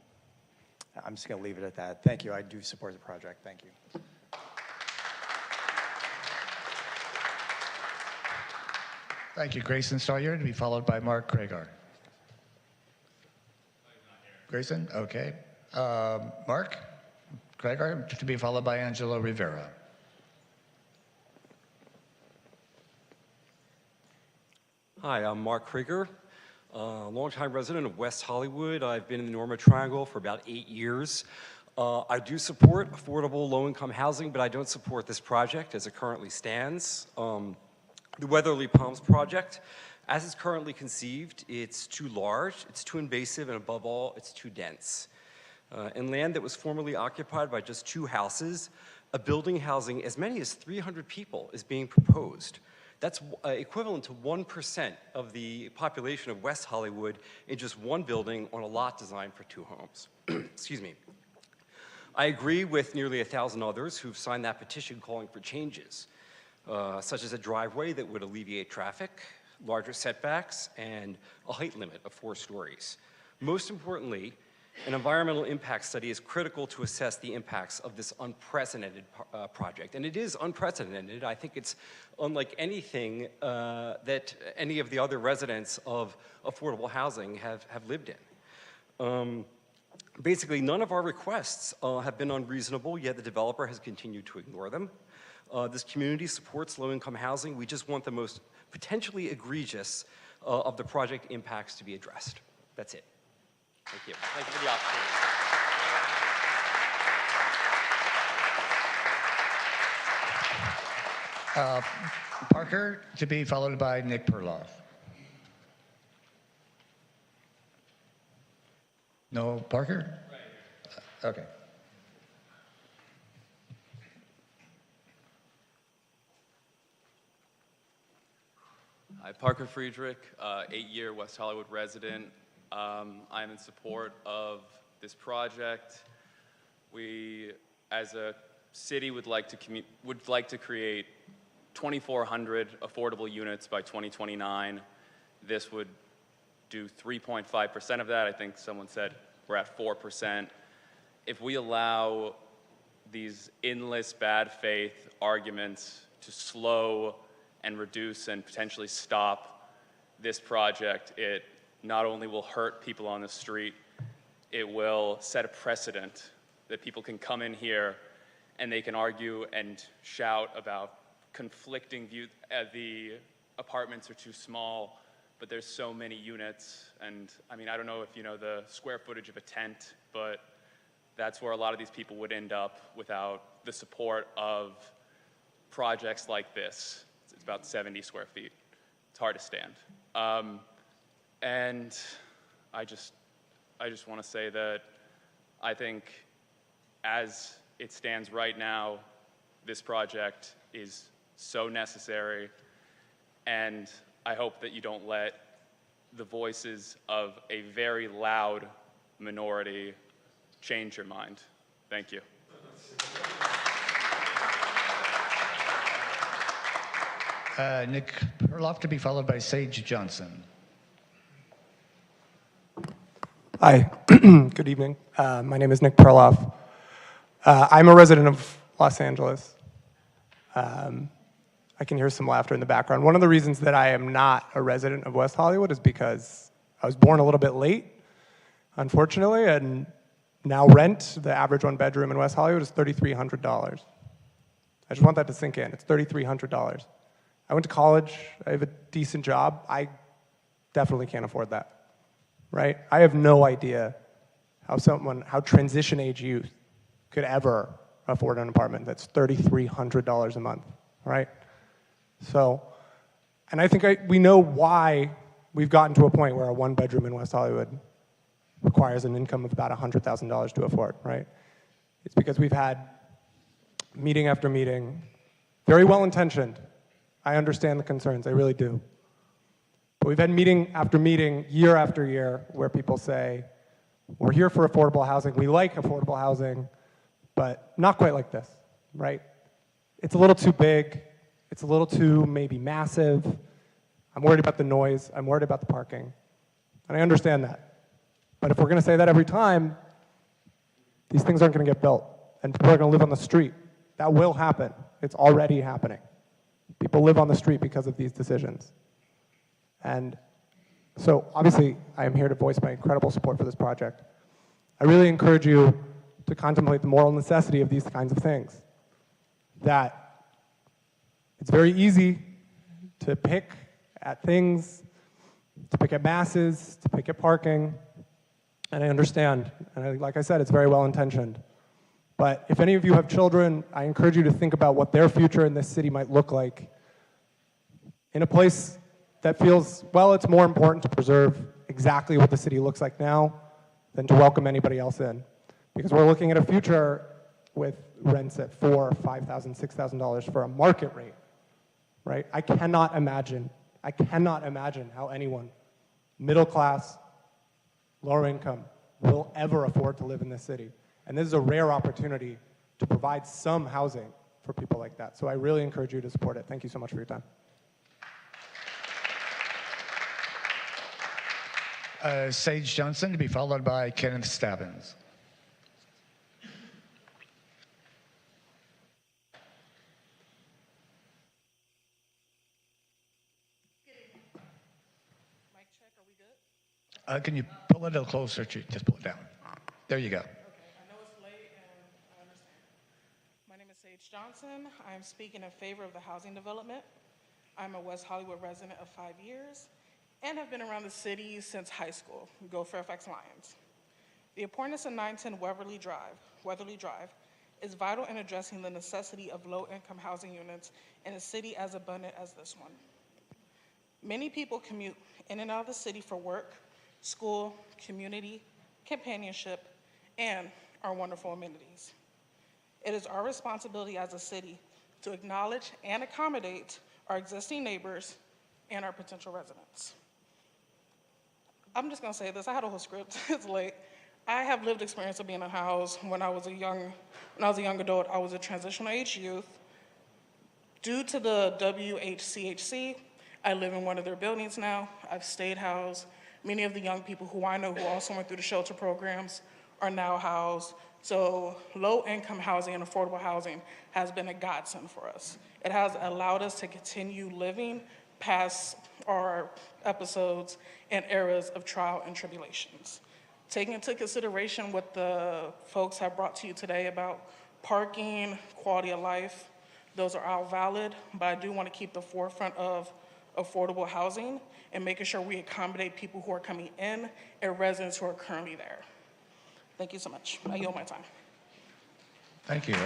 just going to leave it at that. Thank you. I do support the project. Thank you. Thank you, Grayson Sawyer, to be followed by Mark Kragar. Grayson, okay. Mark Kragar, to be followed by Angelo Rivera. Hi, I'm Mark Krieger, longtime resident of West Hollywood. I've been in the Norma Triangle for about 8 years. I do support affordable low-income housing, but I don't support this project as it currently stands. The Weatherly Palms project, as it's currently conceived, it's too large, it's too invasive, and above all, it's too dense. In land that was formerly occupied by just 2 houses, a building housing as many as 300 people is being proposed. That's equivalent to 1% of the population of West Hollywood in just one building on a lot designed for 2 homes. Excuse me. I agree with nearly 1,000 others who've signed that petition calling for changes, such as a driveway that would alleviate traffic, larger setbacks, and a height limit of 4 stories. Most importantly, An environmental impact study is critical to assess the impacts of this unprecedented project. And it is unprecedented. I think it's unlike anything that any of the other residents of affordable housing have lived in. Basically, none of our requests have been unreasonable, yet the developer has continued to ignore them. This community supports low-income housing. We just want the most potentially egregious of the project impacts to be addressed. That's it. Thank you. Thank you for the opportunity. Parker, to be followed by Nick Perloff. No Parker? Okay. Hi, Parker Friedrich, 8-year West Hollywood resident. I'm in support of this project. We, as a city, would like to create 2,400 affordable units by 2029. This would do 3.5% of that. I think someone said we're at 4%. If we allow these endless bad faith arguments to slow and reduce and potentially stop this project, it not only will hurt people on the street, it will set a precedent that people can come in here and they can argue and shout about conflicting views. The apartments are too small, but there's so many units. And I mean, I don't know if you know the square footage of a tent, but that's where a lot of these people would end up without the support of projects like this. It's about 70 square feet. It's hard to stand. And I just want to say that I think as it stands right now, this project is so necessary, and I hope that you don't let the voices of a very loud minority change your mind. Thank you. Nick Perloff, to be followed by Sage Johnson. Hi, good evening. My name is Nick Perloff. I'm a resident of Los Angeles. I can hear some laughter in the background. One of the reasons that I am not a resident of West Hollywood is because I was born a little bit late, unfortunately, and now rent, the average one bedroom in West Hollywood, is $3,300. I just want that to sink in. It's $3,300. I went to college. I have a decent job. I definitely can't afford that. Right? I have no idea how transition age youth could ever afford an apartment that's $3,300 a month, right? So, and I think we know why we've gotten to a point where a one bedroom in West Hollywood requires an income of about $100,000 to afford, right? It's because we've had meeting after meeting, very well intentioned. I understand the concerns, I really do. But we've had meeting after meeting, year after year, where people say, we're here for affordable housing, we like affordable housing, but not quite like this, right? It's a little too big, it's a little too maybe massive, I'm worried about the noise, I'm worried about the parking, and I understand that. But if we're gonna say that every time, these things aren't gonna get built, and people are gonna live on the street. That will happen, it's already happening. People live on the street because of these decisions. And so obviously, I am here to voice my incredible support for this project. I really encourage you to contemplate the moral necessity of these kinds of things. That it's very easy to pick at things, to pick at masses, to pick at parking, and I understand, and like I said, it's very well intentioned. But if any of you have children, I encourage you to think about what their future in this city might look like in a place that feels, well, it's more important to preserve exactly what the city looks like now than to welcome anybody else in. Because we're looking at a future with rents at $4,000, $5,000, $6,000 for a market rate, right? I cannot imagine how anyone, middle class, lower income, will ever afford to live in this city. And this is a rare opportunity to provide some housing for people like that. So I really encourage you to support it. Thank you so much for your time. Sage Johnson to be followed by Kenneth Stabbins. Can you pull it a little closer? Just pull it down. There you go. Okay, I know it's late and I understand. My name is Sage Johnson. I am speaking in favor of the housing development. I'm a West Hollywood resident of 5 years and have been around the city since high school. Go Fairfax Lions. The importance of 910 Weatherly Drive is vital in addressing the necessity of low-income housing units in a city as abundant as this one. Many people commute in and out of the city for work, school, community, companionship, and our wonderful amenities. It is our responsibility as a city to acknowledge and accommodate our existing neighbors and our potential residents. I'm just gonna say this, I had a whole script, it's late. I have lived experience of being in a house when I was a young adult. I was a transitional age youth. Due to the WHCHC, I live in one of their buildings now. I've stayed housed. Many of the young people who I know who also went through the shelter programs are now housed. So low-income housing and affordable housing has been a godsend for us. It has allowed us to continue living past our episodes and eras of trial and tribulations. Taking into consideration what the folks have brought to you today about parking, quality of life, those are all valid, but I do want to keep the forefront of affordable housing and making sure we accommodate people who are coming in and residents who are currently there. Thank you so much. I yield my time. Thank you.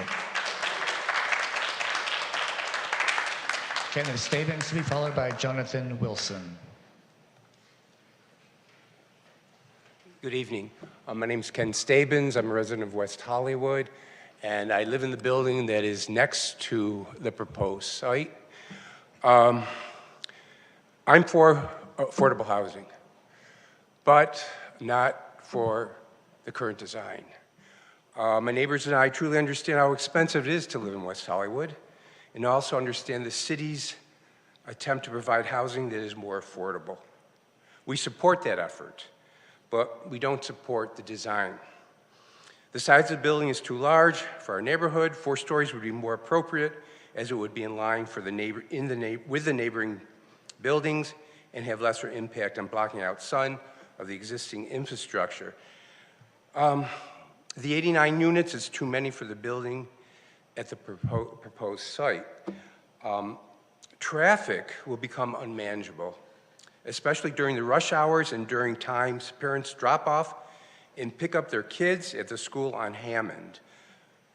Kenneth Stabbins to be followed by Jonathan Wilson. Good evening. My name is Ken Stabbins. I'm a resident of West Hollywood, and I live in the building that is next to the proposed site. I'm for affordable housing, but not for the current design. My neighbors and I truly understand how expensive it is to live in West Hollywood, and also understand the city's attempt to provide housing that is more affordable. We support that effort, but we don't support the design. The size of the building is too large for our neighborhood. 4 stories would be more appropriate, as it would be in line for with the neighboring buildings and have lesser impact on blocking out sun of the existing infrastructure. The 89 units is too many for the building at the proposed site. Traffic will become unmanageable, especially during the rush hours and during times parents drop off and pick up their kids at the school on Hammond.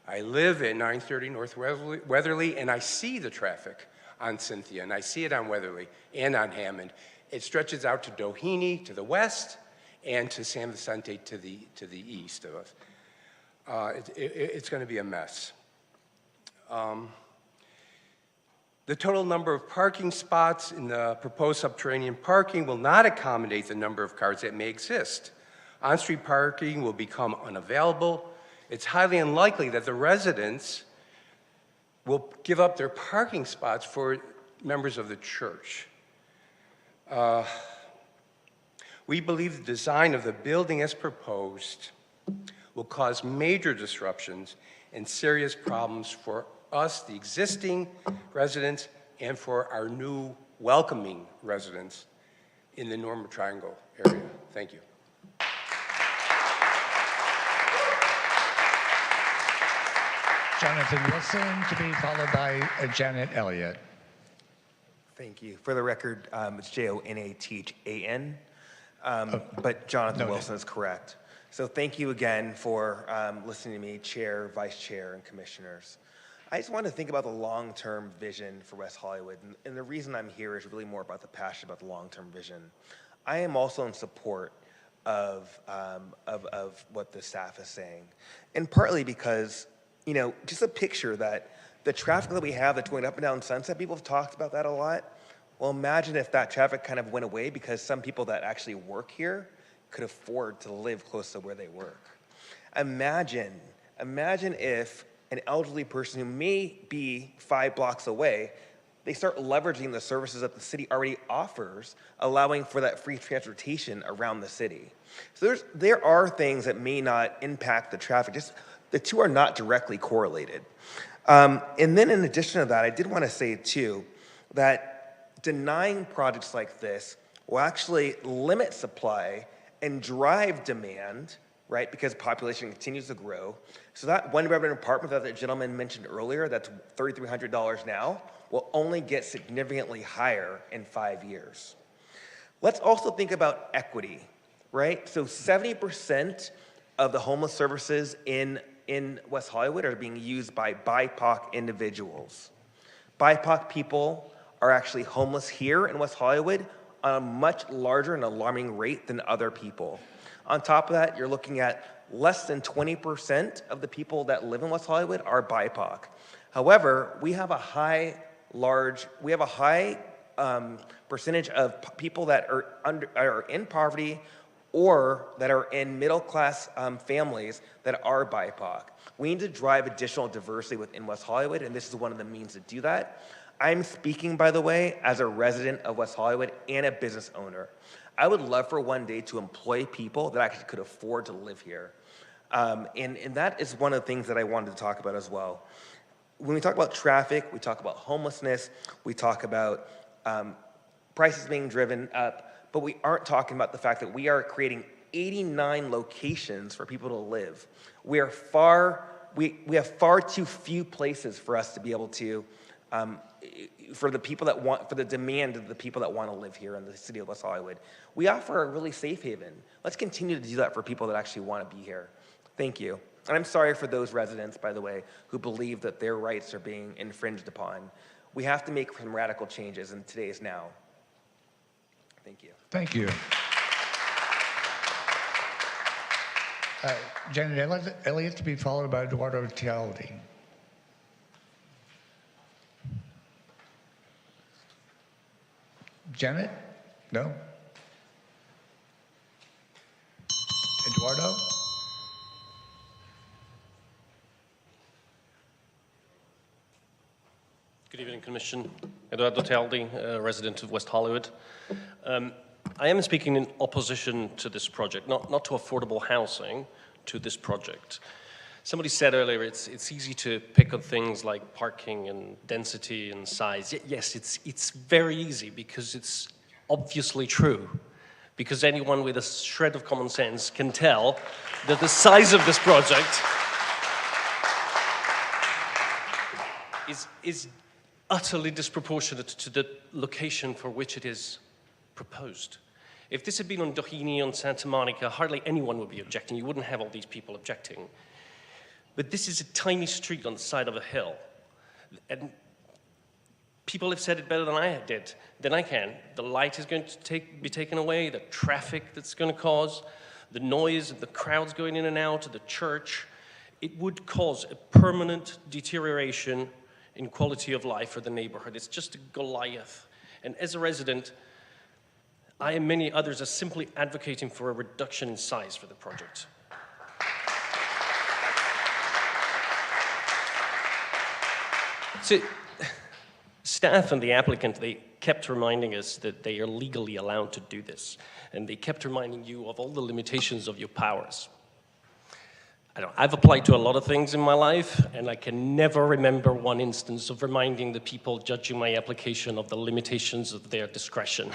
I live at 930 North Weatherly, and I see the traffic on Cynthia, and I see it on Weatherly and on Hammond. It stretches out to Doheny to the west and to San Vicente to the east of us. It's going to be a mess. The total number of parking spots in the proposed subterranean parking will not accommodate the number of cars that may exist. On-street parking will become unavailable. It's highly unlikely that the residents will give up their parking spots for members of the church. We believe the design of the building as proposed will cause major disruptions and serious problems for us, the existing residents, and for our new welcoming residents in the Norma Triangle area. Thank you. Jonathan Wilson to be followed by Janet Elliott. Thank you. For the record, it's Jonathan, but Jonathan Wilson is correct. So thank you again for listening to me, Chair, Vice Chair, and Commissioners. I just want to think about the long-term vision for West Hollywood, and the reason I'm here is really more about the passion about the long-term vision. I am also in support of what the staff is saying, and partly because, you know, just a picture that the traffic that we have that's going up and down Sunset, people have talked about that a lot. Well, imagine if that traffic kind of went away because some people that actually work here could afford to live close to where they work. Imagine if an elderly person who may be 5 blocks away they start leveraging the services that the city already offers, allowing for that free transportation around the city. So there are things that may not impact the traffic. Just the two are not directly correlated. And then in addition to that, I did want to say too, that denying projects like this will actually limit supply and drive demand, right? Because population continues to grow. So that one-bedroom apartment that the gentleman mentioned earlier, that's $3,300 now, will only get significantly higher in 5 years. Let's also think about equity, right? So 70% of the homeless services in West Hollywood are being used by BIPOC individuals. BIPOC people are actually homeless here in West Hollywood on a much larger and alarming rate than other people. On top of that, you're looking at less than 20% of the people that live in West Hollywood are BIPOC. However, we have a high percentage of people that are in poverty or that are in middle-class families that are BIPOC. We need to drive additional diversity within West Hollywood, and this is one of the means to do that. I'm speaking, by the way, as a resident of West Hollywood and a business owner. I would love for one day to employ people that actually could afford to live here. And that is one of the things that I wanted to talk about as well. When we talk about traffic, we talk about homelessness, we talk about prices being driven up, but we aren't talking about the fact that we are creating 89 locations for people to live. We have far too few places for us to be able to, for the demand of the people that want to live here in the city of West Hollywood. We offer a really safe haven. Let's continue to do that for people that actually want to be here. Thank you. And I'm sorry for those residents, by the way, who believe that their rights are being infringed upon. We have to make some radical changes, and today is now. Thank you. Thank you. Janet Elliott to be followed by Eduardo Tialdi. Janet? No? Eduardo? Good evening, Commission. Eduardo Tialdi, resident of West Hollywood. I am speaking in opposition to this project, not to affordable housing, to this project. Somebody said earlier it's easy to pick on things like parking and density and size. Yes, it's very easy because it's obviously true. Because anyone with a shred of common sense can tell that the size of this project is utterly disproportionate to the location for which it is proposed. If this had been on Doheny, on Santa Monica, hardly anyone would be objecting. You wouldn't have all these people objecting. But this is a tiny street on the side of a hill. And people have said it better than I can. The light is going to be taken away, the traffic that's going to cause, the noise, the crowds going in and out, the church. It would cause a permanent deterioration in quality of life for the neighborhood. It's just a Goliath. And as a resident, I and many others are simply advocating for a reduction in size for the project. So, staff and the applicant, they kept reminding us that they are legally allowed to do this. And they kept reminding you of all the limitations of your powers. I've applied to a lot of things in my life, and I can never remember one instance of reminding the people judging my application of the limitations of their discretion.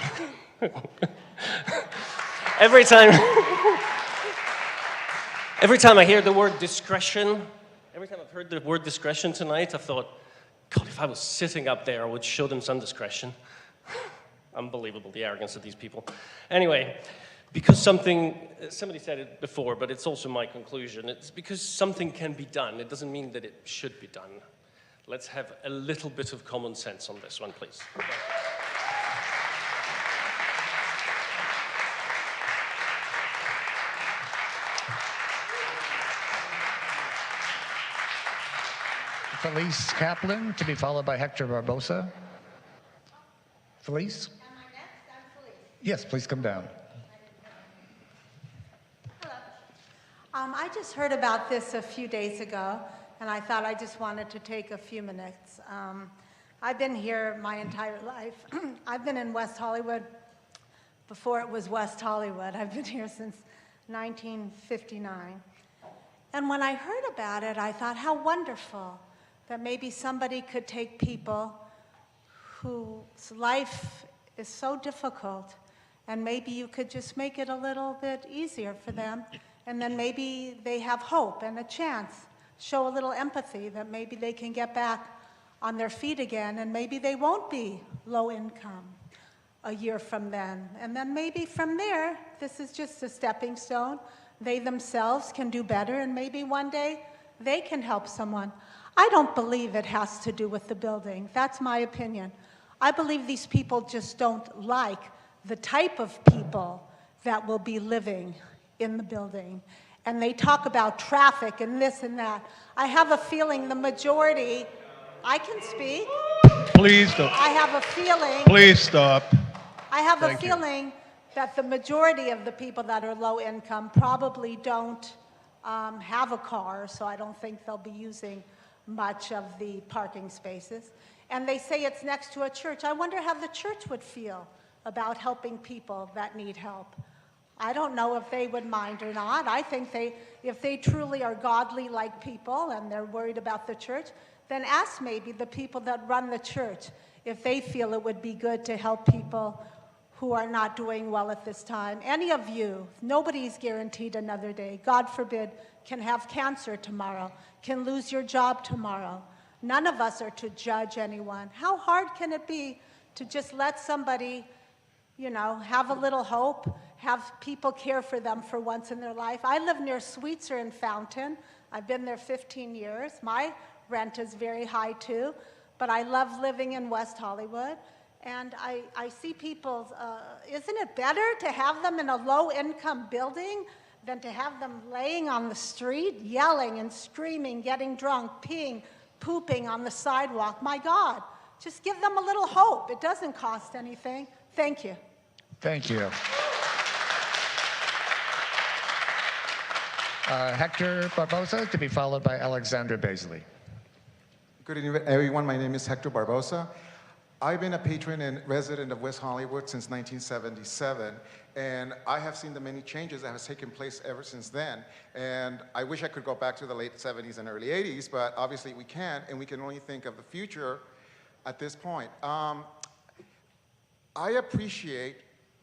Every time I hear the word discretion, every time I've heard the word discretion tonight, I've thought, God, if I was sitting up there, I would show them some discretion. Unbelievable, the arrogance of these people. Anyway, because somebody said it before, but it's also my conclusion, it's because something can be done, it doesn't mean that it should be done. Let's have a little bit of common sense on this one, please. Felice Kaplan to be followed by Hector Barbosa. Felice? Am I next? I'm Felice. Yes, please come down. I just heard about this a few days ago, and I thought I just wanted to take a few minutes. I've been here my entire life. I've been in West Hollywood before it was West Hollywood. I've been here since 1959. And when I heard about it, I thought, how wonderful that maybe somebody could take people whose life is so difficult, and maybe you could just make it a little bit easier for them, and then maybe they have hope and a chance. Show a little empathy that maybe they can get back on their feet again, and maybe they won't be low income a year from then. And then maybe from there, this is just a stepping stone. They themselves can do better, and maybe one day they can help someone. I don't believe it has to do with the building. That's my opinion. I believe these people just don't like the type of people that will be living in the building. And they talk about traffic and this and that. I have a feeling the majority, I can speak. Please stop. I have a feeling. Please stop. I have Thank a you. feeling that the majority of the people that are low income probably don't have a car, so I don't think they'll be using much of the parking spaces. And they say it's next to a church. I wonder how the church would feel about helping people that need help. I don't know if they would mind or not. I think if they truly are godly like people and they're worried about the church, then ask maybe the people that run the church if they feel it would be good to help people who are not doing well at this time. Any of you, nobody's guaranteed another day. God forbid, can have cancer tomorrow, can lose your job tomorrow. None of us are to judge anyone. How hard can it be to just let somebody, you know, have a little hope, have people care for them for once in their life? I live near Sweetser in Fountain. I've been there 15 years. My rent is very high too, but I love living in West Hollywood. And I see people, isn't it better to have them in a low-income building than to have them laying on the street, yelling and screaming, getting drunk, peeing, pooping on the sidewalk? My God, just give them a little hope. It doesn't cost anything. Thank you. Thank you. Hector Barbosa, to be followed by Alexandra Baisley. Good evening, everyone. My name is Hector Barbosa. I've been a patron and resident of West Hollywood since 1977, and I have seen the many changes that have taken place ever since then. And I wish I could go back to the late 70s and early 80s, but obviously we can't, and we can only think of the future at this point. I appreciate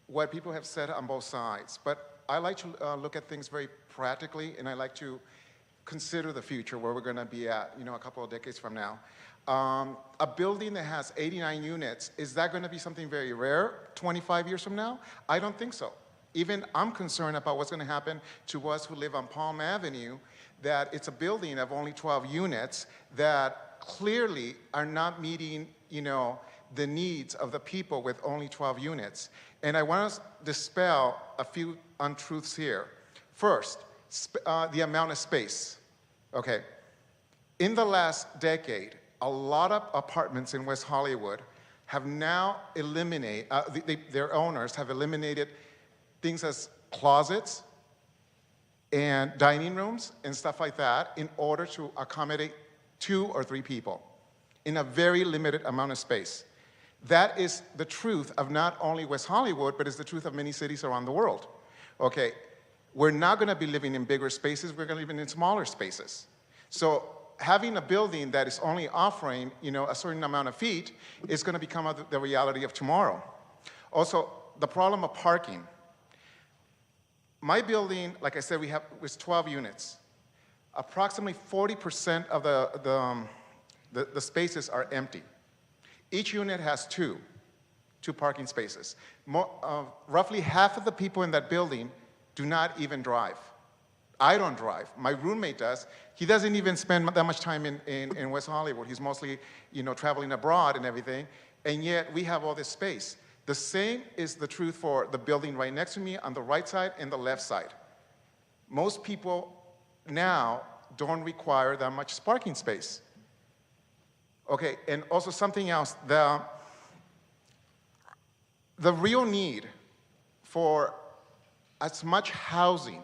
what people have said on both sides, but I like to look at things very practically, and I like to consider the future, where we're going to be at, a couple of decades from now. A building that has 89 units, is that going to be something very rare 25 years from now? I don't think so. Even I'm concerned about what's going to happen to us who live on Palm Avenue, that it's a building of only 12 units that clearly are not meeting, the needs of the people with only 12 units. And I want to dispel a few untruths here. First, the amount of space. Okay. In the last decade, a lot of apartments in West Hollywood have now eliminated, their owners have eliminated things as closets and dining rooms and stuff like that in order to accommodate 2 or 3 people in a very limited amount of space. That is the truth of not only West Hollywood, but it's the truth of many cities around the world. Okay, we're not going to be living in bigger spaces, we're going to live in smaller spaces. So having a building that is only offering, a certain amount of feet is going to become the reality of tomorrow. Also, the problem of parking. My building, like I said, was 12 units. Approximately 40% of the spaces are empty. Each unit has two parking spaces. Roughly half of the people in that building do not even drive. I don't drive. My roommate does. He doesn't even spend that much time in West Hollywood. He's mostly, traveling abroad and everything, and yet we have all this space. The same is the truth for the building right next to me on the right side and the left side. Most people now don't require that much parking space. Okay, and also something else, the real need for as much housing,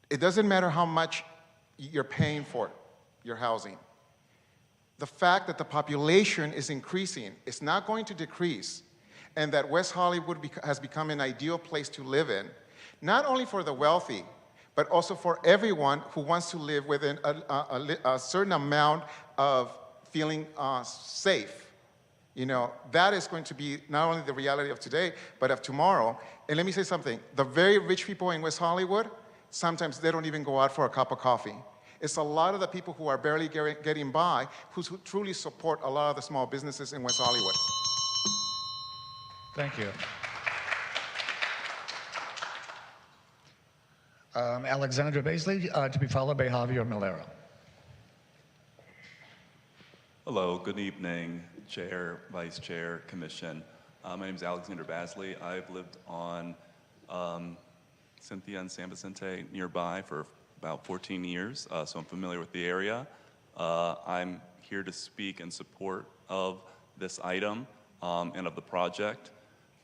it doesn't matter how much you're paying for your housing. the fact that the population is increasing, it's not going to decrease, and that West Hollywood has become an ideal place to live in, not only for the wealthy, but also for everyone who wants to live within a certain amount of feeling safe. You know, that is going to be not only the reality of today, but of tomorrow. And let me say something, the very rich people in West Hollywood, sometimes they don't even go out for a cup of coffee. It's a lot of the people who are barely getting by who truly support a lot of the small businesses in West Hollywood. Thank you. Alexandra Baisley, to be followed by Javier Milero. Hello, good evening, Chair, Vice Chair, Commission. My name is Alexander Basley. I've lived on Cynthia and San Vicente nearby for about 14 years, so I'm familiar with the area. I'm here to speak in support of this item and of the project.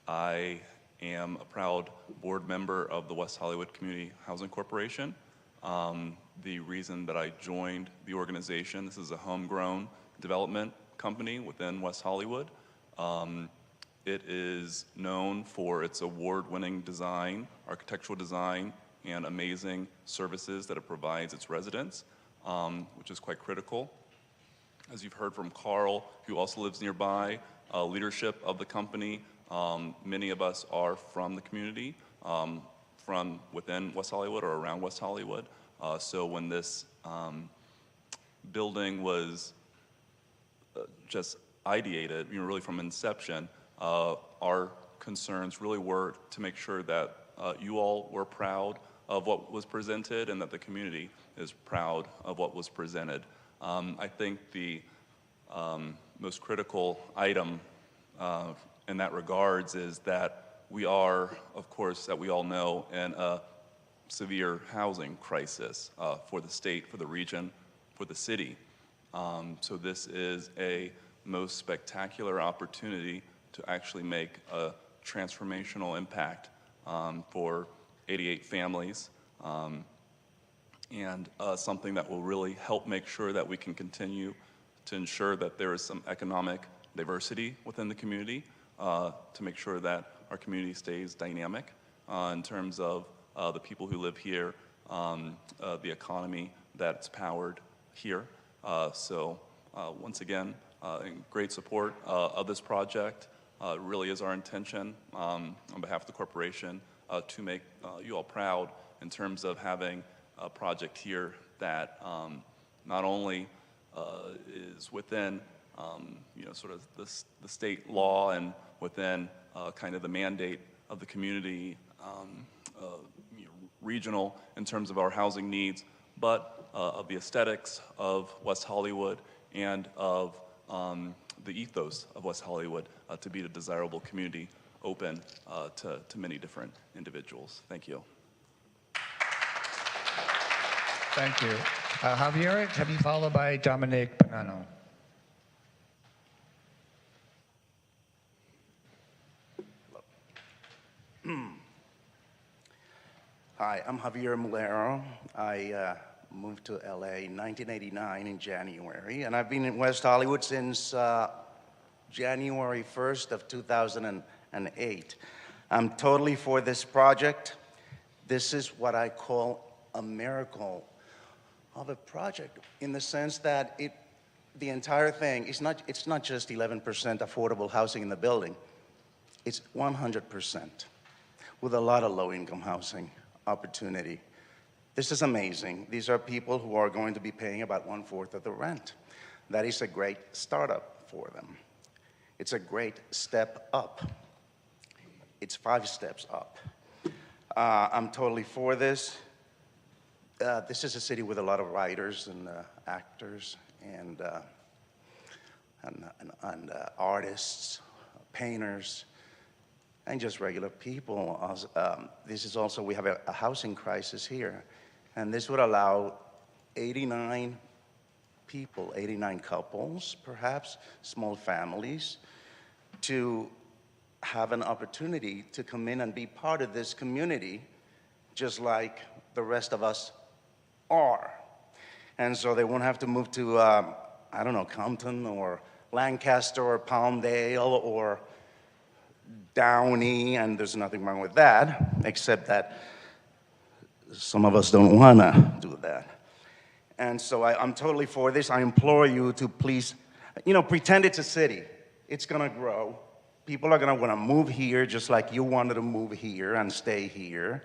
I am a proud board member of the West Hollywood Community Housing Corporation. The reason that I joined the organization, this is a homegrown development company within West Hollywood. It is known for its award-winning design, architectural design, and amazing services that it provides its residents, which is quite critical. As you've heard from Carl, who also lives nearby, leadership of the company, many of us are from the community, from within West Hollywood or around West Hollywood. So when this building was just ideated, you know, really from inception, our concerns really were to make sure that you all were proud of what was presented and that the community is proud of what was presented. I think the most critical item in that regards is that we are, of course, that we all know, in a severe housing crisis for the state, for the region, for the city. So this is a most spectacular opportunity to actually make a transformational impact for 88 families, and something that will really help make sure that we can continue to ensure that there is some economic diversity within the community, to make sure that our community stays dynamic in terms of the people who live here, the economy that's powered here. So once again, in great support of this project. It really is our intention on behalf of the corporation to make you all proud in terms of having a project here that not only is within you know, sort of the state law and within kind of the mandate of the community, you know, regional in terms of our housing needs, but of the aesthetics of West Hollywood and of the ethos of West Hollywood to be a desirable community open to many different individuals. Thank you. Thank you. Javier, to be followed by Dominic Bonanno. Hi, I'm Javier Milero. I moved to LA in 1989 in January, and I've been in West Hollywood since January 1st of 2008. I'm totally for this project. This is what I call a miracle of a project, in the sense that the entire thing is it's not just 11% affordable housing in the building, it's 100% with a lot of low-income housing opportunity. This is amazing. These are people who are going to be paying about 1/4 of the rent. That is a great startup for them. It's a great step up. It's 5 steps up. I'm totally for this. This is a city with a lot of writers and actors and artists, painters, and just regular people. This is also, we have a housing crisis here. And this would allow 89 people, 89 couples, perhaps, small families, to have an opportunity to come in and be part of this community, just like the rest of us are. And so they won't have to move to I don't know, Compton or Lancaster or Palmdale or Downey, and there's nothing wrong with that, except that some of us don't want to do that. And so I'm totally for this. I implore you to please, pretend it's a city. It's going to grow. People are going to want to move here just like you wanted to move here and stay here,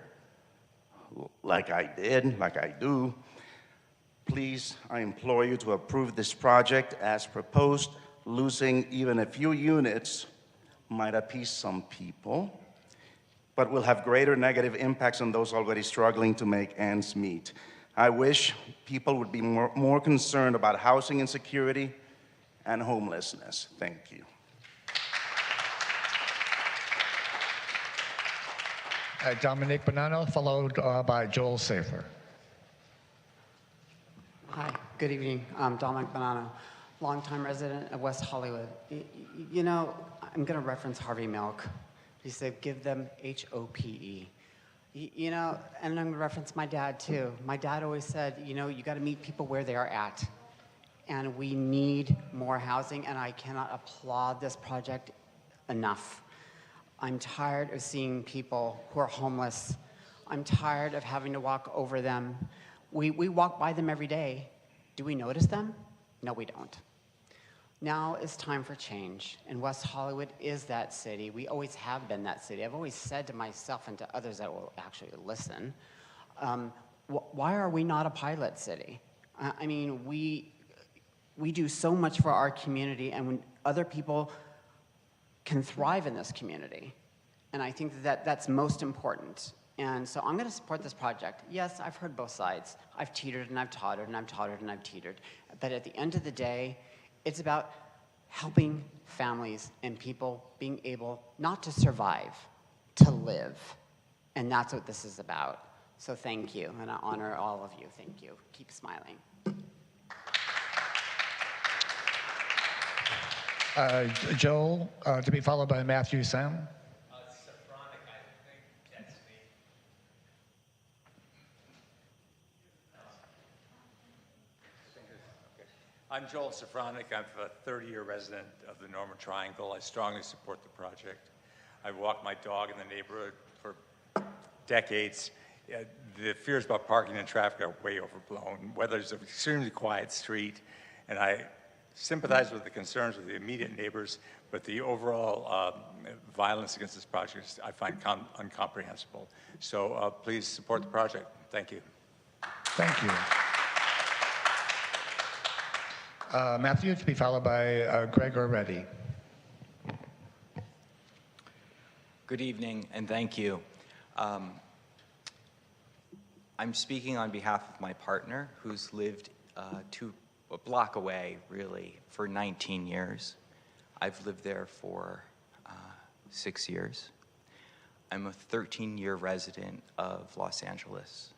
like I did, like I do. Please, I implore you to approve this project as proposed. Losing even a few units might appease some people, but will have greater negative impacts on those already struggling to make ends meet. I wish people would be more concerned about housing insecurity and homelessness. Thank you. Dominic Bonanno, followed by Joel Safer. Hi, good evening. I'm Dominic Bonanno, longtime resident of West Hollywood. You know, I'm going to reference Harvey Milk. He said, give them H-O-P-E. You know, and I'm going to reference my dad, too. My dad always said, you got to meet people where they are at. And we need more housing, and I cannot applaud this project enough. I'm tired of seeing people who are homeless. I'm tired of having to walk over them. We walk by them every day. Do we notice them? No, we don't. Now is time for change, and West Hollywood is that city. We always have been that city. I've always said to myself and to others that will actually listen, why are we not a pilot city? I mean, we do so much for our community, and when other people can thrive in this community, and I think that that's most important. And so I'm going to support this project. Yes, I've heard both sides. I've teetered and I've tottered and I've tottered and I've teetered. But at the end of the day, it's about helping families and people being able not to survive, to live. And that's what this is about. So thank you, and I honor all of you. Thank you. Keep smiling. Joel, to be followed by Matthew Sam. I'm Joel Safronic. I'm a 30-year resident of the Norma Triangle. I strongly support the project. I've walked my dog in the neighborhood for decades. The fears about parking and traffic are way overblown. Weather's an extremely quiet street, and I sympathize with the concerns of the immediate neighbors, but the overall violence against this project I find incomprehensible. So please support the project. Thank you. Thank you. Matthew, to be followed by Greg Orretti. Good evening, and thank you. I'm speaking on behalf of my partner, who's lived a block away, really, for 19 years. I've lived there for 6 years. I'm a 13-year resident of Los Angeles.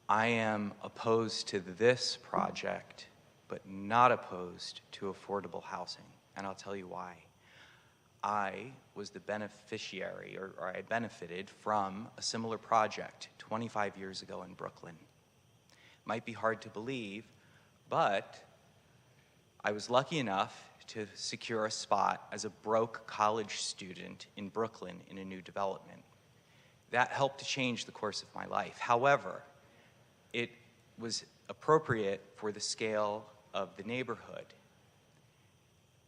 I am opposed to this project, but not opposed to affordable housing, and I'll tell you why. I was the beneficiary, or I benefited from a similar project 25 years ago in Brooklyn. Might be hard to believe, but I was lucky enough to secure a spot as a broke college student in Brooklyn in a new development. That helped to change the course of my life. However, it was appropriate for the scale of the neighborhood.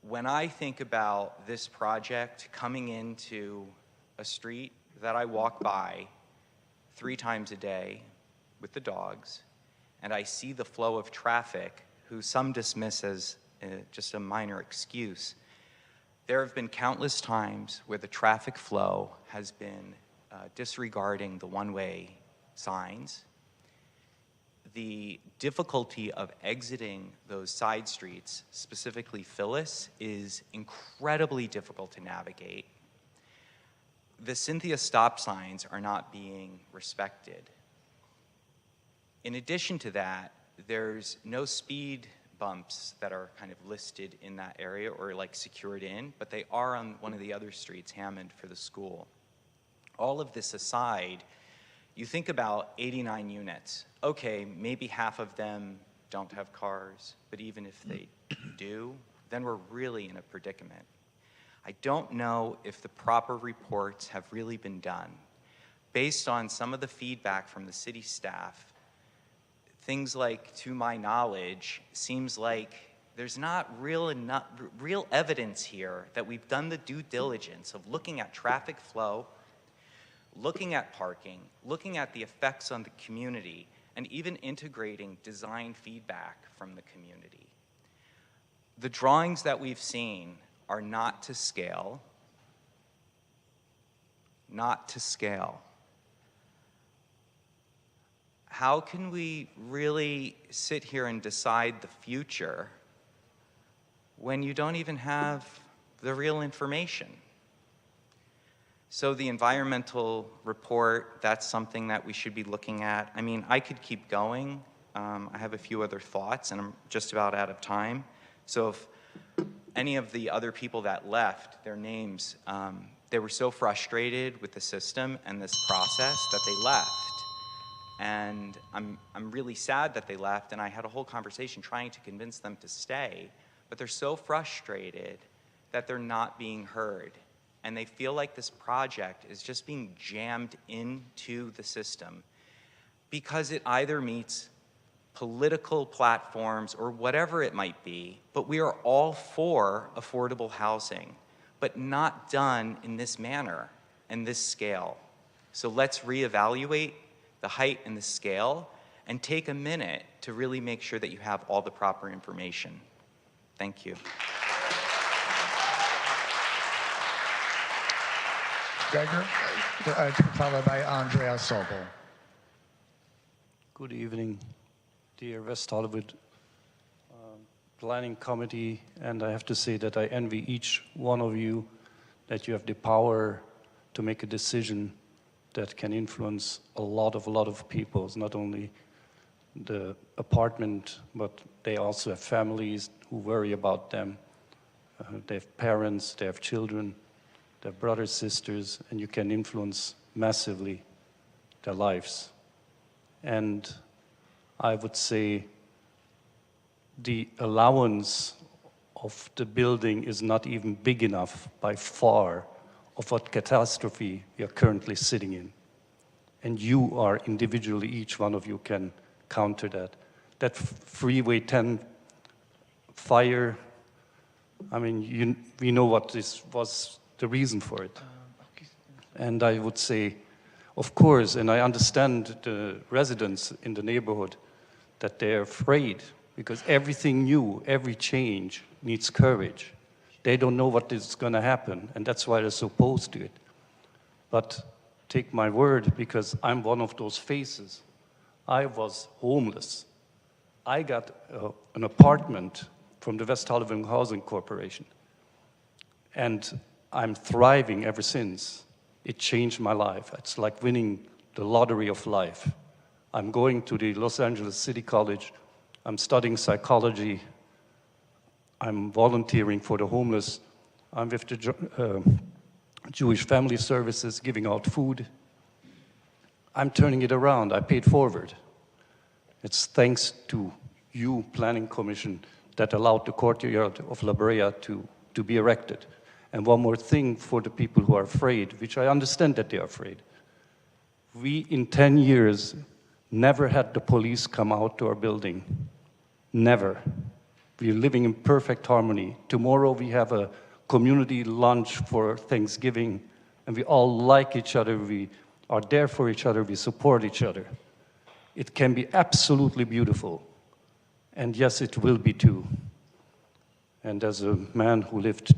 When I think about this project coming into a street that I walk by 3 times a day with the dogs, and I see the flow of traffic, who some dismiss as just a minor excuse, there have been countless times where the traffic flow has been disregarding the one-way signs. The difficulty of exiting those side streets, specifically Phyllis, is incredibly difficult to navigate. The Cynthia stop signs are not being respected. In addition to that, there's no speed bumps that are kind of listed in that area or like secured in, but they are on one of the other streets, Hammond, for the school. All of this aside, you think about 89 units. Okay, maybe half of them don't have cars, but even if they do, then we're really in a predicament. I don't know if the proper reports have really been done. Based on some of the feedback from the city staff, things like, to my knowledge, seems like there's not real evidence here that we've done the due diligence of looking at traffic flow, looking at parking, looking at the effects on the community, and even integrating design feedback from the community. The drawings that we've seen are not to scale, not to scale. How can we really sit here and decide the future when you don't even have the real information? So the environmental report, that's something that we should be looking at. I mean, I could keep going. I have a few other thoughts, and I'm just about out of time. So if any of the other people that left, their names, they were so frustrated with the system and this process that they left. And I'm really sad that they left, and I had a whole conversation trying to convince them to stay, but they're so frustrated that they're not being heard. And they feel like this project is just being jammed into the system because it either meets political platforms or whatever it might be, but we are all for affordable housing, but not done in this manner and this scale. So let's reevaluate the height and the scale and take a minute to really make sure that you have all the proper information. Thank you. Gregor, followed by Andrea Sobel. Good evening, dear West Hollywood Planning Committee, and I have to say that I envy each one of you that you have the power to make a decision that can influence a lot of people. It's not only the apartment, but they also have families who worry about them. They have parents, they have children, they have brothers, sisters, and you can influence massively their lives. And I would say the allowance of the building is not even big enough by far of what catastrophe we are currently sitting in. And you are individually, each one of you can counter that. That Freeway 10 fire, I mean, we know what this was the reason for it. And I would say, of course, and I understand the residents in the neighborhood that they're afraid because everything new, every change needs courage. They don't know what is going to happen, and that's why they're so opposed to it. But take my word, because I'm one of those faces. I was homeless. I got an apartment from the West Hollywood Housing Corporation, and I'm thriving ever since. It changed my life. It's like winning the lottery of life. I'm going to the Los Angeles City College. I'm studying psychology. I'm volunteering for the homeless. I'm with the Jewish Family Services, giving out food. I'm turning it around. I paid forward. It's thanks to you, Planning Commission, that allowed the courtyard of La Brea to be erected. And one more thing for the people who are afraid, which I understand that they are afraid. We, in 10 years, never had the police come out to our building. Never. We're living in perfect harmony. Tomorrow we have a community lunch for Thanksgiving, and we all like each other, we are there for each other, we support each other. It can be absolutely beautiful. And yes, it will be too. And as a man who lived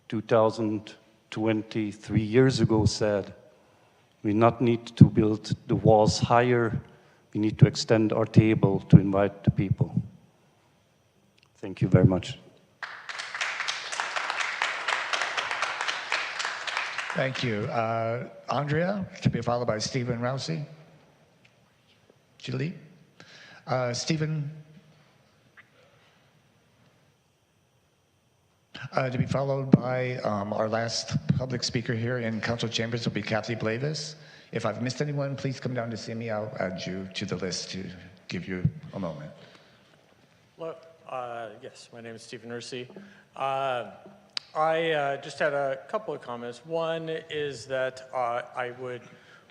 2023 years ago said, we not need to build the walls higher, we need to extend our table to invite the people. Thank you very much. Thank you. Andrea, to be followed by Stephen Rousey. Julie? Stephen? To be followed by our last public speaker here in council chambers will be Kathy Blavis. If I've missed anyone, please come down to see me. I'll add you to the list to give you a moment. Hello. Yes, my name is Stephen Ursi. I just had a couple of comments. One is that I would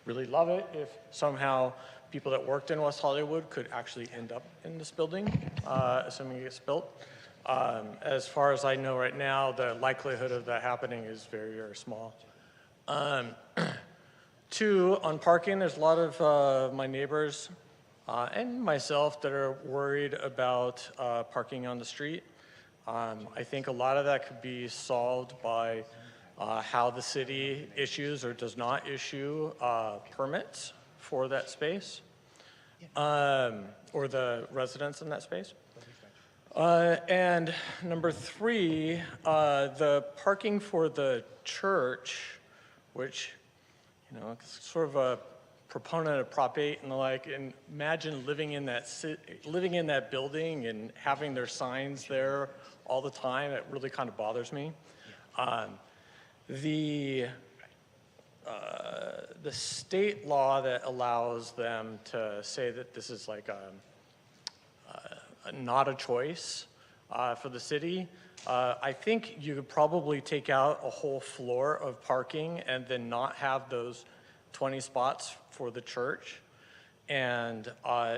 really love it if somehow people that worked in West Hollywood could actually end up in this building, assuming it gets built. As far as I know right now, the likelihood of that happening is very, very small. Two, on parking, there's a lot of my neighbors and myself that are worried about parking on the street. I think a lot of that could be solved by how the city issues or does not issue permits for that space, or the residents in that space. And number three, the parking for the church, which, you know, it's sort of a proponent of Prop 8 and the like, and imagine living in that building and having their signs there all the time. It really kind of bothers me. The state law that allows them to say that this is like not a choice for the city, I think you could probably take out a whole floor of parking and then not have those 20 spots for the church, and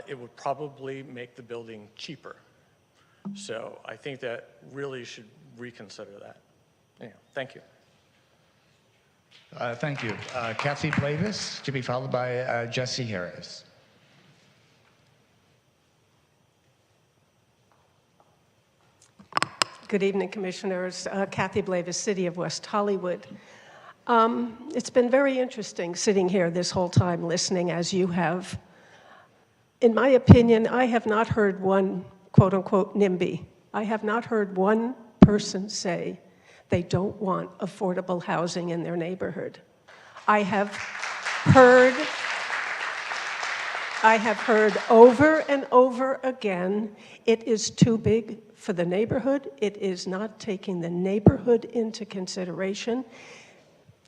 it would probably make the building cheaper. So I think that really should reconsider that. Yeah, thank you. Thank you. Kathy Blavis, to be followed by Jesse Harris. Good evening, Commissioners. Kathy Blavis, City of West Hollywood. It's been very interesting sitting here this whole time listening as you have. In my opinion, I have not heard one quote-unquote NIMBY. I have not heard one person say they don't want affordable housing in their neighborhood. I have heard over and over again, it is too big for the neighborhood. It is not taking the neighborhood into consideration.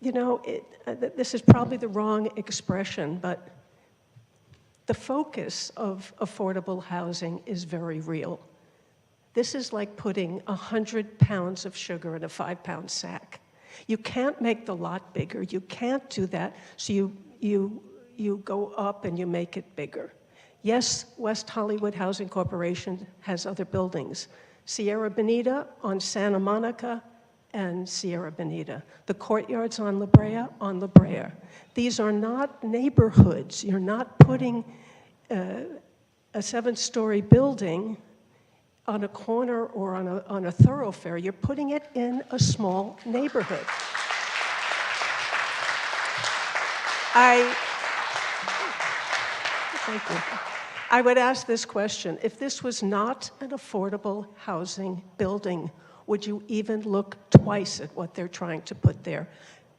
You know, this is probably the wrong expression, but the focus of affordable housing is very real. This is like putting 100 pounds of sugar in a 5-pound sack. You can't make the lot bigger. You can't do that, so you go up and you make it bigger. Yes, West Hollywood Housing Corporation has other buildings. Sierra Bonita on Santa Monica and Sierra Bonita. The courtyards on La Brea, These are not neighborhoods. You're not putting a 7-story building on a corner or on a thoroughfare. You're putting it in a small neighborhood. Thank you. I would ask this question. If this was not an affordable housing building, would you even look twice at what they're trying to put there?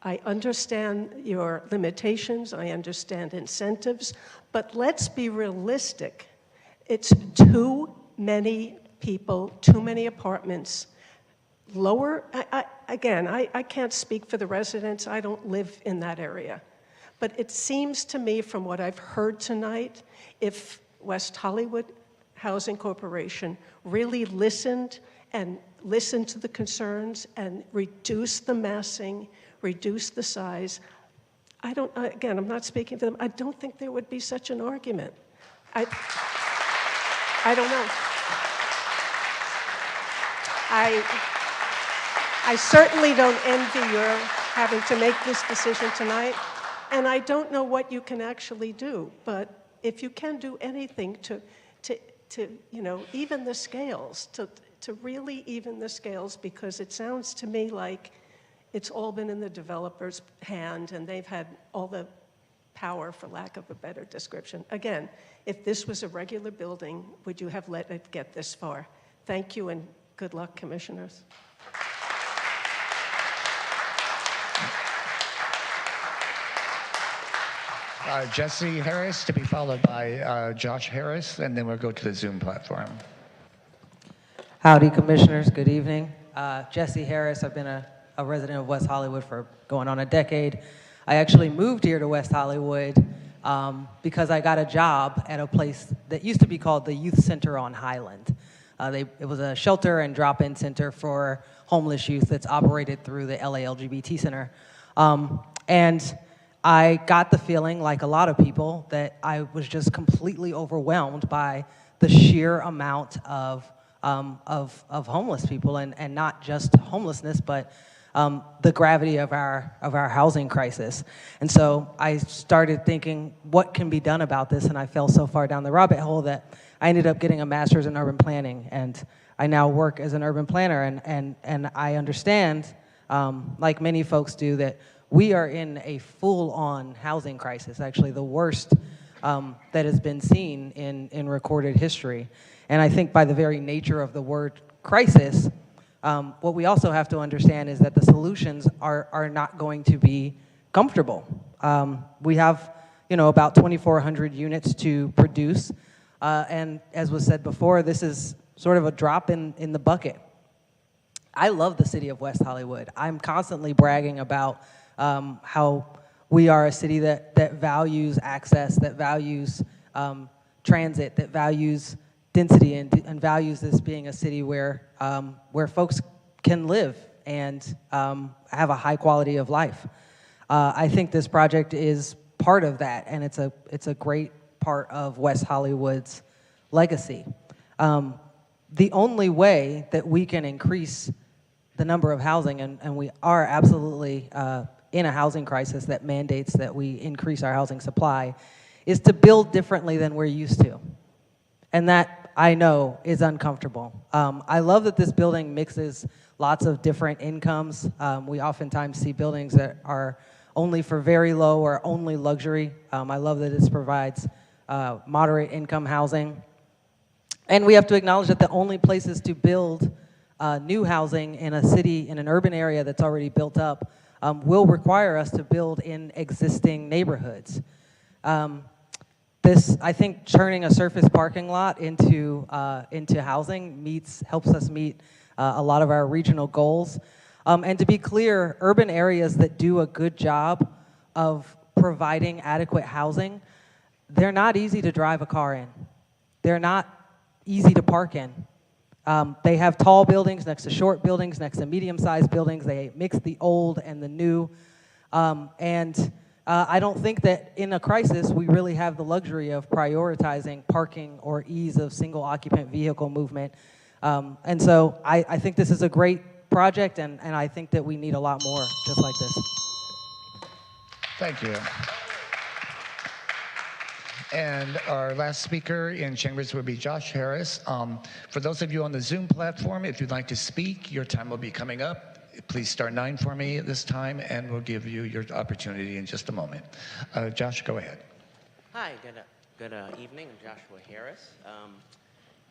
I understand your limitations, I understand incentives, but let's be realistic. It's too many people, too many apartments. I can't speak for the residents, I don't live in that area. But it seems to me from what I've heard tonight, if West Hollywood Housing Corporation really listened to the concerns and reduced the massing, reduced the size, I'm not speaking for them, I don't think there would be such an argument. I don't know. I certainly don't envy your having to make this decision tonight, and I don't know what you can actually do, but if you can do anything to even the scales, to really even the scales, because it sounds to me like it's all been in the developer's hand and they've had all the power, for lack of a better description. Again, if this was a regular building, would you have let it get this far? Thank you and good luck, commissioners. Jesse Harris, to be followed by Josh Harris, and then we'll go to the Zoom platform. Howdy, commissioners. Good evening. Jesse Harris. I've been a resident of West Hollywood for going on a decade. I actually moved here to West Hollywood because I got a job at a place that used to be called the Youth Center on Highland. It was a shelter and drop-in center for homeless youth that's operated through the LA LGBT Center. And I got the feeling, like a lot of people, that I was just completely overwhelmed by the sheer amount of homeless people, and not just homelessness, but the gravity of our housing crisis. And so I started thinking, what can be done about this? And I fell so far down the rabbit hole that I ended up getting a master's in urban planning, and I now work as an urban planner, and I understand, like many folks do, that we are in a full-on housing crisis, actually the worst that has been seen in recorded history. And I think by the very nature of the word crisis, what we also have to understand is that the solutions are not going to be comfortable. We have, about 2,400 units to produce, and as was said before, this is sort of a drop in the bucket. I love the city of West Hollywood. I'm constantly bragging about how we are a city that values access, that values transit, that values density, and values this being a city where folks can live and have a high quality of life. I think this project is part of that, and it's a great part of West Hollywood's legacy. The only way that we can increase the number of housing, and we are absolutely in a housing crisis that mandates that we increase our housing supply, is to build differently than we're used to. And that, I know, is uncomfortable. I love that this building mixes lots of different incomes. We oftentimes see buildings that are only for very low or only luxury. I love that this provides moderate income housing. And we have to acknowledge that the only places to build new housing in a city, in an urban area that's already built up, will require us to build in existing neighborhoods. I think turning a surface parking lot into housing helps us meet a lot of our regional goals. And to be clear, urban areas that do a good job of providing adequate housing, they're not easy to drive a car in. They're not easy to park in. They have tall buildings next to short buildings, next to medium-sized buildings. They mix the old and the new. I don't think that in a crisis we really have the luxury of prioritizing parking or ease of single-occupant vehicle movement. And so I think this is a great project, and I think that we need a lot more just like this. Thank you. And our last speaker in chambers will be Josh Harris. For those of you on the Zoom platform, if you'd like to speak, your time will be coming up. Please start 9 for me at this time, and we'll give you your opportunity in just a moment. Josh, go ahead. Hi, good evening. I'm Joshua Harris.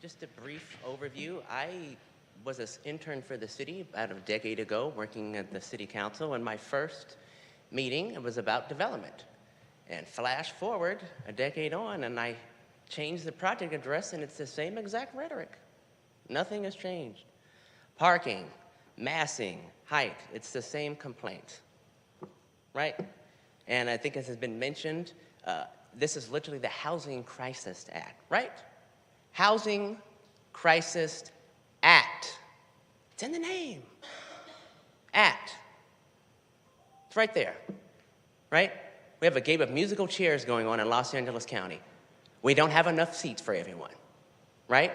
Just a brief overview. I was an intern for the city about a decade ago, working at the city council, and my first meeting was about development. And flash forward a decade on, and I changed the project address, and it's the same exact rhetoric. Nothing has changed. Parking, massing, height, it's the same complaint, right? And I think as has been mentioned, this is literally the Housing Crisis Act, right? Housing Crisis Act. It's in the name. Act. It's right there, right? We have a game of musical chairs going on in Los Angeles County. We don't have enough seats for everyone, right?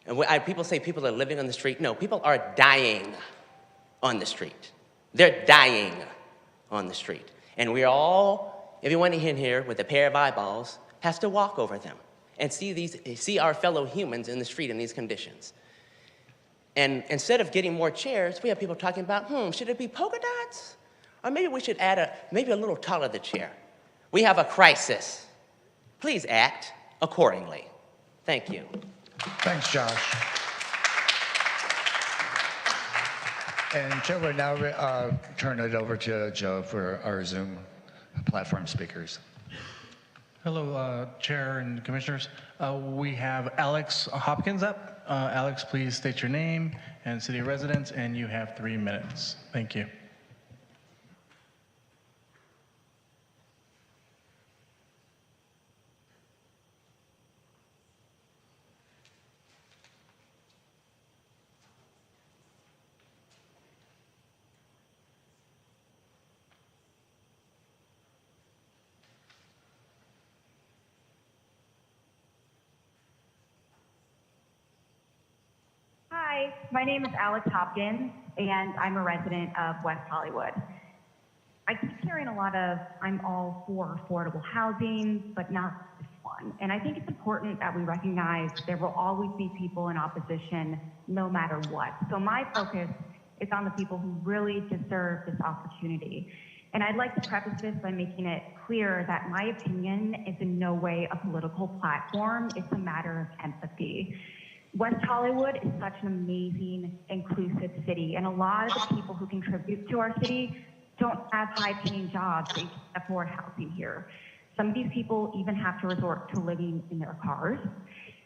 And people say people are living on the street. No, people are dying on the street. They're dying on the street. And we're all, everyone in here with a pair of eyeballs has to walk over them and see our fellow humans in the street in these conditions. And instead of getting more chairs, we have people talking about, should it be polka dots? Or maybe we should add maybe a little taller the chair. We have a crisis. Please act accordingly. Thank you. Thanks, Josh. And Joe, we'll now turn it over to Joe for our Zoom platform speakers. Hello, Chair and Commissioners. We have Alex Hopkins up. Alex, please state your name and city of residence, and you have 3 minutes. Thank you. Hi, my name is Alex Hopkins, and I'm a resident of West Hollywood. I keep hearing a lot of, I'm all for affordable housing, but not this one. And I think it's important that we recognize there will always be people in opposition no matter what. So my focus is on the people who really deserve this opportunity. And I'd like to preface this by making it clear that my opinion is in no way a political platform. It's a matter of empathy. West Hollywood is such an amazing, inclusive city, and a lot of the people who contribute to our city don't have high-paying jobs. They can't afford housing here. Some of these people even have to resort to living in their cars.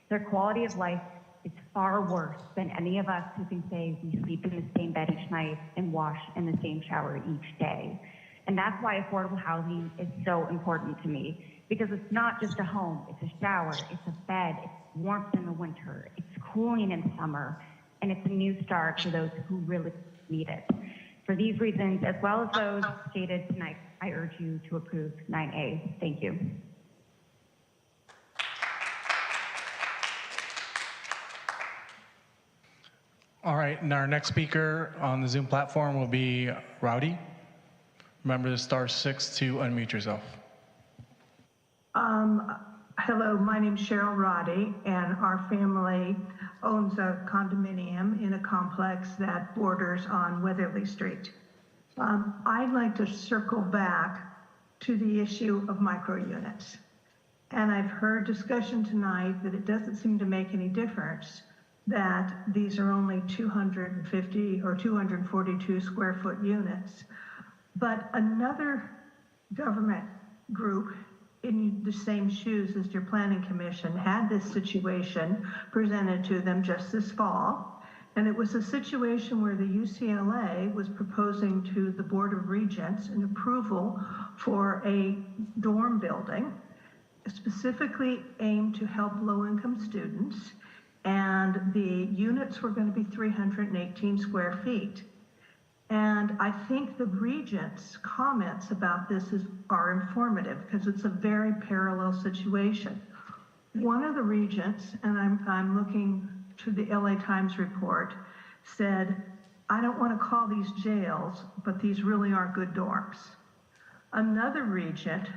Their quality of life is far worse than any of us who can say we sleep in the same bed each night and wash in the same shower each day. And that's why affordable housing is so important to me, because it's not just a home, it's a shower, it's a bed, it's warmth in the winter, it's cooling in summer, and it's a new start for those who really need it. For these reasons, as well as those stated tonight, I urge you to approve 9A. Thank you. All right, and our next speaker on the Zoom platform will be Rowdy. Remember to *6 to unmute yourself. Hello, my name's Cheryl Roddy, and our family owns a condominium in a complex that borders on Weatherly Street. I'd like to circle back to the issue of micro units. And I've heard discussion tonight that it doesn't seem to make any difference that these are only 250 or 242 square foot units. But another government group in the same shoes as your planning commission had this situation presented to them just this fall. And it was a situation where the UCLA was proposing to the Board of Regents an approval for a dorm building specifically aimed to help low-income students. And the units were going to be 318 square feet. And I think the Regents' comments about this are informative because it's a very parallel situation. One of the Regents, and I'm looking to the LA Times report, said, I don't want to call these jails, but these really are good dorms. Another Regent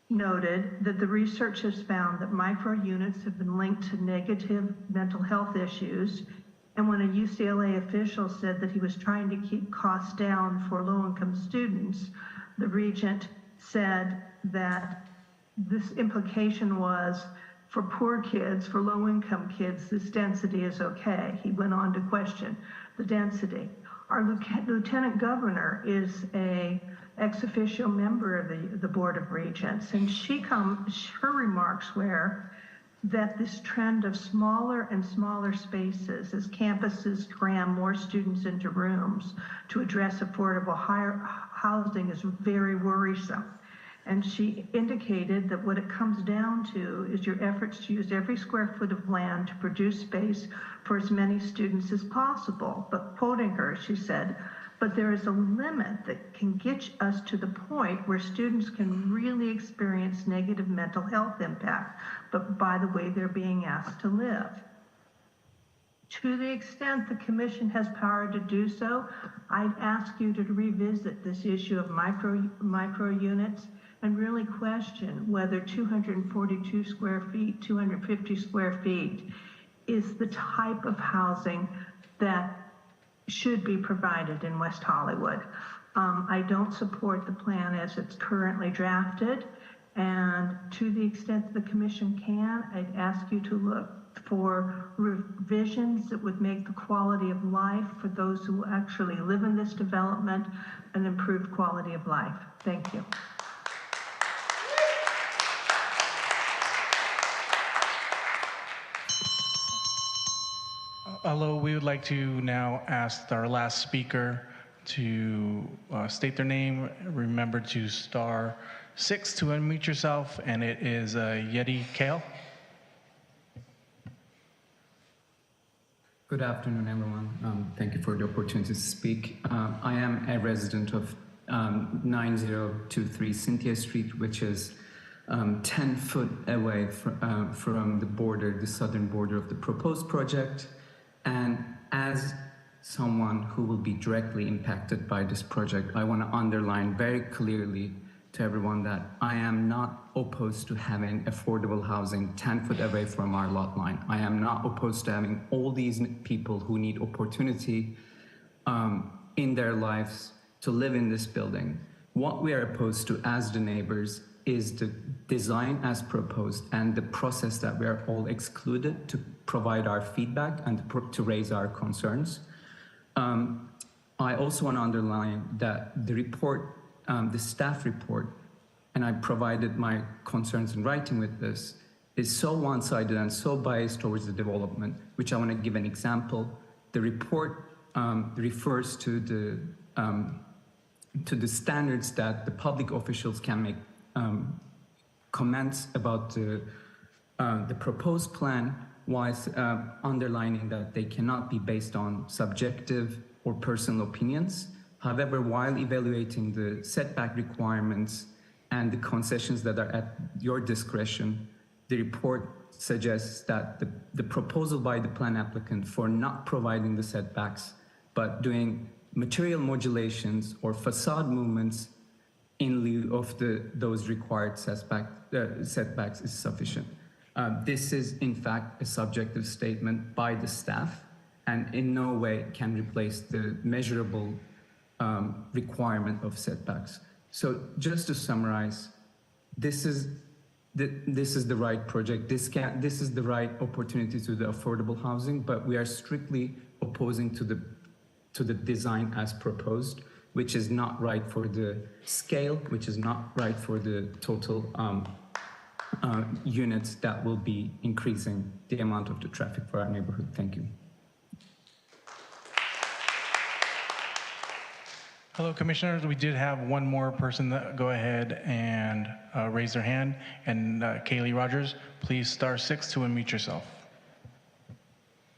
noted that the research has found that micro units have been linked to negative mental health issues. And when a UCLA official said that he was trying to keep costs down for low-income students, the Regent said that this implication was for poor kids, for low-income kids, this density is okay. He went on to question the density. Our Lieutenant Governor is a ex officio member of the Board of Regents, and her remarks were that this trend of smaller and smaller spaces as campuses cram more students into rooms to address affordable housing is very worrisome. And she indicated that what it comes down to is your efforts to use every square foot of land to produce space for as many students as possible. But quoting her, she said, but there is a limit that can get us to the point where students can really experience negative mental health impact, but by the way they're being asked to live. To the extent the commission has power to do so, I'd ask you to revisit this issue of micro units and really question whether 242 square feet, 250 square feet is the type of housing that should be provided in West Hollywood. I don't support the plan as it's currently drafted, and to the extent the commission can, I'd ask you to look for revisions that would make the quality of life for those who actually live in this development an improved quality of life. Thank you. Hello, we would like to now ask our last speaker to state their name. Remember to *6 to unmute yourself, and it is Yeti Kale. Good afternoon, everyone. Thank you for the opportunity to speak. I am a resident of 9023 Cynthia Street, which is 10 foot away from the border, the southern border of the proposed project. And as someone who will be directly impacted by this project, I want to underline very clearly to everyone that I am not opposed to having affordable housing 10 feet away from our lot line. I am not opposed to having all these people who need opportunity in their lives to live in this building. What we are opposed to as the neighbors is the design as proposed and the process that we are all excluded to provide our feedback and to raise our concerns. I also want to underline that the report, the staff report, and I provided my concerns in writing with this, is so one-sided and so biased towards the development, which I want to give an example. The report refers to the standards that the public officials can make comments about the proposed plan, whilst underlining that they cannot be based on subjective or personal opinions. However, while evaluating the setback requirements and the concessions that are at your discretion, the report suggests that the proposal by the plan applicant for not providing the setbacks, but doing material modulations or facade movements in lieu of those required setbacks is sufficient. This is, in fact, a subjective statement by the staff and in no way can replace the measurable requirement of setbacks. So just to summarize, this is the right project. This is the right opportunity to the affordable housing, but we are strictly opposing to the design as proposed, which is not right for the scale, which is not right for the total units that will be increasing the amount of the traffic for our neighborhood. Thank you. Hello, Commissioners. We did have one more person that go ahead and raise their hand. And Kaylee Rogers, please *6 to unmute yourself.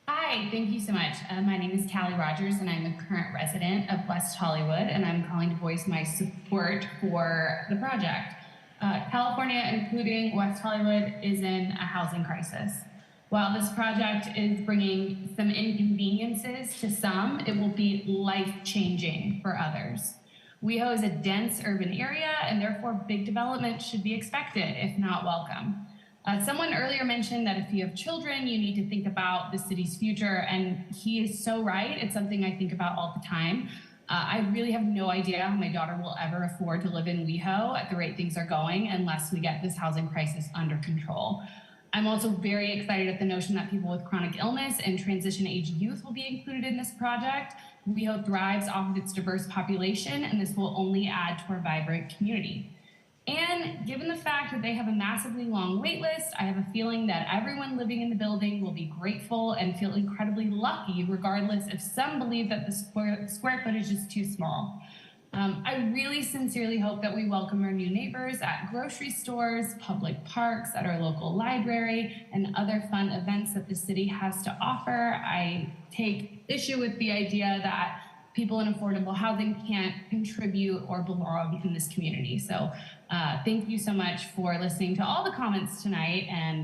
Hi, thank you so much. My name is Callie Rogers, and I'm a current resident of West Hollywood, and I'm calling to voice my support for the project. California, including West Hollywood, is in a housing crisis. While this project is bringing some inconveniences to some, it will be life-changing for others. WeHo is a dense urban area, and therefore big development should be expected, if not welcome. Someone earlier mentioned that if you have children, you need to think about the city's future, and he is so right. It's something I think about all the time. I really have no idea how my daughter will ever afford to live in WeHo at the rate things are going unless we get this housing crisis under control. I'm also very excited at the notion that people with chronic illness and transition-age youth will be included in this project. WeHo thrives off of its diverse population, and this will only add to our vibrant community. And given the fact that they have a massively long wait list, I have a feeling that everyone living in the building will be grateful and feel incredibly lucky, regardless if some believe that the square footage is too small. I really sincerely hope that we welcome our new neighbors at grocery stores, public parks, at our local library, and other fun events that the city has to offer. I take issue with the idea that people in affordable housing can't contribute or belong in this community. So thank you so much for listening to all the comments tonight. And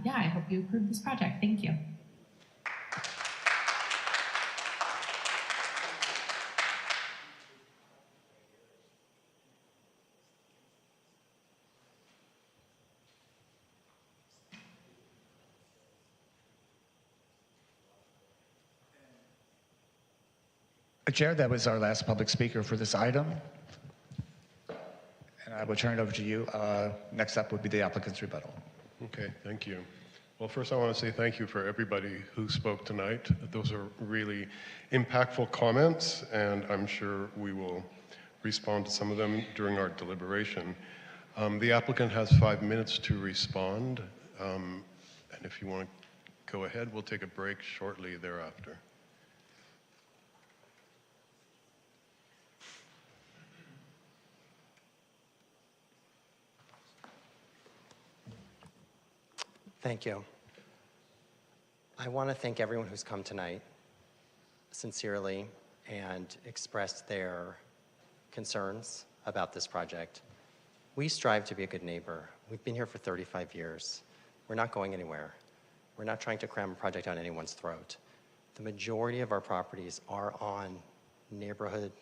yeah, I hope you approve this project. Thank you. Chair, that was our last public speaker for this item. And I will turn it over to you. Next up would be the applicant's rebuttal. Okay, thank you. Well, first I want to say thank you for everybody who spoke tonight. Those are really impactful comments, and I'm sure we will respond to some of them during our deliberation. The applicant has 5 minutes to respond, and if you want to go ahead, we'll take a break shortly thereafter. Thank you. I want to thank everyone who's come tonight sincerely and expressed their concerns about this project. We strive to be a good neighbor. We've been here for 35 years. We're not going anywhere. We're not trying to cram a project down anyone's throat. The majority of our properties are on neighborhood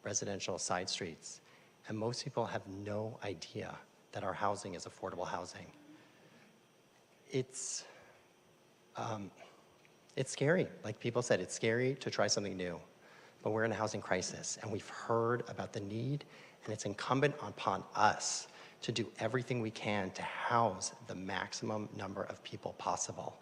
residential side streets, and most people have no idea that our housing is affordable housing. It's scary. Like people said, it's scary to try something new, but we're in a housing crisis, and we've heard about the need, and it's incumbent upon us to do everything we can to house the maximum number of people possible.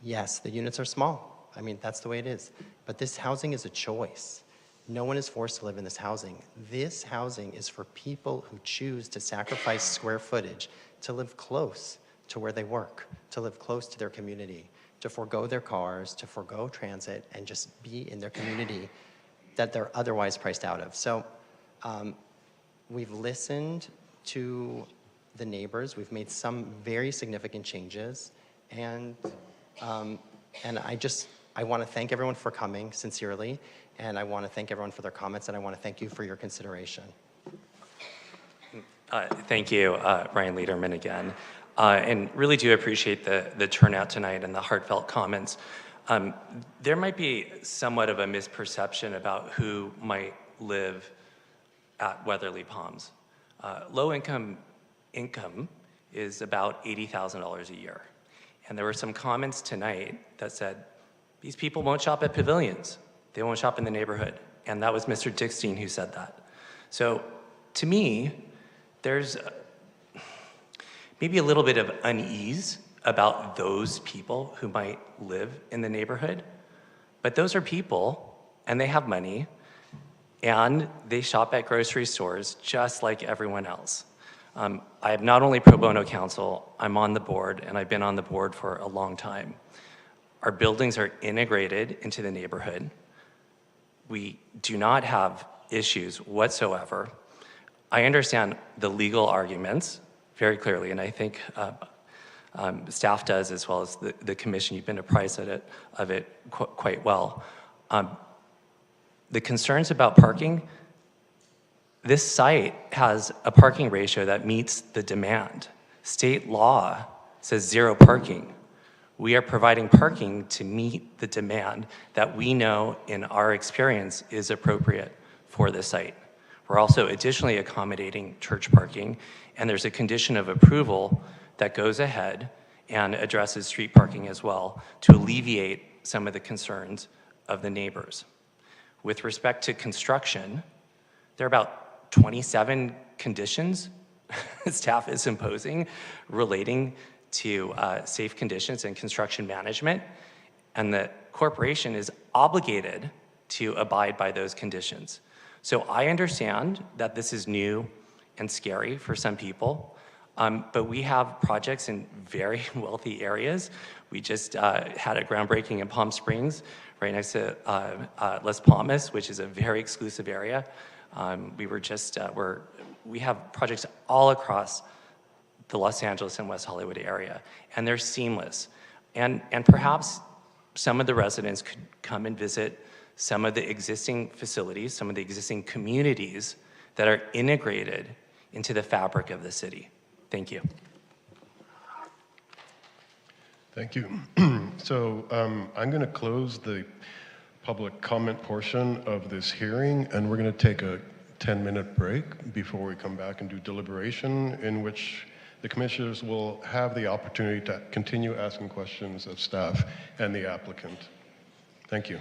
Yes, the units are small. I mean, that's the way it is. But this housing is a choice. No one is forced to live in this housing. This housing is for people who choose to sacrifice square footage to live close to where they work, to live close to their community, to forego their cars, to forego transit, and just be in their community that they're otherwise priced out of. So we've listened to the neighbors. We've made some very significant changes, and I want to thank everyone for coming, sincerely, and I want to thank everyone for their comments, and I want to thank you for your consideration. Thank you, Ryan Lederman again. And really do appreciate the turnout tonight and the heartfelt comments. There might be somewhat of a misperception about who might live at Weatherly Palms. Low income is about $80,000 a year. And there were some comments tonight that said, these people won't shop at pavilions. They won't shop in the neighborhood. And that was Mr. Dickstein who said that. So to me, there's maybe a little bit of unease about those people who might live in the neighborhood. But those are people, and they have money, and they shop at grocery stores just like everyone else. I have not only pro bono counsel, I'm on the board, and I've been on the board for a long time. Our buildings are integrated into the neighborhood. We do not have issues whatsoever. I understand the legal arguments very clearly, and I think staff does, as well as the commission. You've been apprised of it quite well. The concerns about parking, this site has a parking ratio that meets the demand. State law says 0 parking. We are providing parking to meet the demand that we know in our experience is appropriate for the site. We're also additionally accommodating church parking, and there's a condition of approval that goes ahead and addresses street parking as well to alleviate some of the concerns of the neighbors. With respect to construction, there are about 27 conditions staff is imposing relating to safe conditions and construction management, and the corporation is obligated to abide by those conditions. So I understand that this is new and scary for some people, but we have projects in very wealthy areas. We just had a groundbreaking in Palm Springs, right next to Las Palmas, which is a very exclusive area. We have projects all across the Los Angeles and West Hollywood area, and they're seamless. And perhaps some of the residents could come and visit some of the existing facilities, some of the existing communities that are integrated into the fabric of the city. Thank you. Thank you. So I'm going to close the public comment portion of this hearing, and we're going to take a 10-minute break before we come back and do deliberation, in which the commissioners will have the opportunity to continue asking questions of staff and the applicant. Thank you.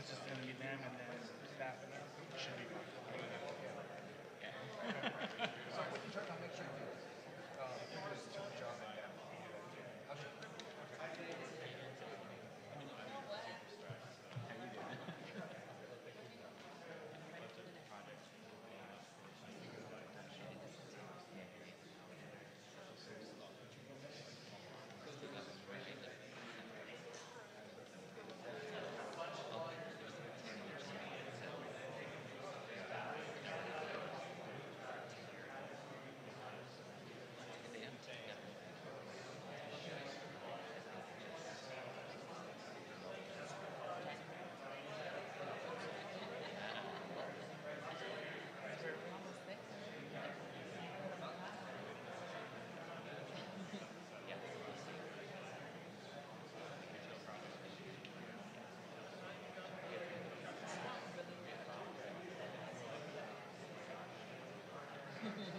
it's just going to be them and then staff and that should be fine. So when you turn on, make sure you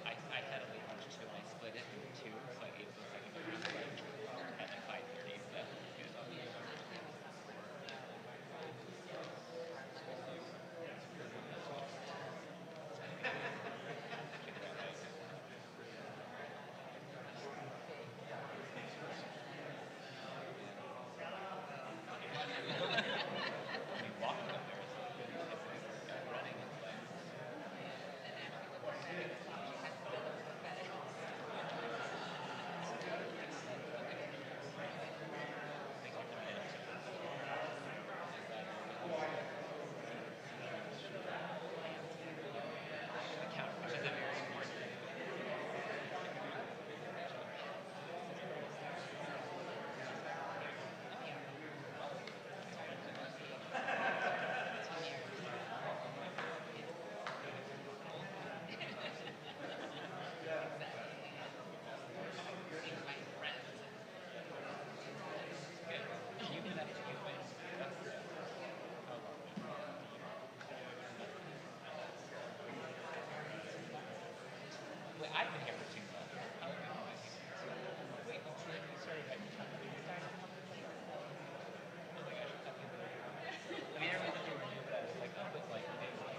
I had a late lunch too, and I split it in two, so I ate the second round at like 5:30. So good. I've been here for 2 months. How long have you been here? Wait, you started at your time. Oh my gosh, I mean, everyone thought you were new, but I was like, oh, but like, they were like,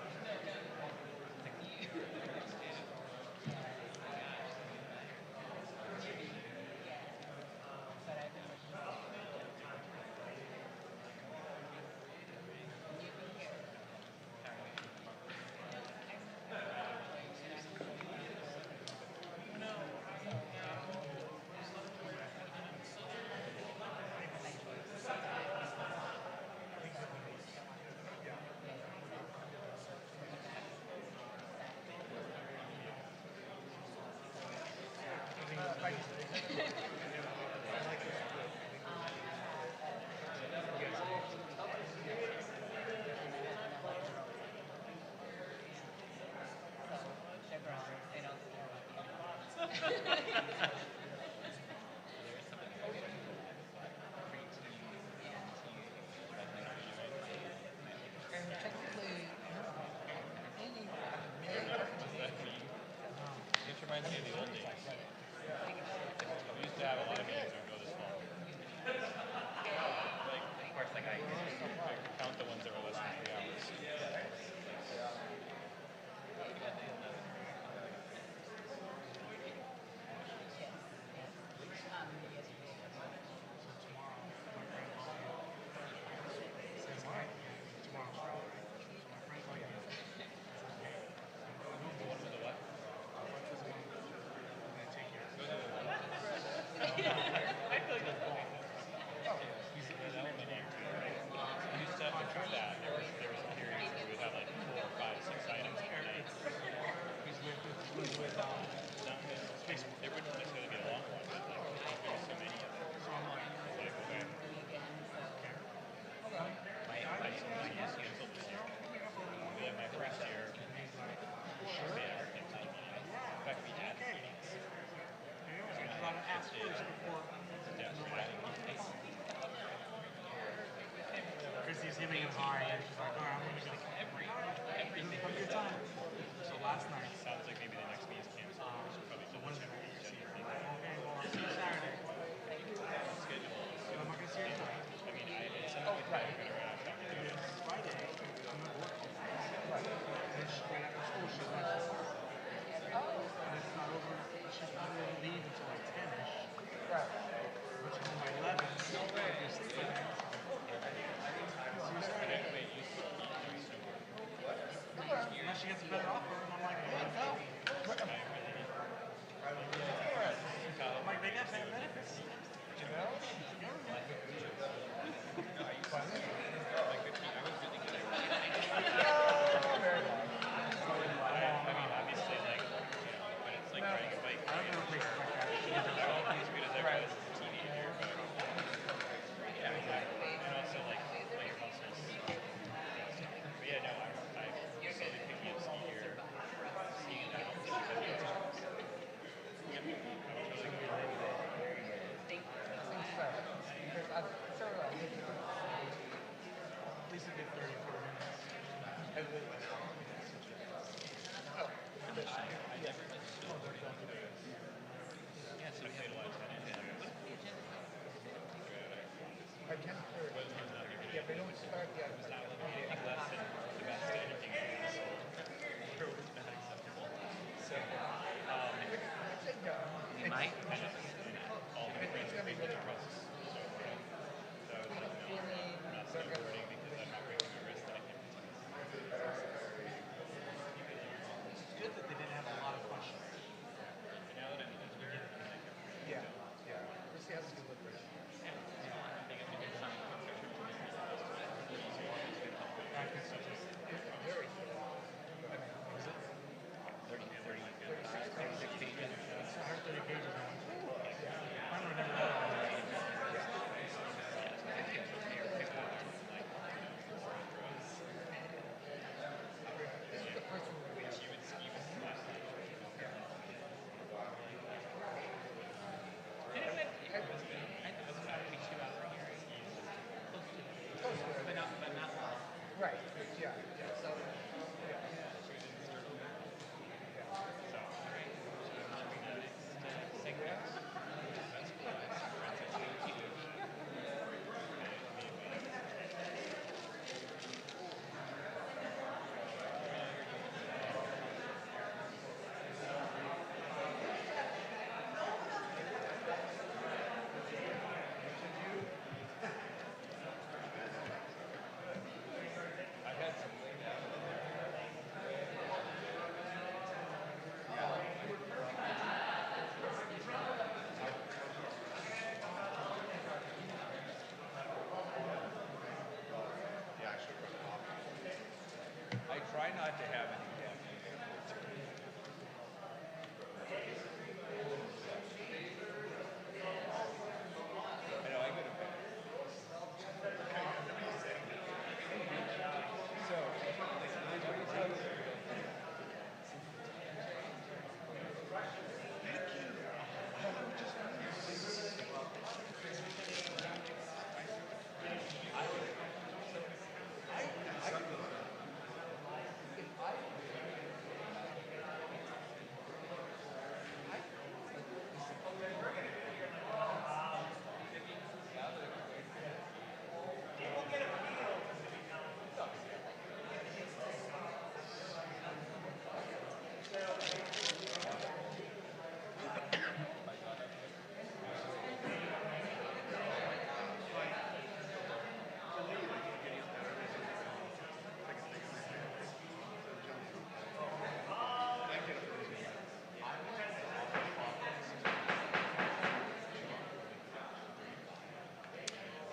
like you. But I've been It reminds me of the old days. We used to have a lot of meetings that would go this long. Like, of course, like I count the ones that were less than 3 hours. Chrissy's giving him hard, and she's like, all right, I'm going to go. Everything. Have a good time. So last night. Sounds like maybe the next meeting's canceled. Probably So when's the next meeting? Okay, well, I'll see you Saturday. schedule. So I'm not going to see you tonight. I mean, it's something we probably could have right after. Friday. I try not to have any. I know, I go to bed. So, let me tell you.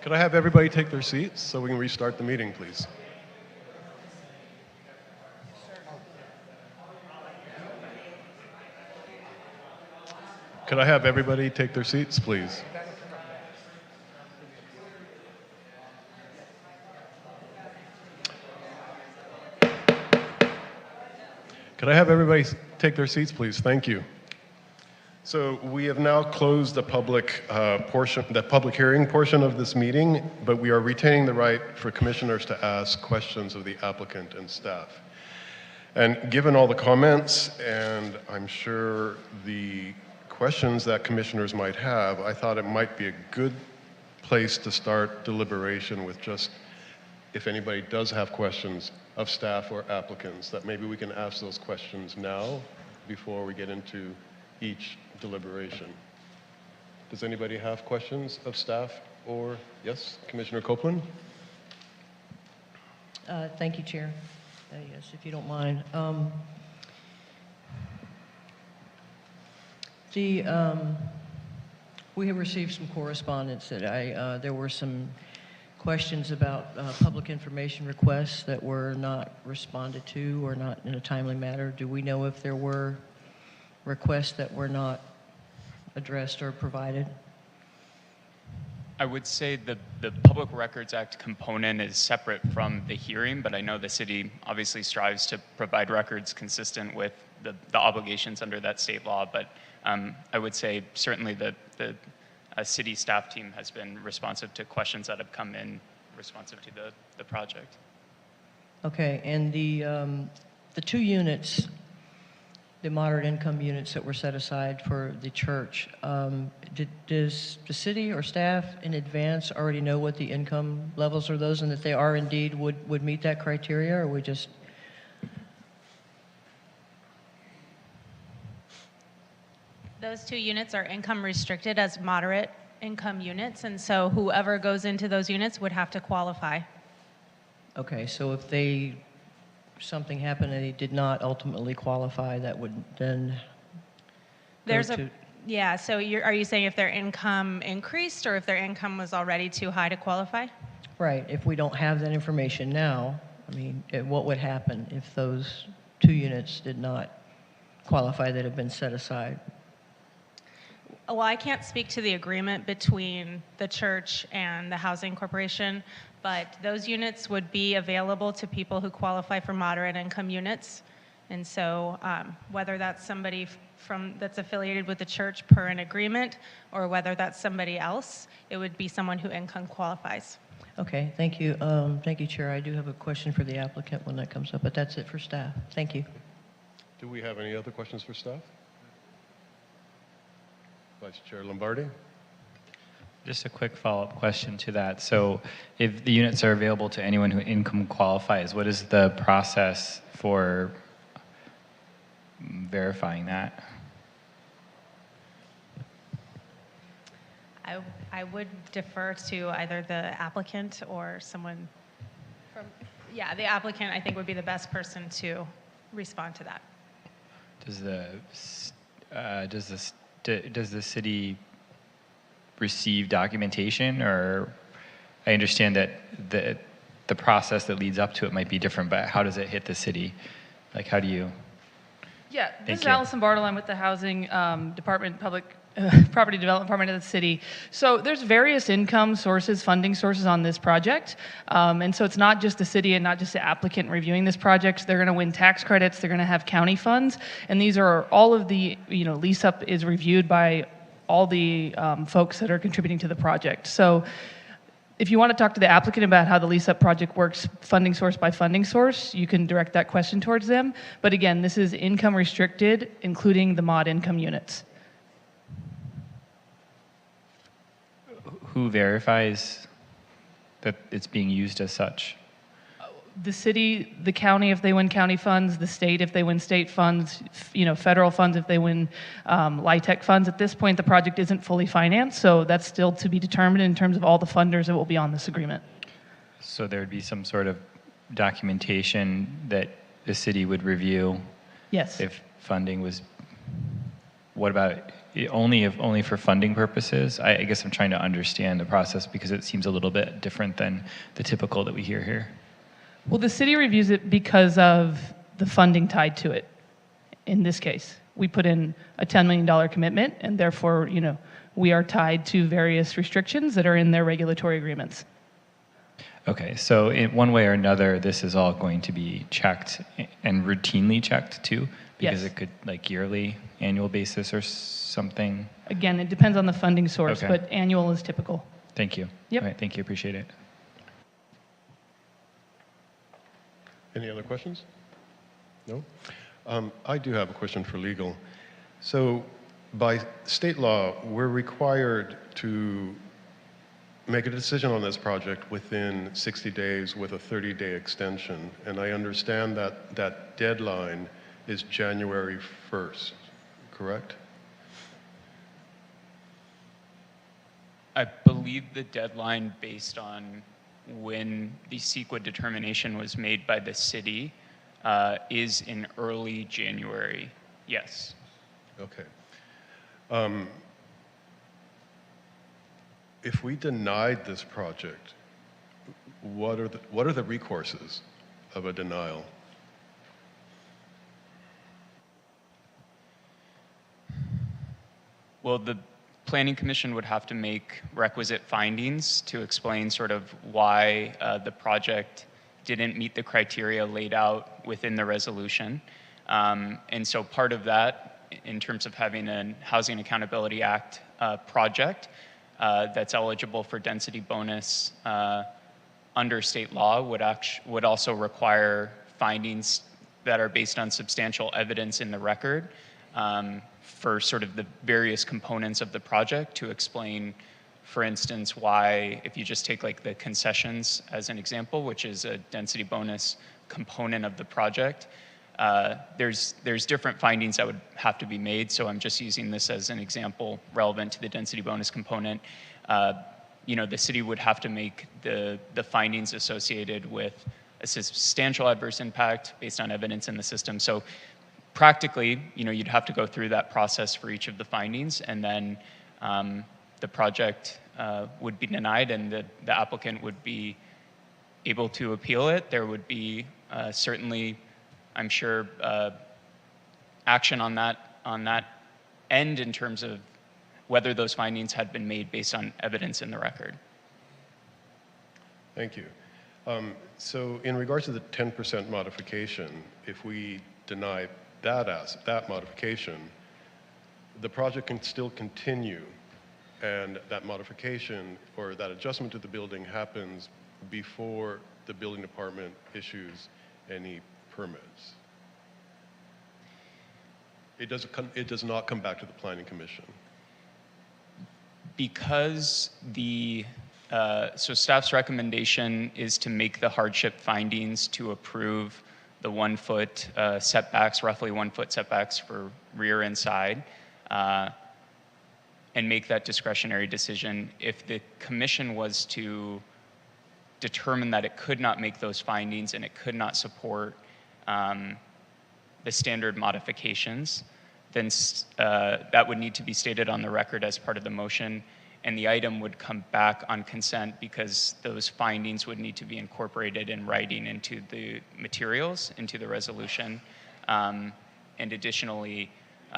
Could I have everybody take their seats so we can restart the meeting, please? Could I have everybody take their seats, please? Could I have everybody take their seats, please? Thank you. So we have now closed the public public hearing portion of this meeting, but we are retaining the right for commissioners to ask questions of the applicant and staff. And given all the comments, and I'm sure the questions that commissioners might have, I thought it might be a good place to start deliberation with just, if anybody does have questions of staff or applicants, that maybe we can ask those questions now before we get into each deliberation. Does anybody have questions of staff or, yes, Commissioner Copeland? Thank you, Chair. Yes, if you don't mind. We have received some correspondence that there were some questions about public information requests that were not responded to or not in a timely manner. Do we know if there were requests that were not addressed or provided? I would say the Public Records Act component is separate from the hearing, but I know the city obviously strives to provide records consistent with the obligations under that state law. But I would say certainly the city staff team has been responsive to questions that have come in responsive to the project. Okay, and the 2 units, the moderate income units that were set aside for the church, does the city or staff in advance already know what the income levels are those and that they are indeed would meet that criteria, or we just? Those 2 units are income restricted as moderate income units, and so whoever goes into those units would have to qualify. Okay, so if something happened and they did not ultimately qualify, that would then Yeah, so are you saying if their income increased or if their income was already too high to qualify? Right, if we don't have that information now, I mean, what would happen if those 2 units did not qualify that have been set aside? Well, I can't speak to the agreement between the church and the housing corporation, but those units would be available to people who qualify for moderate income units. And so whether that's somebody that's affiliated with the church per an agreement or whether that's somebody else, it would be someone who income qualifies. Okay, thank you. Thank you, Chair. I do have a question for the applicant when that comes up, but that's it for staff. Thank you. Do we have any other questions for staff? Vice Chair Lombardi. Just a quick follow-up question to that. So if the units are available to anyone who income qualifies, what is the process for verifying that? I would defer to either the applicant or someone from, the applicant I think would be the best person to respond to that. Does the city receive documentation, or I understand that the process that leads up to it might be different, but how does it hit the city? Like, how do you? Yeah, this is you. Allison Bartle. I'm with the Housing Department, Property Development Department of the city. So there's various income sources, funding sources on this project. And so it's not just the city and not just the applicant reviewing this project. They're going to win tax credits. They're going to have county funds. And these are all of the, lease up is reviewed by all the folks that are contributing to the project. So if you want to talk to the applicant about how the lease-up project works funding source by funding source, you can direct that question towards them. But again, this is income restricted, including the mod income units. Who verifies that it's being used as such? The city, the county if they win county funds, the state if they win state funds, federal funds if they win LIHTC funds. At this point, the project isn't fully financed, so that's still to be determined in terms of all the funders that will be on this agreement. So there would be some sort of documentation that the city would review. Yes. If funding was. What about only for funding purposes? I guess I'm trying to understand the process because it seems a little bit different than the typical that we hear here. Well, the city reviews it because of the funding tied to it. In this case, we put in a $10 million commitment, and therefore, we are tied to various restrictions that are in their regulatory agreements. Okay, so in one way or another, this is all going to be checked and routinely checked too, because Yes. it could like yearly, annual basis or something. Again, it depends on the funding source, Okay. but annual is typical. Thank you. Yep. All right, thank you, appreciate it. Any other questions? No? I do have a question for legal. So by state law, we're required to make a decision on this project within 60 days with a 30-day extension. And I understand that that deadline is January 1st, correct? I believe the deadline based on when the CEQA determination was made by the city is in early January. Yes. Okay. If we denied this project, what are the recourses of a denial? Well, the Planning Commission would have to make requisite findings to explain sort of why the project didn't meet the criteria laid out within the resolution. And so part of that, in terms of having a Housing Accountability Act project that's eligible for density bonus under state law, would also require findings that are based on substantial evidence in the record for sort of the various components of the project to explain, for instance, why, if you just take like the concessions as an example, which is a density bonus component of the project, there's different findings that would have to be made. So I'm just using this as an example relevant to the density bonus component. You know, the city would have to make the findings associated with a substantial adverse impact based on evidence in the system. So practically, you know, you'd have to go through that process for each of the findings, and then the project would be denied, and the applicant would be able to appeal it. There would be certainly, I'm sure, action on that end in terms of whether those findings had been made based on evidence in the record. Thank you. So in regards to the 10% modification, if we deny that modification, the project can still continue, and that modification or that adjustment to the building happens before the building department issues any permits. It does not come back to the Planning Commission. Because so staff's recommendation is to make the hardship findings to approve the 1 foot setbacks, roughly 1 foot setbacks for rear and side, and make that discretionary decision. If the commission was to determine that it could not make those findings and it could not support the standard modifications, then that would need to be stated on the record as part of the motion, and the item would come back on consent because those findings would need to be incorporated in writing into the materials, into the resolution. And additionally,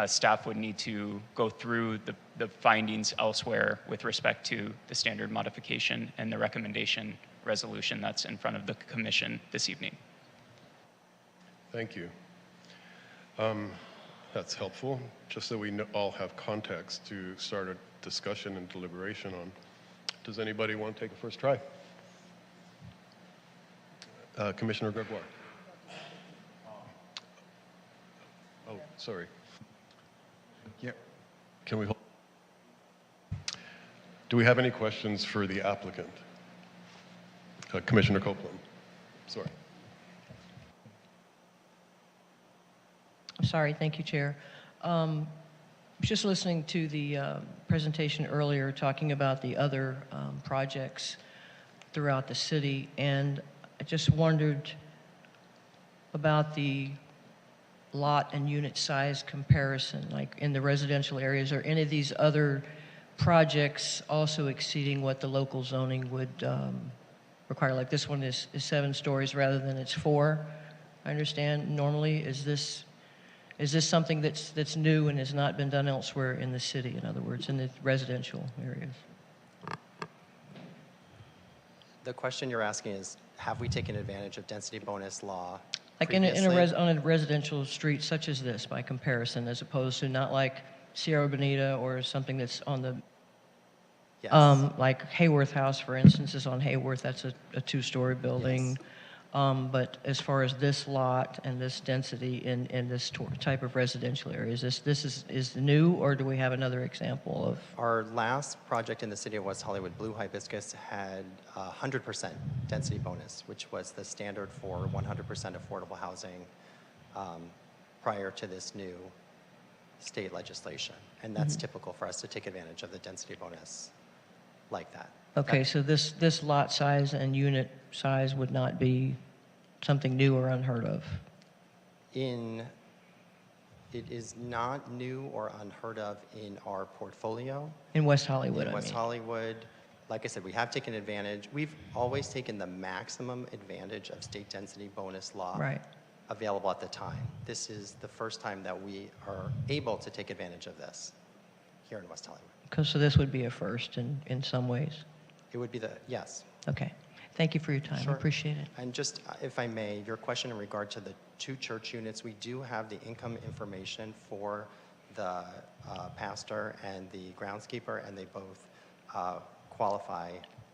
staff would need to go through the findings elsewhere with respect to the standard modification and the recommendation resolution that's in front of the commission this evening. Thank you. That's helpful, just so we all have context to start a discussion and deliberation on. Does anybody want to take a first try? Commissioner Gregoire. Oh, sorry. Yeah. Can we hold? Do we have any questions for the applicant? Commissioner Copeland. Sorry. Sorry, thank you, Chair. Just listening to the presentation earlier talking about the other projects throughout the city, and I just wondered about the lot and unit size comparison, like in the residential areas. Are any of these other projects also exceeding what the local zoning would require? Like this one is 7 stories rather than it's 4, I understand normally. Is this something that's new and has not been done elsewhere in the city, in other words, in the residential areas? The question you're asking is, have we taken advantage of density bonus law Like on a residential street such as this, by comparison, as opposed to not like Sierra Bonita or something that's on the, yes. Like Hayworth House, for instance, is on Hayworth. That's a 2-story building. Yes. But as far as this lot and this density in this type of residential areas, this is new, or do we have another example of? Our last project in the city of West Hollywood, Blue Hibiscus, had 100% density bonus, which was the standard for 100% affordable housing prior to this new state legislation. And that's typical for us to take advantage of the density bonus like that. Okay, so this lot size and unit size would not be something new or unheard of? It is not new or unheard of in our portfolio. In West Hollywood, In I West mean. Hollywood, like I said, we have taken advantage. We've always taken the maximum advantage of state density bonus law Right. available at the time. This is the first time that we are able to take advantage of this here in West Hollywood. So this would be a first in some ways. It would be yes. Okay. Thank you for your time. Sure. I appreciate it. And just, if I may, your question in regard to the 2 church units, we do have the income information for the pastor and the groundskeeper, and they both qualify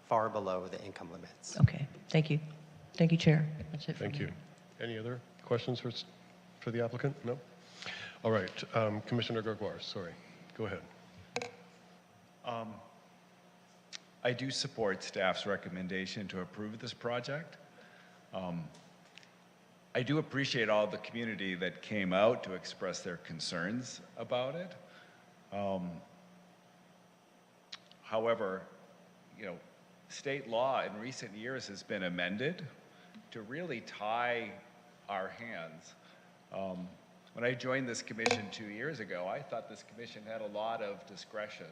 far below the income limits. Okay. Thank you. Thank you, Chair. That's it. Thank you. Any other questions for the applicant? No? All right. Commissioner Gregoire, sorry. Go ahead. I do support staff's recommendation to approve this project. I do appreciate all the community that came out to express their concerns about it. However, state law in recent years has been amended to really tie our hands. When I joined this commission 2 years ago, I thought this commission had a lot of discretion.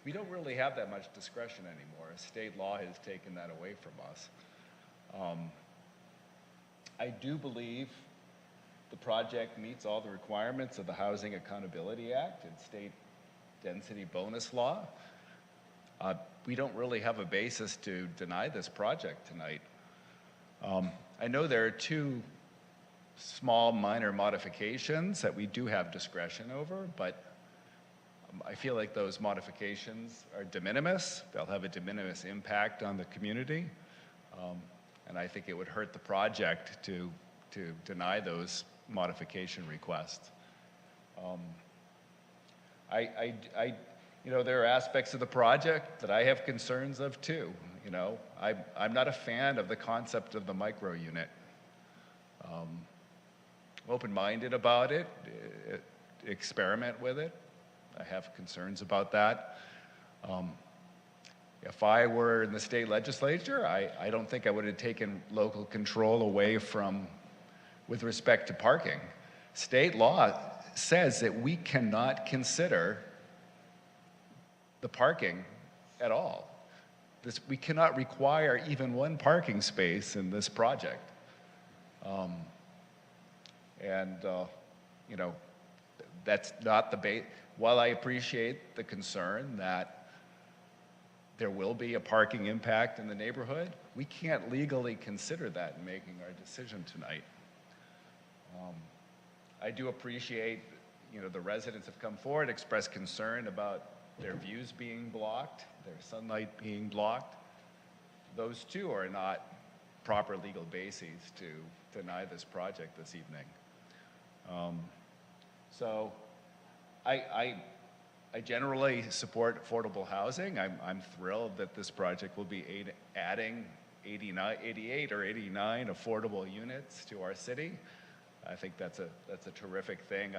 We don't really have that much discretion anymore. State law has taken that away from us. I do believe the project meets all the requirements of the Housing Accountability Act and state density bonus law. We don't really have a basis to deny this project tonight. I know there are 2 small minor modifications that we do have discretion over, but I feel like those modifications are de minimis. They'll have a de minimis impact on the community. And I think it would hurt the project to deny those modification requests. There are aspects of the project that I have concerns of too. I'm not a fan of the concept of the micro unit. I'm open-minded about it, experiment with it. I have concerns about that. If I were in the state legislature, I don't think I would have taken local control away with respect to parking. State law says that we cannot consider the parking at all. We cannot require even 1 parking space in this project. That's not the base. While I appreciate the concern that there will be a parking impact in the neighborhood, we can't legally consider that in making our decision tonight. I do appreciate, the residents have come forward, expressed concern about their views being blocked, their sunlight being blocked. Those 2 are not proper legal bases to deny this project this evening. So I generally support affordable housing. I'm thrilled that this project will be adding 88 or 89 affordable units to our city. I think that's a terrific thing.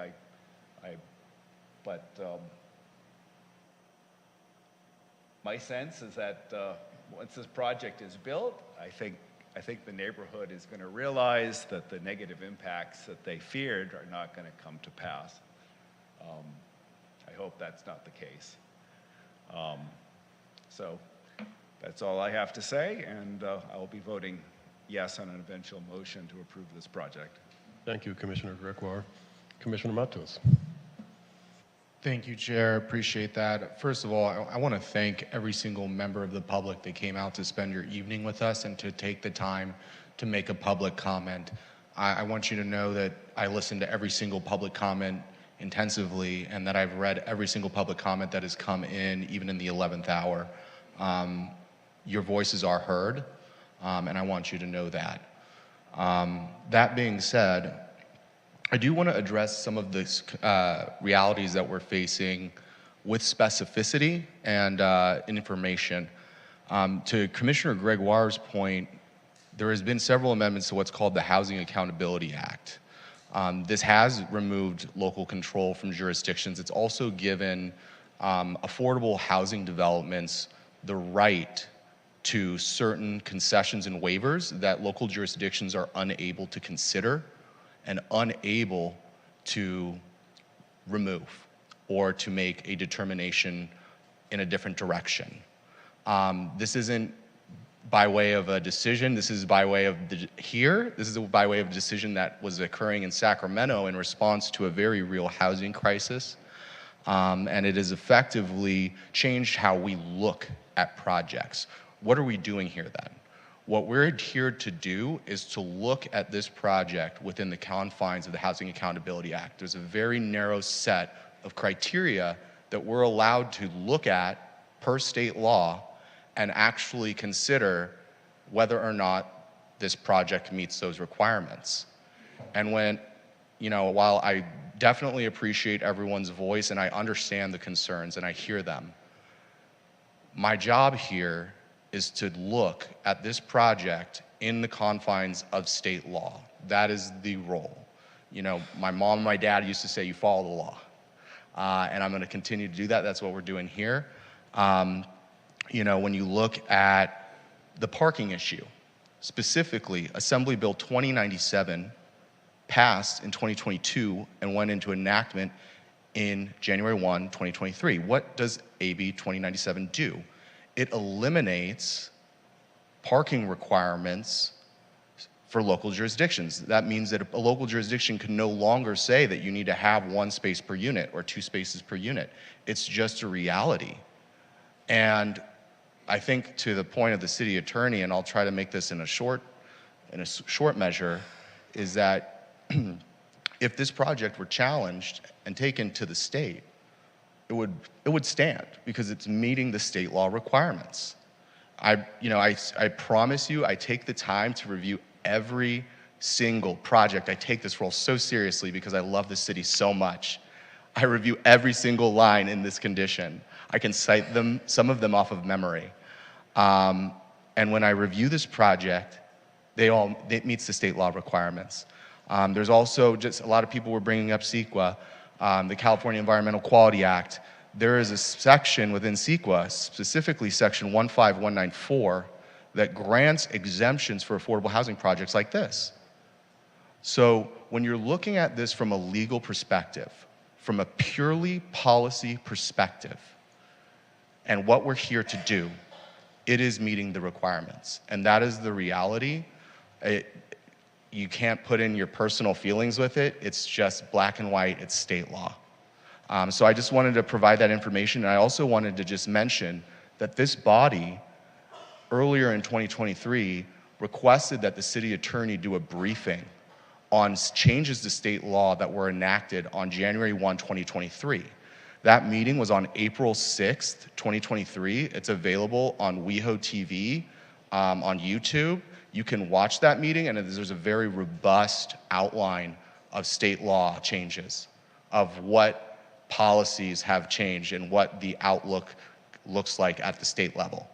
But my sense is that once this project is built, I think the neighborhood is going to realize that the negative impacts that they feared are not going to come to pass. I hope that's not the case. So that's all I have to say, and I'll be voting yes on an eventual motion to approve this project. Thank you, Commissioner Gregoire. Commissioner Matos. Thank you, Chair. Appreciate that. First of all, I want to thank every single member of the public that came out to spend your evening with us and to take the time to make a public comment. I want you to know that I listened to every single public comment intensively and that I've read every single public comment that has come in, even in the 11th hour. Your voices are heard, and I want you to know that. That being said, I do want to address some of the realities that we're facing with specificity and information. To Commissioner Gregoire's point, there has been several amendments to what's called the Housing Accountability Act. This has removed local control from jurisdictions. It's also given affordable housing developments the right to certain concessions and waivers that local jurisdictions are unable to consider. and unable to remove or to make a determination in a different direction. This isn't by way of a decision. This is by way of this is by way of a decision that was occurring in Sacramento in response to a very real housing crisis. And it has effectively changed how we look at projects. What are we doing here then? What we're here to do is to look at this project within the confines of the Housing Accountability Act. There's a very narrow set of criteria that we're allowed to look at per state law and actually consider whether or not this project meets those requirements. And when, while I definitely appreciate everyone's voice and I understand the concerns and I hear them, my job here is to look at this project in the confines of state law. That is the role. My mom and my dad used to say, you follow the law. And I'm gonna continue to do that. That's what we're doing here. When you look at the parking issue, specifically Assembly Bill 2097 passed in 2022 and went into enactment in January 1, 2023. What does AB 2097 do? It eliminates parking requirements for local jurisdictions. That means that a local jurisdiction can no longer say that you need to have 1 space per unit or 2 spaces per unit. It's just a reality. And I think to the point of the city attorney, and I'll try to make this in a short measure, is that if this project were challenged and taken to the state, it would stand because it's meeting the state law requirements. I promise you, I take the time to review every single project. I take this role so seriously because I love the city so much. I review every single line in this condition. I can cite them, some of them off of memory. And when I review this project, it meets the state law requirements. There's also just a lot of people were bringing up CEQA, the California Environmental Quality Act. There is a section within CEQA, specifically section 15194, that grants exemptions for affordable housing projects like this. So when you're looking at this from a legal perspective, from a purely policy perspective, and what we're here to do, it is meeting the requirements. And that is the reality. You can't put in your personal feelings with it. It's just black and white, it's state law. So I just wanted to provide that information. And I also wanted to just mention that this body, earlier in 2023, requested that the city attorney do a briefing on changes to state law that were enacted on January 1, 2023. That meeting was on April 6th, 2023. It's available on WehoTV, on YouTube. You can watch that meeting, and there's a very robust outline of state law changes, of what policies have changed and what the outlook looks like at the state level.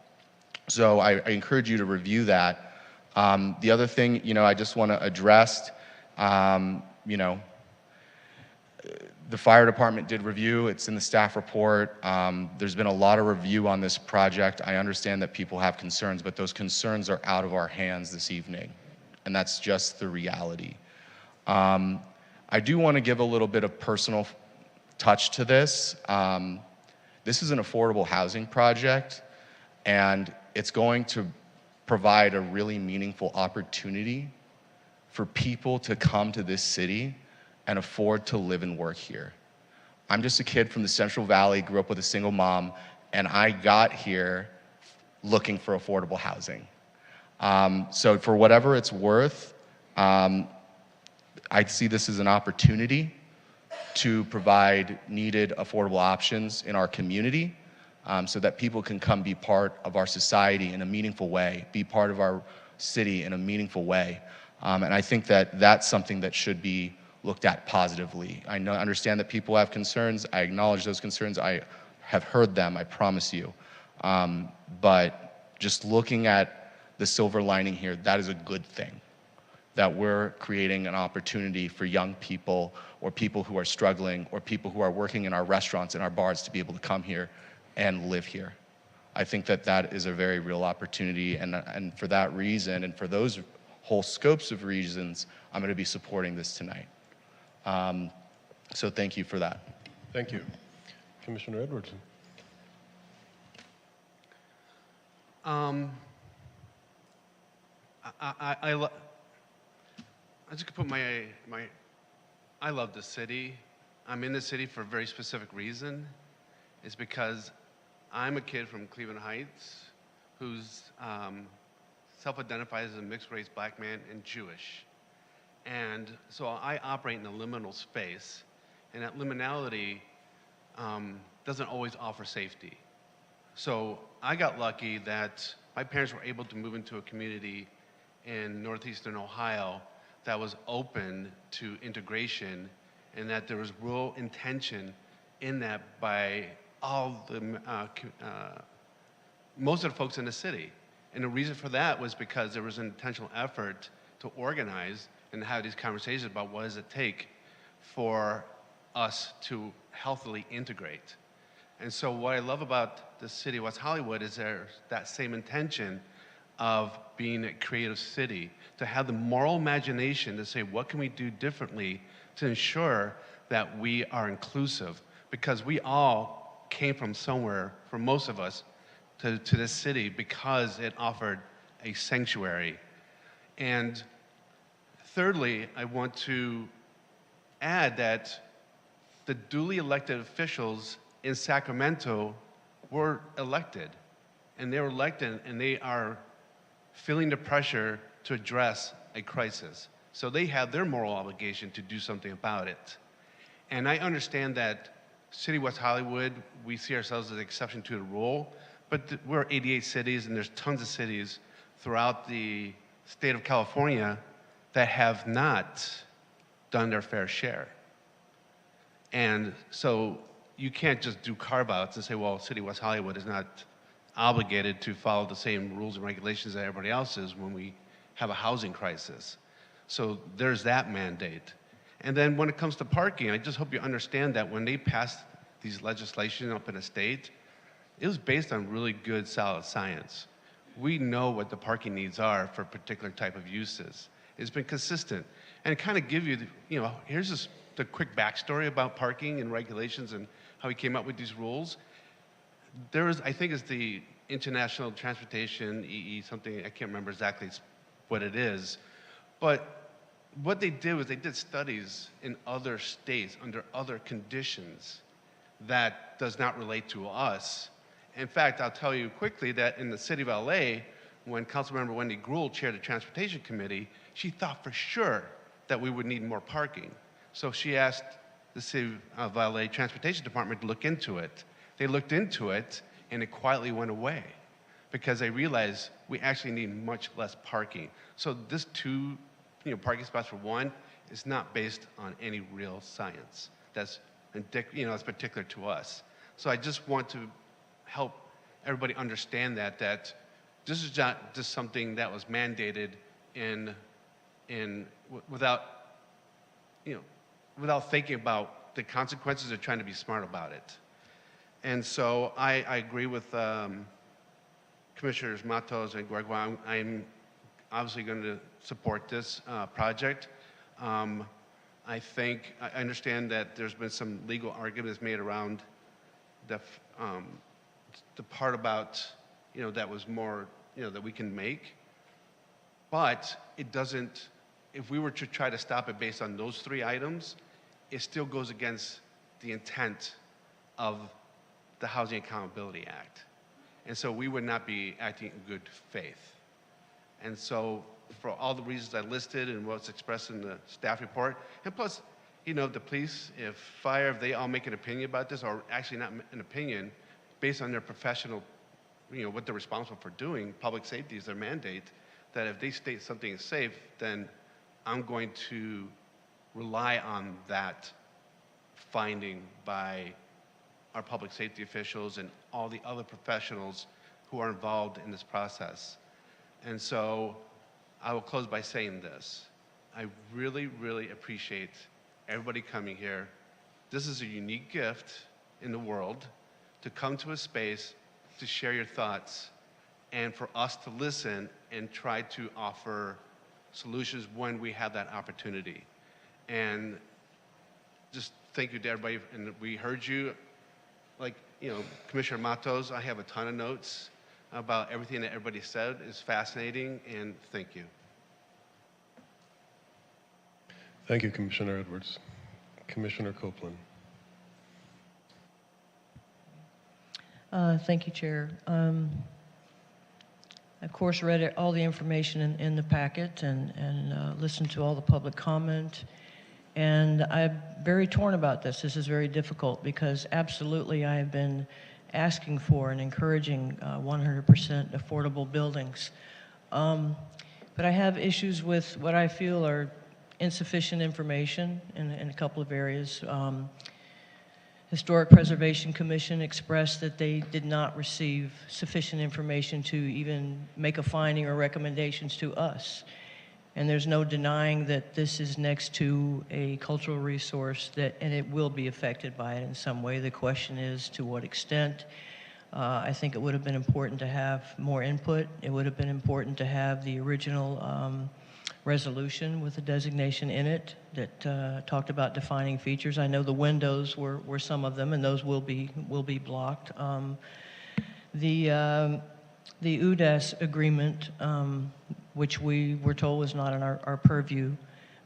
So I encourage you to review that. The other thing, I just want to address, the fire department did review. It's in the staff report. There's been a lot of review on this project. I understand that people have concerns, but those concerns are out of our hands this evening, and that's just the reality. I do want to give a little bit of personal touch to this. This is an affordable housing project, and it's going to provide a really meaningful opportunity for people to come to this city and afford to live and work here. I'm just a kid from the Central Valley, grew up with a single mom, and I got here looking for affordable housing. So for whatever it's worth, I see this as an opportunity to provide needed affordable options in our community, so that people can come be part of our society in a meaningful way, be part of our city in a meaningful way. And I think that that's something that should be looked at positively. I understand that people have concerns. I acknowledge those concerns. I have heard them, I promise you. But just looking at the silver lining here, that is a good thing. That we're creating an opportunity for young people or people who are struggling or people who are working in our restaurants and our bars to be able to come here and live here. I think that that is a very real opportunity, and for that reason and for those whole scopes of reasons, I'm going to be supporting this tonight. So thank you for that. Thank you. Commissioner Edwardson. I just could put I love the city. I'm in the city for a very specific reason. It's because I'm a kid from Cleveland Heights who's self-identifies as a mixed-race black man and Jewish. And so I operate in a liminal space, and that liminality doesn't always offer safety. So I got lucky that my parents were able to move into a community in northeastern Ohio that was open to integration, and that there was real intention in that by all the most of the folks in the city. And the reason for that was because there was an intentional effort to organize and have these conversations about what does it take for us to healthily integrate. And so what I love about the city of West Hollywood is there's that same intention of being a creative city, to have the moral imagination to say, what can we do differently to ensure that we are inclusive? Because we all came from somewhere, for most of us, to this city because it offered a sanctuary. And thirdly, I want to add that the duly elected officials in Sacramento were elected. And they were elected, and they are feeling the pressure to address a crisis. So they have their moral obligation to do something about it. And I understand that City of West Hollywood, we see ourselves as an exception to the rule, but we're 88 cities, and there's tons of cities throughout the state of California that have not done their fair share. And so you can't just do carve-outs and say, well, City of West Hollywood is not obligated to follow the same rules and regulations that everybody else is when we have a housing crisis. So there's that mandate. And then when it comes to parking, I just hope you understand that when they passed these legislation up in the state, it was based on really good, solid science. We know what the parking needs are for particular type of uses. It's been consistent. And kind of give you, here's just the quick backstory about parking and regulations and how we came up with these rules. There is, I think it's the International Transportation, something, I can't remember exactly what it is, but what they did was they did studies in other states under other conditions that does not relate to us. In fact, I'll tell you quickly that in the city of LA, when Councilmember Wendy Grewal chaired the Transportation Committee, she thought for sure that we would need more parking. So she asked the city of LA Transportation Department to look into it. They looked into it, and it quietly went away because they realized we actually need much less parking. So this parking spots for one is not based on any real science. That's that's particular to us. So I just want to help everybody understand that this is not just something that was mandated without thinking about the consequences or trying to be smart about it. And so I agree with Commissioners Matos and Gregoire. I'm obviously going to support this project. I understand that there's been some legal arguments made around the part about, that was more, that we can make. But it doesn't, if we were to try to stop it based on those three items, it still goes against the intent of the Housing Accountability Act. And so we would not be acting in good faith. And so for all the reasons I listed and what's expressed in the staff report, and plus, the police, fire, if they all make an opinion about this, or actually not an opinion, based on their professional, what they're responsible for doing, public safety is their mandate, that if they state something is safe, then I'm going to rely on that finding by our public safety officials and all the other professionals who are involved in this process. And so I will close by saying this. I really, really appreciate everybody coming here. This is a unique gift in the world to come to a space to share your thoughts and for us to listen and try to offer solutions when we have that opportunity. And just thank you to everybody, and we heard you. Like, Commissioner Matos, I have a ton of notes about everything that everybody said. It's fascinating, and thank you. Thank you, Commissioner Edwards. Commissioner Copeland. Thank you, Chair. I, of course, read all the information in the packet and listened to all the public comment. And I'm very torn about this. This is very difficult because absolutely I have been asking for and encouraging 100% affordable buildings. But I have issues with what I feel are insufficient information in a couple of areas. Historic Preservation Commission expressed that they did not receive sufficient information to even make a finding or recommendations to us. And there's no denying that this is next to a cultural resource and it will be affected by it in some way. The question is to what extent. I think it would have been important to have more input. It would have been important to have the original resolution with a designation in it that talked about defining features. I know the windows were some of them, and those will be blocked. The UDAS agreement, which we were told was not in our purview,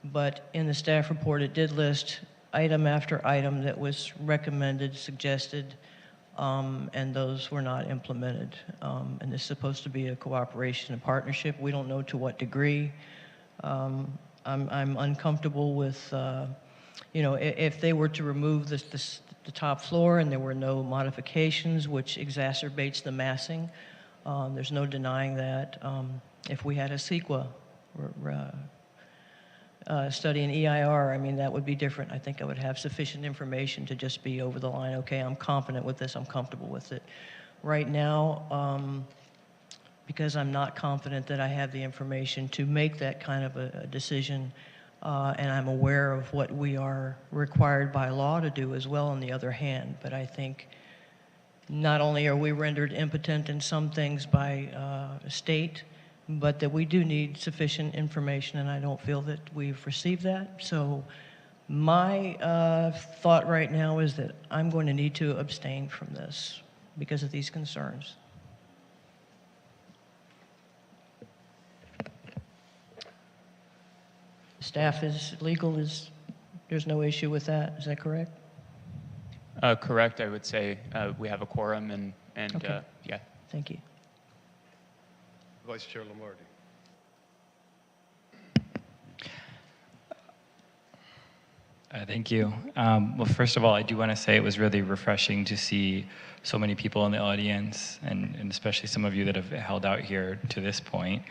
but in the staff report it did list item after item that was recommended, suggested, and those were not implemented. And this is supposed to be a cooperation and partnership. We don't know to what degree. I'm uncomfortable with, if they were to remove the top floor and there were no modifications, which exacerbates the massing. There's no denying that. If we had a CEQA study in EIR, I mean, that would be different. I think I would have sufficient information to just be over the line, okay, I'm confident with this, I'm comfortable with it. Right now, because I'm not confident that I have the information to make that kind of a decision, and I'm aware of what we are required by law to do as well on the other hand, but I think not only are we rendered impotent in some things by state, but that we do need sufficient information, and I don't feel that we've received that. So my thought right now is that I'm going to need to abstain from this because of these concerns. Staff is legal, there's no issue with that, is that correct? Correct, I would say we have a quorum and Okay. yeah. Thank you. Vice Chair Lombardi. Thank you. Well, first of all, I do want to say it was really refreshing to see so many people in the audience, and especially some of you that have held out here to this point.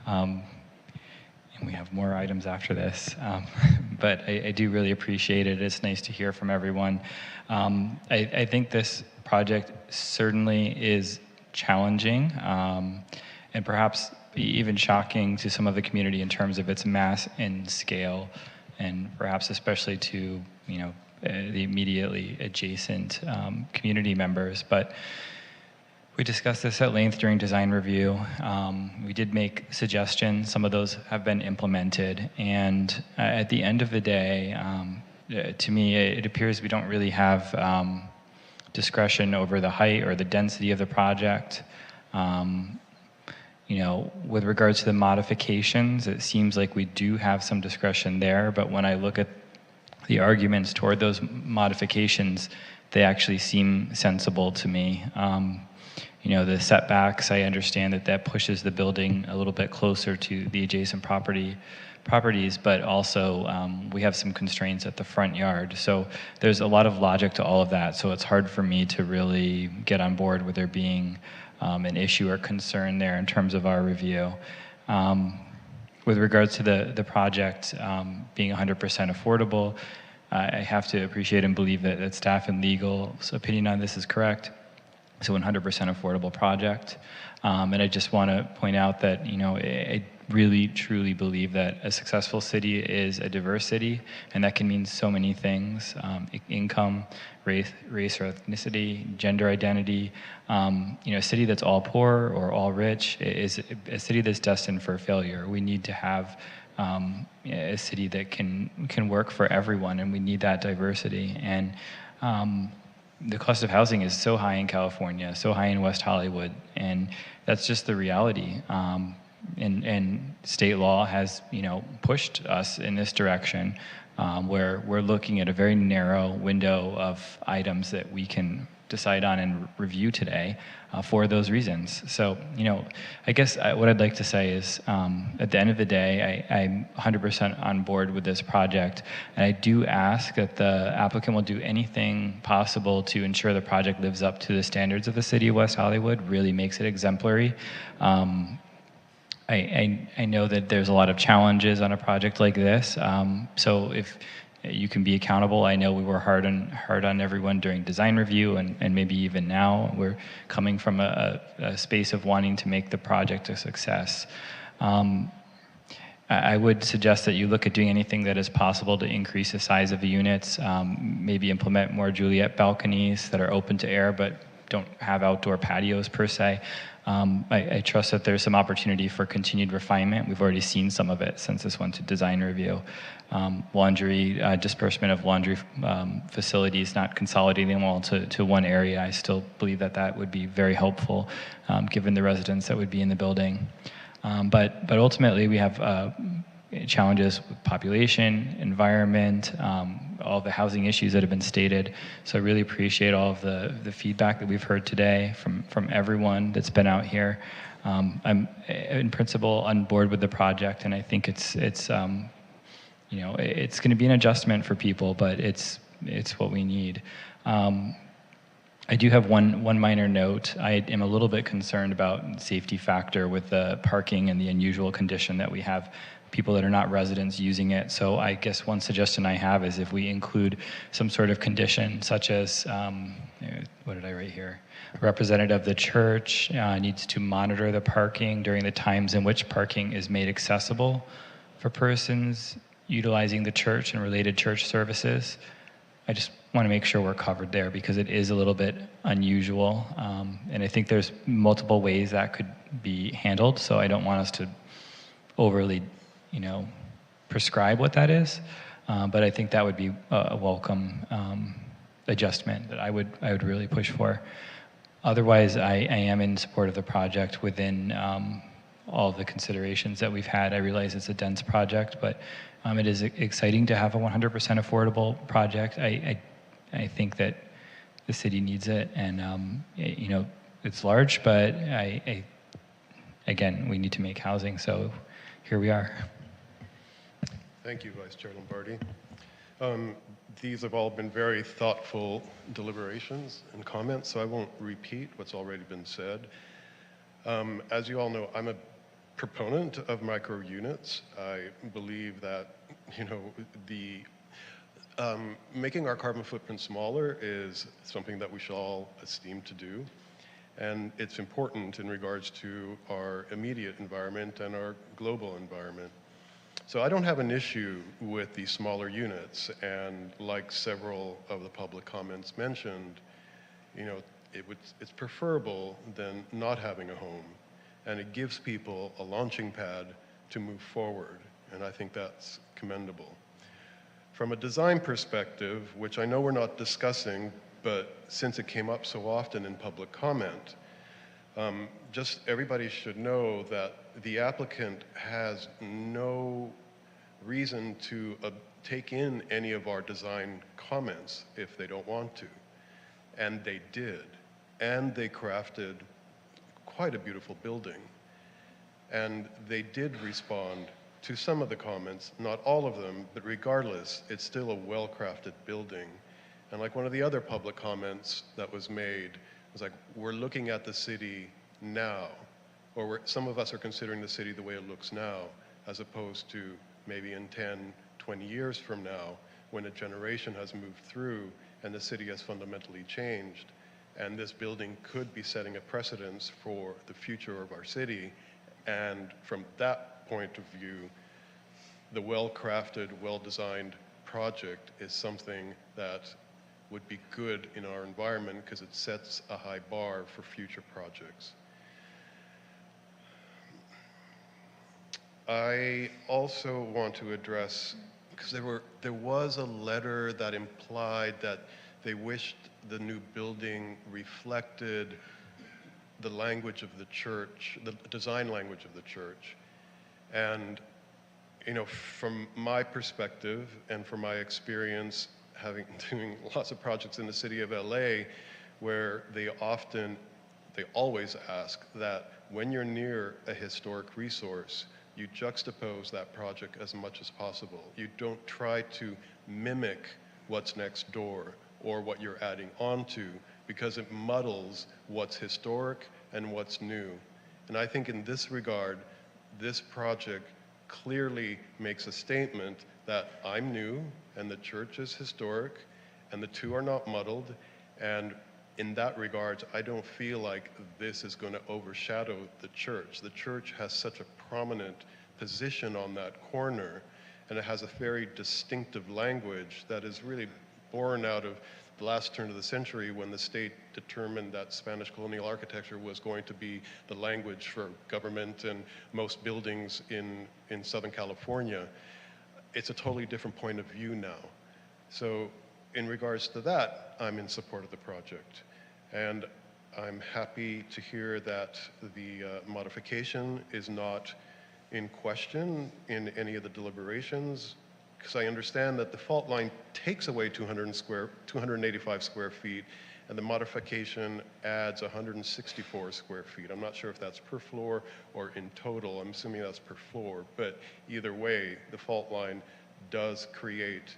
And we have more items after this. But I do really appreciate it. It's nice to hear from everyone. I think this project certainly is challenging and perhaps even shocking to some of the community in terms of its mass and scale, and perhaps especially to the immediately adjacent community members. But we discussed this at length during design review. We did make suggestions. Some of those have been implemented. And at the end of the day, to me, it appears we don't really have discretion over the height or the density of the project. With regards to the modifications, it seems like we do have some discretion there, but when I look at the arguments toward those modifications, they actually seem sensible to me. The setbacks, I understand that pushes the building a little bit closer to the adjacent properties, but also we have some constraints at the front yard. So there's a lot of logic to all of that, so it's hard for me to really get on board with there being an issue or concern there in terms of our review. With regards to the project being 100% affordable, I have to appreciate and believe that staff and legal's opinion on this is correct. So 100% affordable project. And I just want to point out that, I really, truly believe that a successful city is a diverse city, and that can mean so many things: income, race or ethnicity, gender identity. A city that's all poor or all rich is a city that's destined for failure. We need to have a city that can work for everyone, and we need that diversity. And the cost of housing is so high in California, so high in West Hollywood, and that's just the reality. And state law has, pushed us in this direction, where we're looking at a very narrow window of items that we can decide on and review today for those reasons. So, I guess what I'd like to say is, at the end of the day, I'm 100% on board with this project, and I do ask that the applicant will do anything possible to ensure the project lives up to the standards of the city of West Hollywood, really makes it exemplary. I know that there's a lot of challenges on a project like this, so if you can be accountable. I know we were hard on everyone during design review, and maybe even now. We're coming from a space of wanting to make the project a success. I would suggest that you look at doing anything that is possible to increase the size of the units, maybe implement more Juliet balconies that are open to air but don't have outdoor patios per se. I trust that there's some opportunity for continued refinement. We've already seen some of it since this went to design review. Laundry, disbursement of laundry facilities, not consolidating them all to one area. I still believe that would be very helpful, given the residents that would be in the building. But ultimately, we have challenges with population, environment, all the housing issues that have been stated. So I really appreciate all of the feedback that we've heard today from everyone that's been out here. I'm in principle on board with the project, and I think it's going to be an adjustment for people, but it's what we need. I do have one minor note. I am a little bit concerned about safety factor with the parking and the unusual condition that we have people that are not residents using it. So I guess one suggestion I have is if we include some sort of condition, such as, what did I write here? A representative of the church needs to monitor the parking during the times in which parking is made accessible for persons utilizing the church and related church services. I just want to make sure we're covered there because it is a little bit unusual. And I think there's multiple ways that could be handled. So I don't want us to overly prescribe what that is, but I think that would be a welcome adjustment that I would really push for. Otherwise, I am in support of the project within all the considerations that we've had. I realize it's a dense project, but it is exciting to have a 100% affordable project. I think that the city needs it, and it's large, but again, we need to make housing, so here we are. Thank you, Vice Chair Lombardi. These have all been very thoughtful deliberations and comments, so I won't repeat what's already been said. As you all know, I'm a proponent of micro units. I believe that, making our carbon footprint smaller is something that we should all esteem to do. And it's important in regards to our immediate environment and our global environment. So I don't have an issue with the smaller units, and like several of the public comments mentioned, it's preferable than not having a home, and it gives people a launching pad to move forward, and I think that's commendable. From a design perspective, which I know we're not discussing, but since it came up so often in public comment, just everybody should know that the applicant has no reason to take in any of our design comments if they don't want to. And they did. And they crafted quite a beautiful building. And they did respond to some of the comments, not all of them, but regardless, it's still a well-crafted building. And like one of the other public comments that was made, was like, we're looking at the city now, or some of us are considering the city the way it looks now, as opposed to maybe in 10, 20 years from now, when a generation has moved through and the city has fundamentally changed. And this building could be setting a precedence for the future of our city. And from that point of view, the well-crafted, well-designed project is something that would be good in our environment because it sets a high bar for future projects. I also want to address, because there was a letter that implied that they wished the new building reflected the language of the church, the design language of the church. And, you know, from my perspective and from my experience having doing lots of projects in the city of LA, where they always ask that when you're near a historic resource, you juxtapose that project as much as possible. You don't try to mimic what's next door or what you're adding onto, because it muddles what's historic and what's new. And I think in this regard, this project clearly makes a statement that I'm new and the church is historic and the two are not muddled. And in that regard, I don't feel like this is going to overshadow the church. The church has such a prominent position on that corner, and it has a very distinctive language that is really born out of the last turn of the century, when the state determined that Spanish colonial architecture was going to be the language for government and most buildings in Southern California. It's a totally different point of view now. So in regards to that, I'm in support of the project. And I'm happy to hear that the modification is not in question in any of the deliberations, because I understand that the fault line takes away 285 square feet, and the modification adds 164 square feet. I'm not sure if that's per floor or in total. I'm assuming that's per floor, but either way, the fault line does create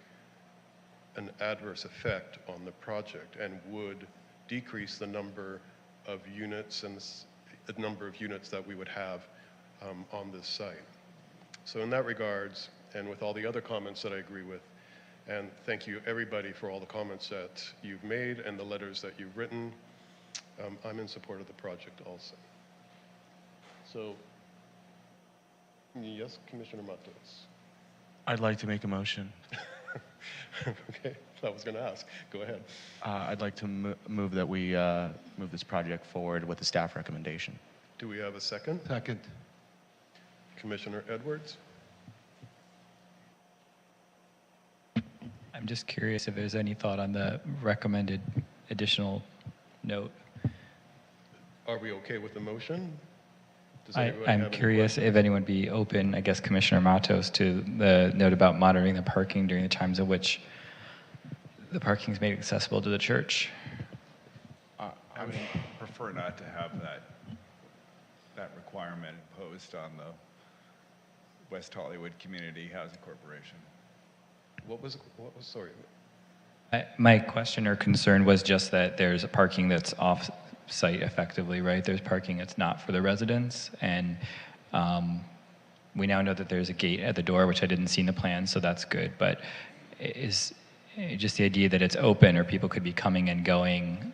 an adverse effect on the project and would decrease the number of units and the number of units that we would have on this site. So in that regards, and with all the other comments that I agree with, and thank you everybody for all the comments that you've made and the letters that you've written, I'm in support of the project also. So, yes, Commissioner Matos. I'd like to make a motion. Okay, I was going to ask. Go ahead. I'd like to move that we move this project forward with the staff recommendation. Do we have a second? Second. Commissioner Edwards? I'm just curious if there's any thought on the recommended additional note. Are we okay with the motion? Does anybody have I'm any curious if anyone would be open, I guess Commissioner Matos, to the note about monitoring the parking during the times at which the parking is made accessible to the church. I would prefer not to have that requirement imposed on the West Hollywood Community Housing Corporation. What was sorry? My question or concern was just that there's a parking that's off-site effectively, right? There's parking that's not for the residents, and we now know that there's a gate at the door, which I didn't see in the plan, so that's good. But is just the idea that it's open or people could be coming and going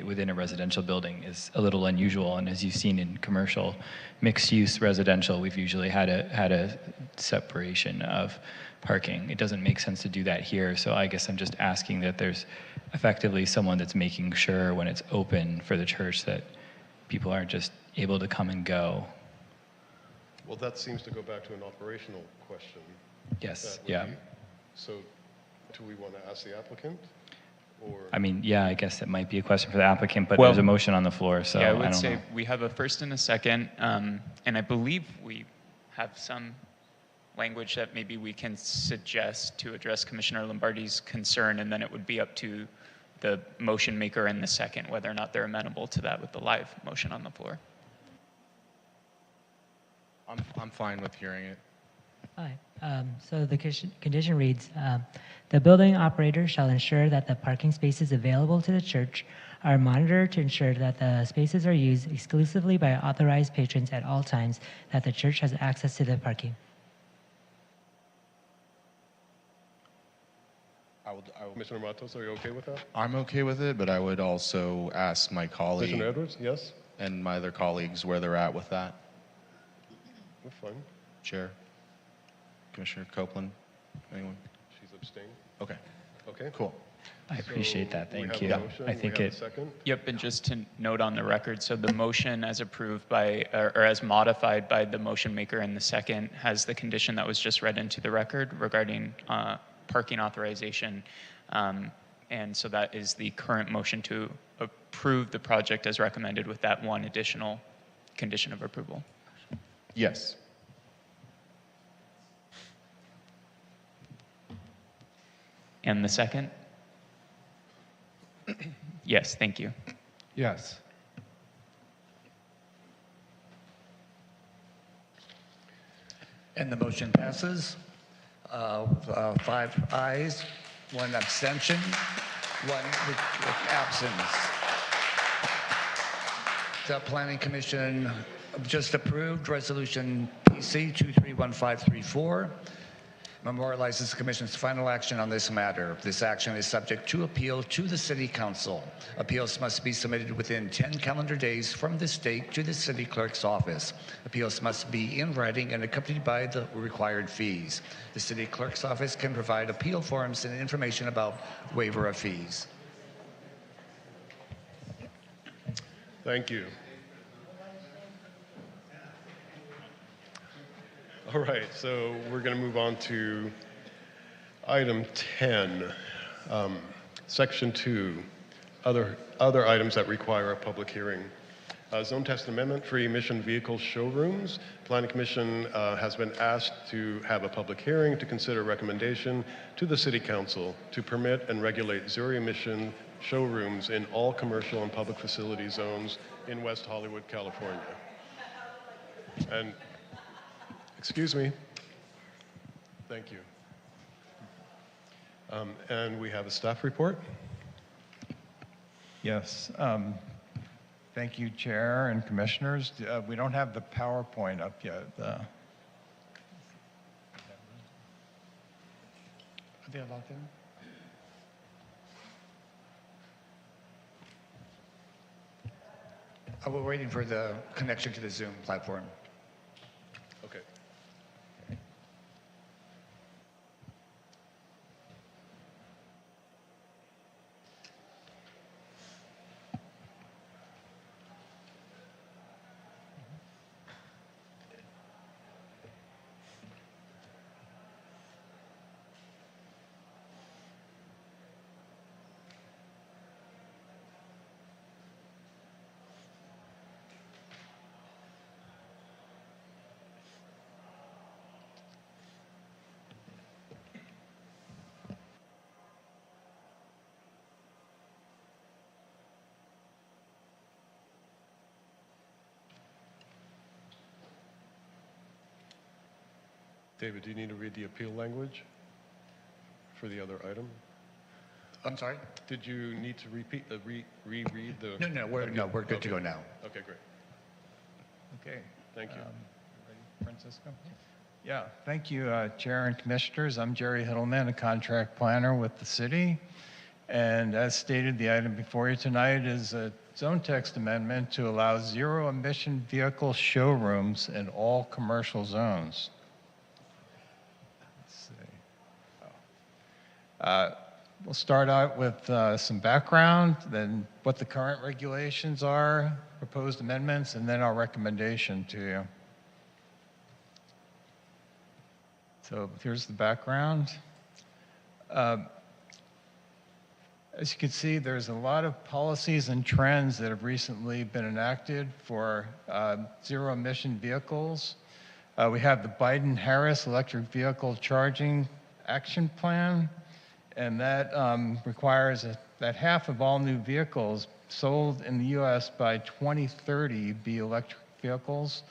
within a residential building is a little unusual. And as you've seen in commercial mixed-use residential, we've usually had a separation of parking. It doesn't make sense to do that here. So I guess I'm just asking that there's effectively someone that's making sure when it's open for the church that people aren't just able to come and go. Well, that seems to go back to an operational question. Yes, yeah. So do we want to ask the applicant? Or? I mean, yeah, I guess it might be a question for the applicant, but Well, there's a motion on the floor, so yeah, I I would don't say know. we have a first and a second, and I believe we have some language that maybe we can suggest to address Commissioner Lombardi's concern, and then it would be up to the motion maker and the second whether or not they're amenable to that with the live motion on the floor. I'm fine with hearing it. Hi. So the condition reads, the building operator shall ensure that the parking spaces available to the church are monitored to ensure that the spaces are used exclusively by authorized patrons at all times, that the church has access to the parking. Commissioner Matos, are you okay with that? I'm okay with it, but I would also ask my colleague. Commissioner Edwards, yes? And my other colleagues where they're at with that. We're fine. Chair. Commissioner Copeland, anyone? She's abstained. Okay. Okay. Cool. I appreciate that. We Thank have you. a motion, I think we have it. a second. Yep, and just to note on the record, so the motion as approved by, or as modified by the motion maker and the second has the condition that was just read into the record regarding parking authorization. And so that is the current motion to approve the project as recommended with that one additional condition of approval. Yes. And the second? Yes, thank you. Yes. And the motion passes. 5 ayes, 1 abstention, 1 with absence. The Planning Commission just approved Resolution PC 231534. Memorializes the Commission's final action on this matter. This action is subject to appeal to the City Council. Appeals must be submitted within 10 calendar days from this date to the City Clerk's office. Appeals must be in writing and accompanied by the required fees. The City Clerk's office can provide appeal forms and information about waiver of fees. Thank you. All right, so we're going to move on to item 10, section 2, other items that require a public hearing. Zone text amendment for emission vehicle showrooms. Planning Commission has been asked to have a public hearing to consider recommendation to the City Council to permit and regulate zero emission showrooms in all commercial and public facility zones in West Hollywood, California. And excuse me. Thank you. And we have a staff report. Yes. Thank you, Chair and Commissioners. We don't have the PowerPoint up yet. Are they allowed there? We're waiting for the connection to the Zoom platform. Okay. David, do you need to read the appeal language for the other item? I'm sorry? Did you need to reread the? No, we're good to go now. Okay, great. Okay. Thank you. Ready, Francisco? Yeah, thank you, Chair and Commissioners. I'm Jerry Hiddleman, a contract planner with the city. And as stated, the item before you tonight is a zone text amendment to allow zero emission vehicle showrooms in all commercial zones. We'll start out with some background, then what the current regulations are, proposed amendments, and then our recommendation to you. So here's the background. As you can see, there's a lot of policies and trends that have recently been enacted for zero emission vehicles. We have the Biden-Harris Electric Vehicle Charging Action Plan. And that requires that half of all new vehicles sold in the U.S. by 2030 be electric vehicles.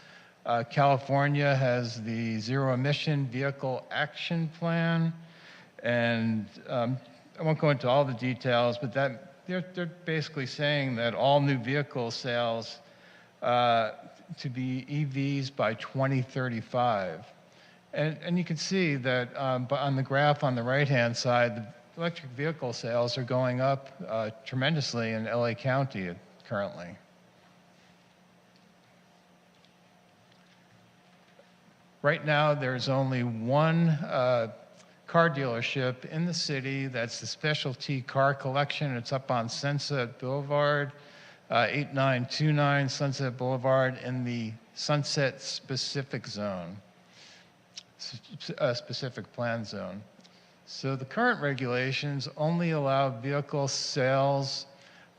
California has the Zero Emission Vehicle Action Plan. And I won't go into all the details, but they're basically saying that all new vehicle sales to be EVs by 2035. And you can see that on the graph on the right-hand side, the electric vehicle sales are going up tremendously in LA County currently. Right now, there's only one car dealership in the city. That's the Specialty Car Collection. It's up on Sunset Boulevard, 8929 Sunset Boulevard in the Sunset Specific Zone, specific plan zone. So the current regulations only allow vehicle sales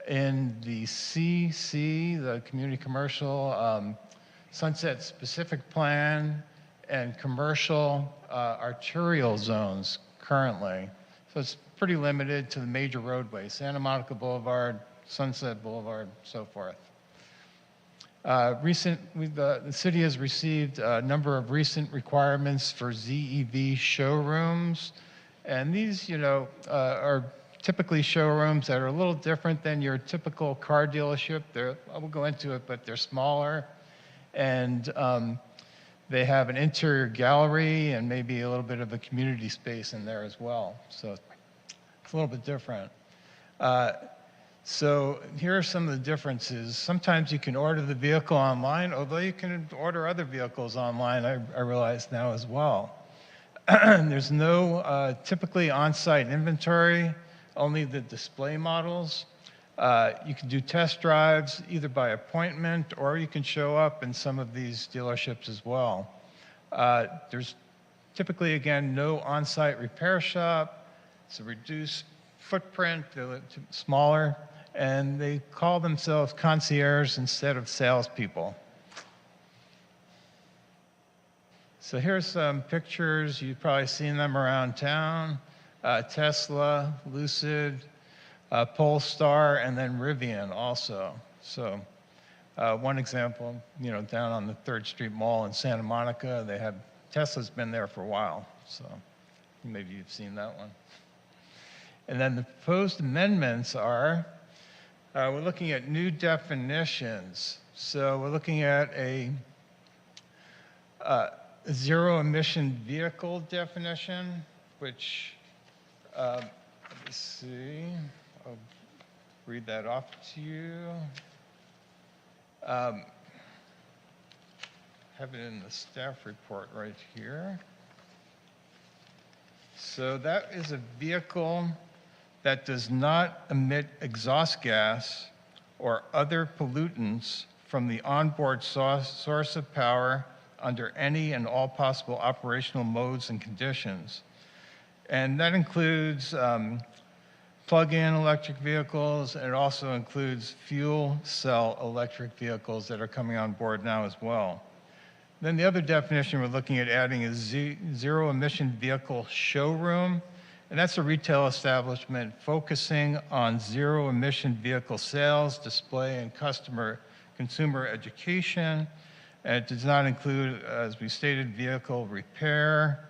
in the CC, the Community Commercial Sunset Specific Plan, and commercial arterial zones currently. So it's pretty limited to the major roadways, Santa Monica Boulevard, Sunset Boulevard, so forth. The city has received a number of recent requirements for ZEV showrooms, and these, are typically showrooms that are a little different than your typical car dealership. I will go into it, but they're smaller, and they have an interior gallery and maybe a little bit of a community space in there as well. So it's a little bit different. So here are some of the differences. Sometimes you can order the vehicle online, although you can order other vehicles online, I realize now as well. There's no typically on-site inventory, only the display models. You can do test drives either by appointment or you can show up in some of these dealerships as well. There's typically, again, no on-site repair shop. It's a reduced footprint, they're smaller, and they call themselves concierge instead of salespeople. So here's some pictures. You've probably seen them around town. Tesla, Lucid, Polestar, and then Rivian also. So one example, down on the 3rd Street Mall in Santa Monica, they have, Tesla's been there for a while, so maybe you've seen that one. And then the proposed amendments are, we're looking at new definitions. So we're looking at a zero-emission vehicle definition, which, let me see, I'll read that off to you. Have it in the staff report right here. So that is a vehicle that does not emit exhaust gas or other pollutants from the onboard source of power under any and all possible operational modes and conditions. And that includes plug-in electric vehicles, and it also includes fuel cell electric vehicles that are coming on board now as well. Then the other definition we're looking at adding is zero-emission vehicle showroom, and that's a retail establishment focusing on zero-emission vehicle sales, display, and consumer education. And it does not include, as we stated, vehicle repair,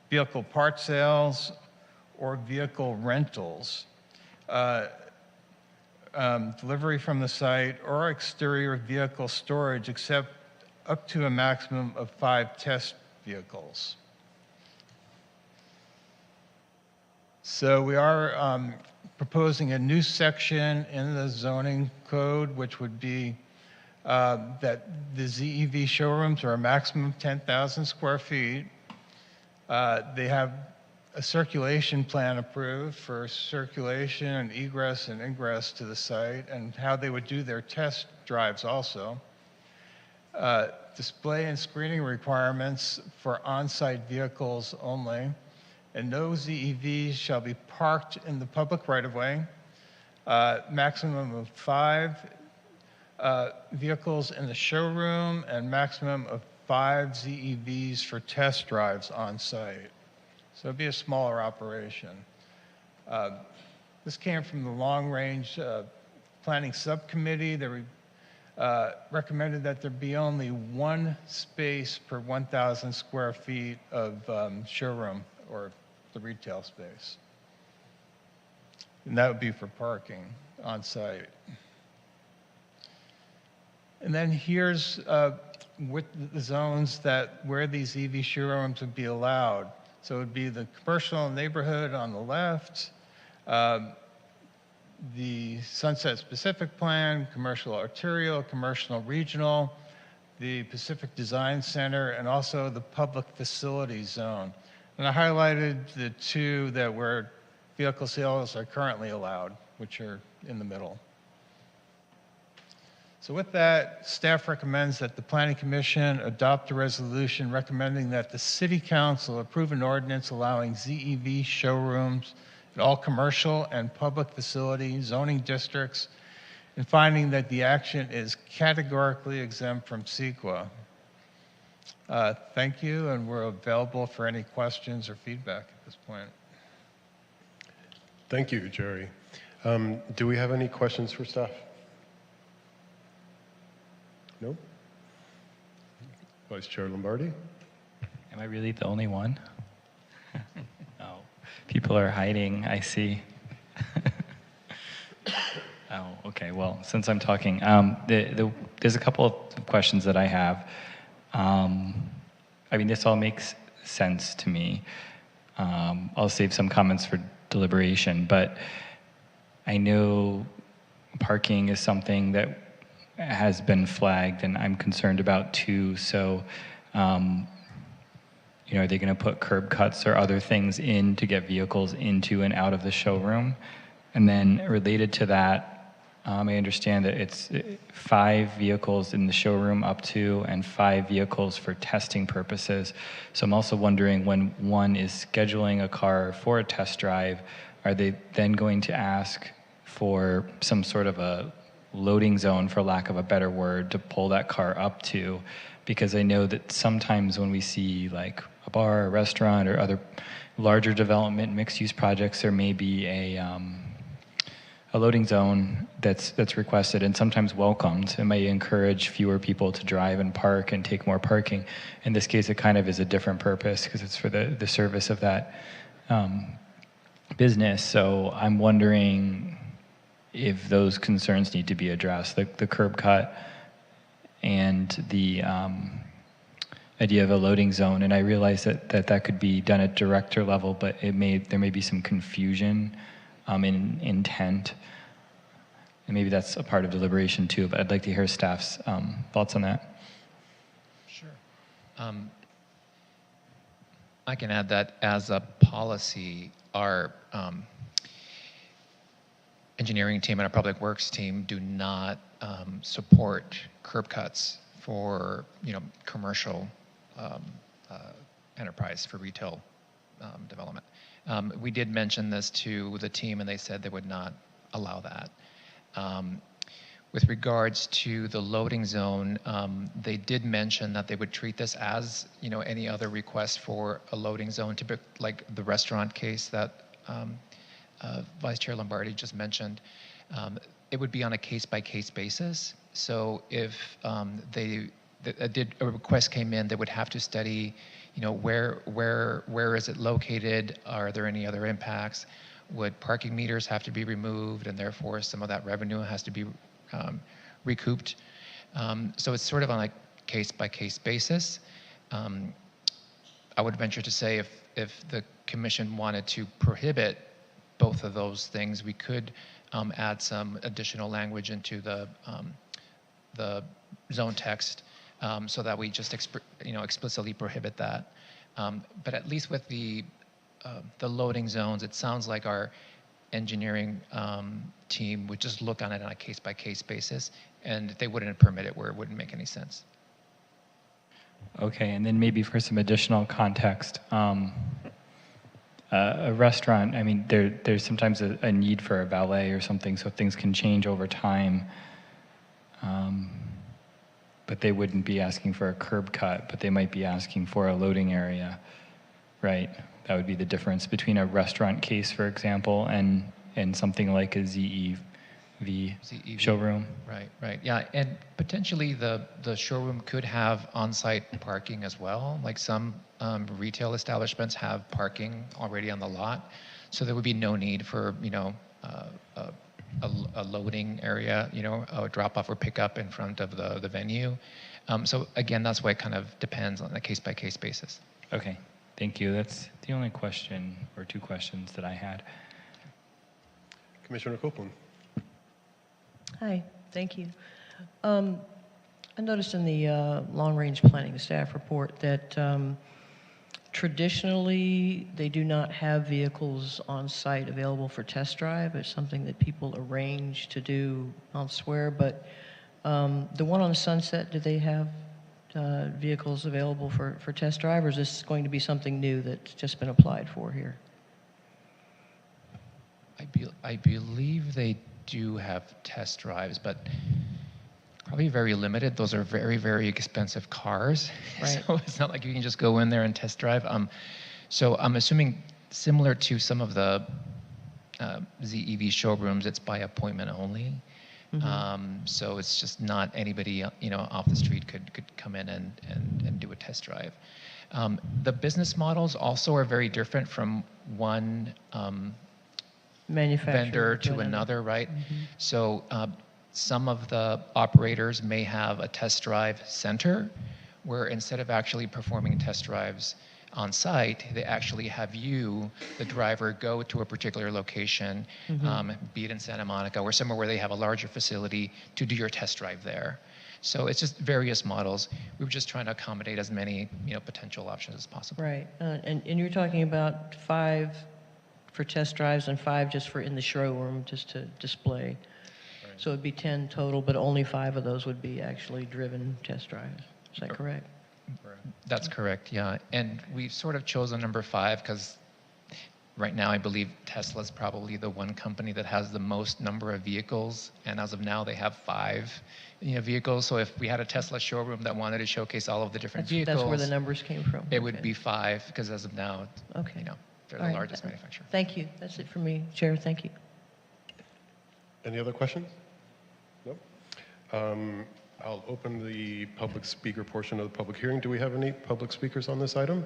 vehicle part sales, or vehicle rentals, delivery from the site, or exterior vehicle storage, except up to a maximum of 5 test vehicles. So we are proposing a new section in the zoning code, which would be that the ZEV showrooms are a maximum of 10,000 square feet. They have a circulation plan approved for circulation and egress and ingress to the site, and how they would do their test drives also. Display and screening requirements for on-site vehicles only, and no ZEVs shall be parked in the public right-of-way. Maximum of 5 vehicles in the showroom, and maximum of 5 ZEVs for test drives on site. So it'd be a smaller operation. This came from the Long Range Planning Subcommittee. They recommended that there be only 1 space per 1,000 square feet of showroom or the retail space. And that would be for parking on site. And then here's with the zones where these EV showrooms would be allowed. So it would be the commercial neighborhood on the left, the Sunset Specific Plan, commercial arterial, commercial regional, the Pacific Design Center, and also the public facility zone. And I highlighted the two that where vehicle sales are currently allowed, which are in the middle. So with that, staff recommends that the Planning Commission adopt a resolution recommending that the City Council approve an ordinance allowing ZEV showrooms in all commercial and public facility zoning districts, and finding that the action is categorically exempt from CEQA. Thank you, and we're available for any questions or feedback at this point. Thank you, Jerry. Do we have any questions for staff? No? Vice Chair Lombardi? Am I really the only one? Oh, people are hiding, I see. Oh, okay, well, since I'm talking, there's a couple of questions that I have. I mean, this all makes sense to me. I'll save some comments for deliberation, but I know parking is something that has been flagged and I'm concerned about too. So, you know, are they going to put curb cuts or other things in to get vehicles into and out of the showroom? And then related to that, I understand that it's 5 vehicles in the showroom up to and 5 vehicles for testing purposes. So I'm also wondering, when one is scheduling a car for a test drive, are they then going to ask for some sort of a loading zone, for lack of a better word, to pull that car up to? Because I know that sometimes when we see like a bar, a restaurant, or other larger development mixed-use projects, there may be a loading zone that's requested and sometimes welcomed. It may encourage fewer people to drive and park and take more parking. In this case, it kind of is a different purpose because it's for the service of that business. So I'm wondering if those concerns need to be addressed, the curb cut and the idea of a loading zone. And I realize that could be done at director level, but there may be some confusion in intent. And maybe that's a part of deliberation too, but I'd like to hear staff's thoughts on that. Sure. I can add that as a policy, our engineering team and our public works team do not support curb cuts for commercial enterprise for retail development. We did mention this to the team and they said they would not allow that. With regards to the loading zone, they did mention that they would treat this as any other request for a loading zone, like the restaurant case that Vice Chair Lombardi just mentioned. It would be on a case-by-case basis. So if a request came in, they would have to study, where is it located? Are there any other impacts? Would parking meters have to be removed, and therefore some of that revenue has to be recouped? So it's sort of on a case-by-case basis. I would venture to say if the commission wanted to prohibit both of those things, we could add some additional language into the zone text so that we just explicitly prohibit that. But at least with the loading zones, it sounds like our engineering team would just look on it on a case-by-case basis, and they wouldn't permit it where it wouldn't make any sense. Okay, and then maybe for some additional context, a restaurant, I mean, there's sometimes a need for a valet or something, so things can change over time. But they wouldn't be asking for a curb cut, but they might be asking for a loading area, right? That would be the difference between a restaurant case, for example, and something like a ZEV showroom. Right. Yeah, and potentially the showroom could have on-site parking as well. Like some retail establishments have parking already on the lot, so there would be no need for a loading area, a drop-off or pickup in front of the venue. So again, that's why it kind of depends on a case-by-case basis. Okay, thank you. That's the only question or two questions that I had. Commissioner Copeland. Hi, thank you. I noticed in the long-range planning staff report that Traditionally, they do not have vehicles on site available for test drive. It's something that people arrange to do elsewhere. But the one on Sunset, do they have vehicles available for test drive, or is this going to be something new that's just been applied for here? I believe they do have test drives, but probably very limited. Those are very, very expensive cars. Right. So it's not like you can just go in there and test drive. So I'm assuming similar to some of the ZEV showrooms, it's by appointment only. So it's just not anybody, off the street could come in and do a test drive. The business models also are very different from one Manufacturer vendor to another, right? So some of the operators may have a test drive center where instead of actually performing test drives on site, they actually have you, the driver, go to a particular location, be it in Santa Monica or somewhere where they have a larger facility to do your test drive there. So it's just various models. We were just trying to accommodate as many potential options as possible. Right. And you're talking about 5 for test drives and 5 just for in the showroom, just to display. So it'd be 10 total, but only 5 of those would be actually driven test drives. Is that correct? That's correct, yeah. And we've sort of chosen number 5 because right now I believe Tesla's probably the one company that has the most number of vehicles. And as of now, they have 5 vehicles. So if we had a Tesla showroom that wanted to showcase all of the different vehicles. That's where the numbers came from. It would be 5 because as of now, okay. They're All the right. largest manufacturer. Thank you. That's it for me, Chair. Thank you. Any other questions? Nope. I'll open the public speaker portion of the public hearing. Do we have any public speakers on this item?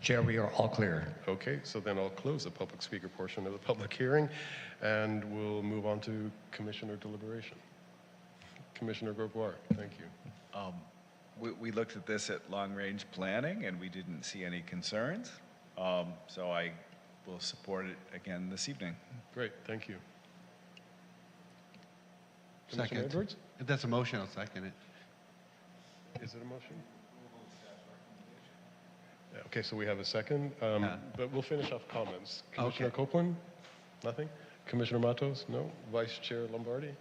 Chair, we are all clear. Okay, so then I'll close the public speaker portion of the public hearing, and we'll move on to commissioner deliberation. Commissioner Gregoire, thank you. We looked at this at long-range planning, and we didn't see any concerns. So I will support it again this evening. Great, thank you. Commissioner Second. Edwards? If that's a motion, I'll second it. Is it a motion? Yeah, okay, so we have a second, but we'll finish off comments. Commissioner Copeland? Nothing? Commissioner Matos? No? Vice Chair Lombardi?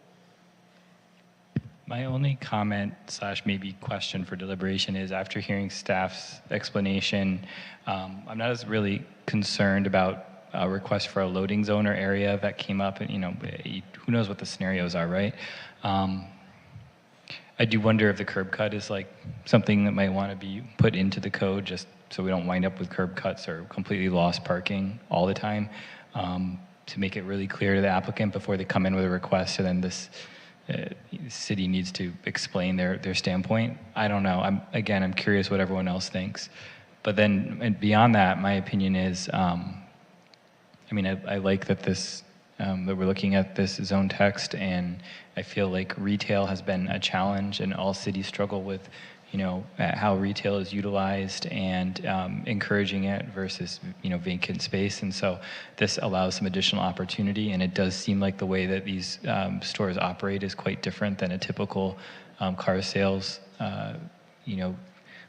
My only comment / maybe question for deliberation is after hearing staff's explanation, I'm not as really concerned about a request for a loading zone or area that came up, and who knows what the scenarios are, right? I do wonder if the curb cut is like something that might want to be put into the code just so we don't wind up with curb cuts or completely lost parking all the time, to make it really clear to the applicant before they come in with a request, and then this city needs to explain their standpoint. I don't know. I'm curious what everyone else thinks. But then, and beyond that, my opinion is, I like that that we're looking at this zone text, and I feel like retail has been a challenge, and all cities struggle with, how retail is utilized and encouraging it versus, vacant space. And so this allows some additional opportunity, and it does seem like the way that these stores operate is quite different than a typical car sales,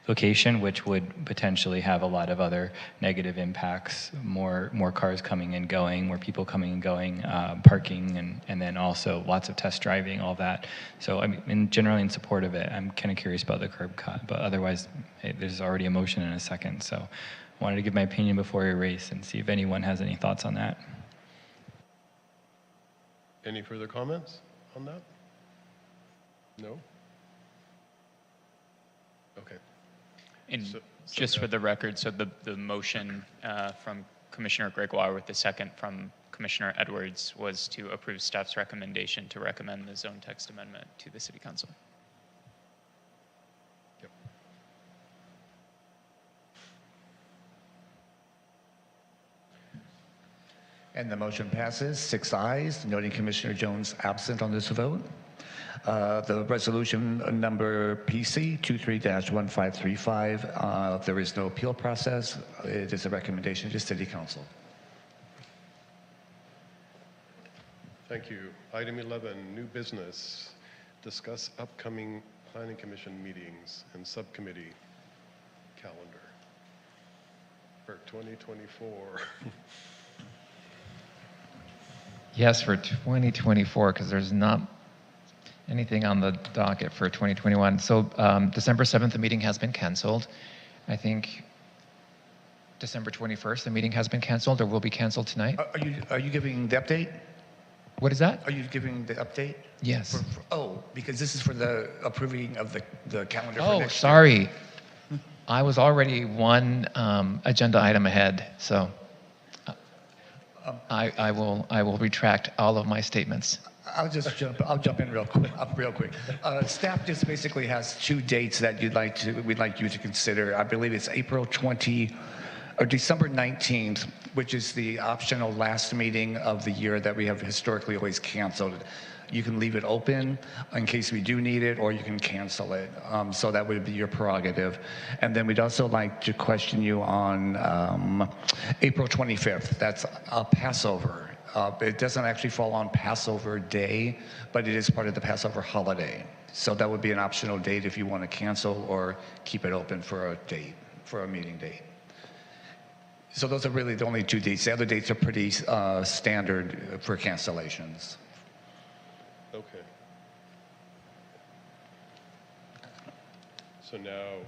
location, which would potentially have a lot of other negative impacts, more cars coming and going, more people coming and going, parking, and then also lots of test driving, all that. So I'm generally in support of it. I'm kind of curious about the curb cut, but otherwise, hey, there's already a motion in a second. So I wanted to give my opinion before we race and see if anyone has any thoughts on that. Any further comments on that? No? Okay. And just for the record, so the motion from Commissioner Gregoire with the second from Commissioner Edwards was to approve staff's recommendation to recommend the zone text amendment to the City Council. Yep. And the motion passes, 6 ayes, noting Commissioner Jones absent on this vote. The resolution number PC 23-1535, there is no appeal process. It is a recommendation to City Council. Thank you. Item 11, new business. Discuss upcoming Planning Commission meetings and subcommittee calendar. for 2024. Yes, for 2024, because there's not anything on the docket for 2021. So December 7th, the meeting has been canceled. I think December 21st, the meeting has been canceled or will be canceled tonight. Are you giving the update? What is that? Are you giving the update? Yes. Because this is for the approving of the calendar for Oh, next sorry. I was already one agenda item ahead, so I will retract all of my statements. I'll jump in real quick. Staff just basically has two dates that we'd like you to consider. I believe it's April 20 or December 19th, which is the optional last meeting of the year that we have historically always canceled. You can leave it open in case we do need it, or you can cancel it. So that would be your prerogative. And then we'd also like to question you on April 25th. That's Passover. It doesn't actually fall on Passover Day, but it is part of the Passover holiday. So that would be an optional date if you want to cancel or keep it open for a date, for a meeting date. So those are really the only two dates. The other dates are pretty standard for cancellations. Okay. So now,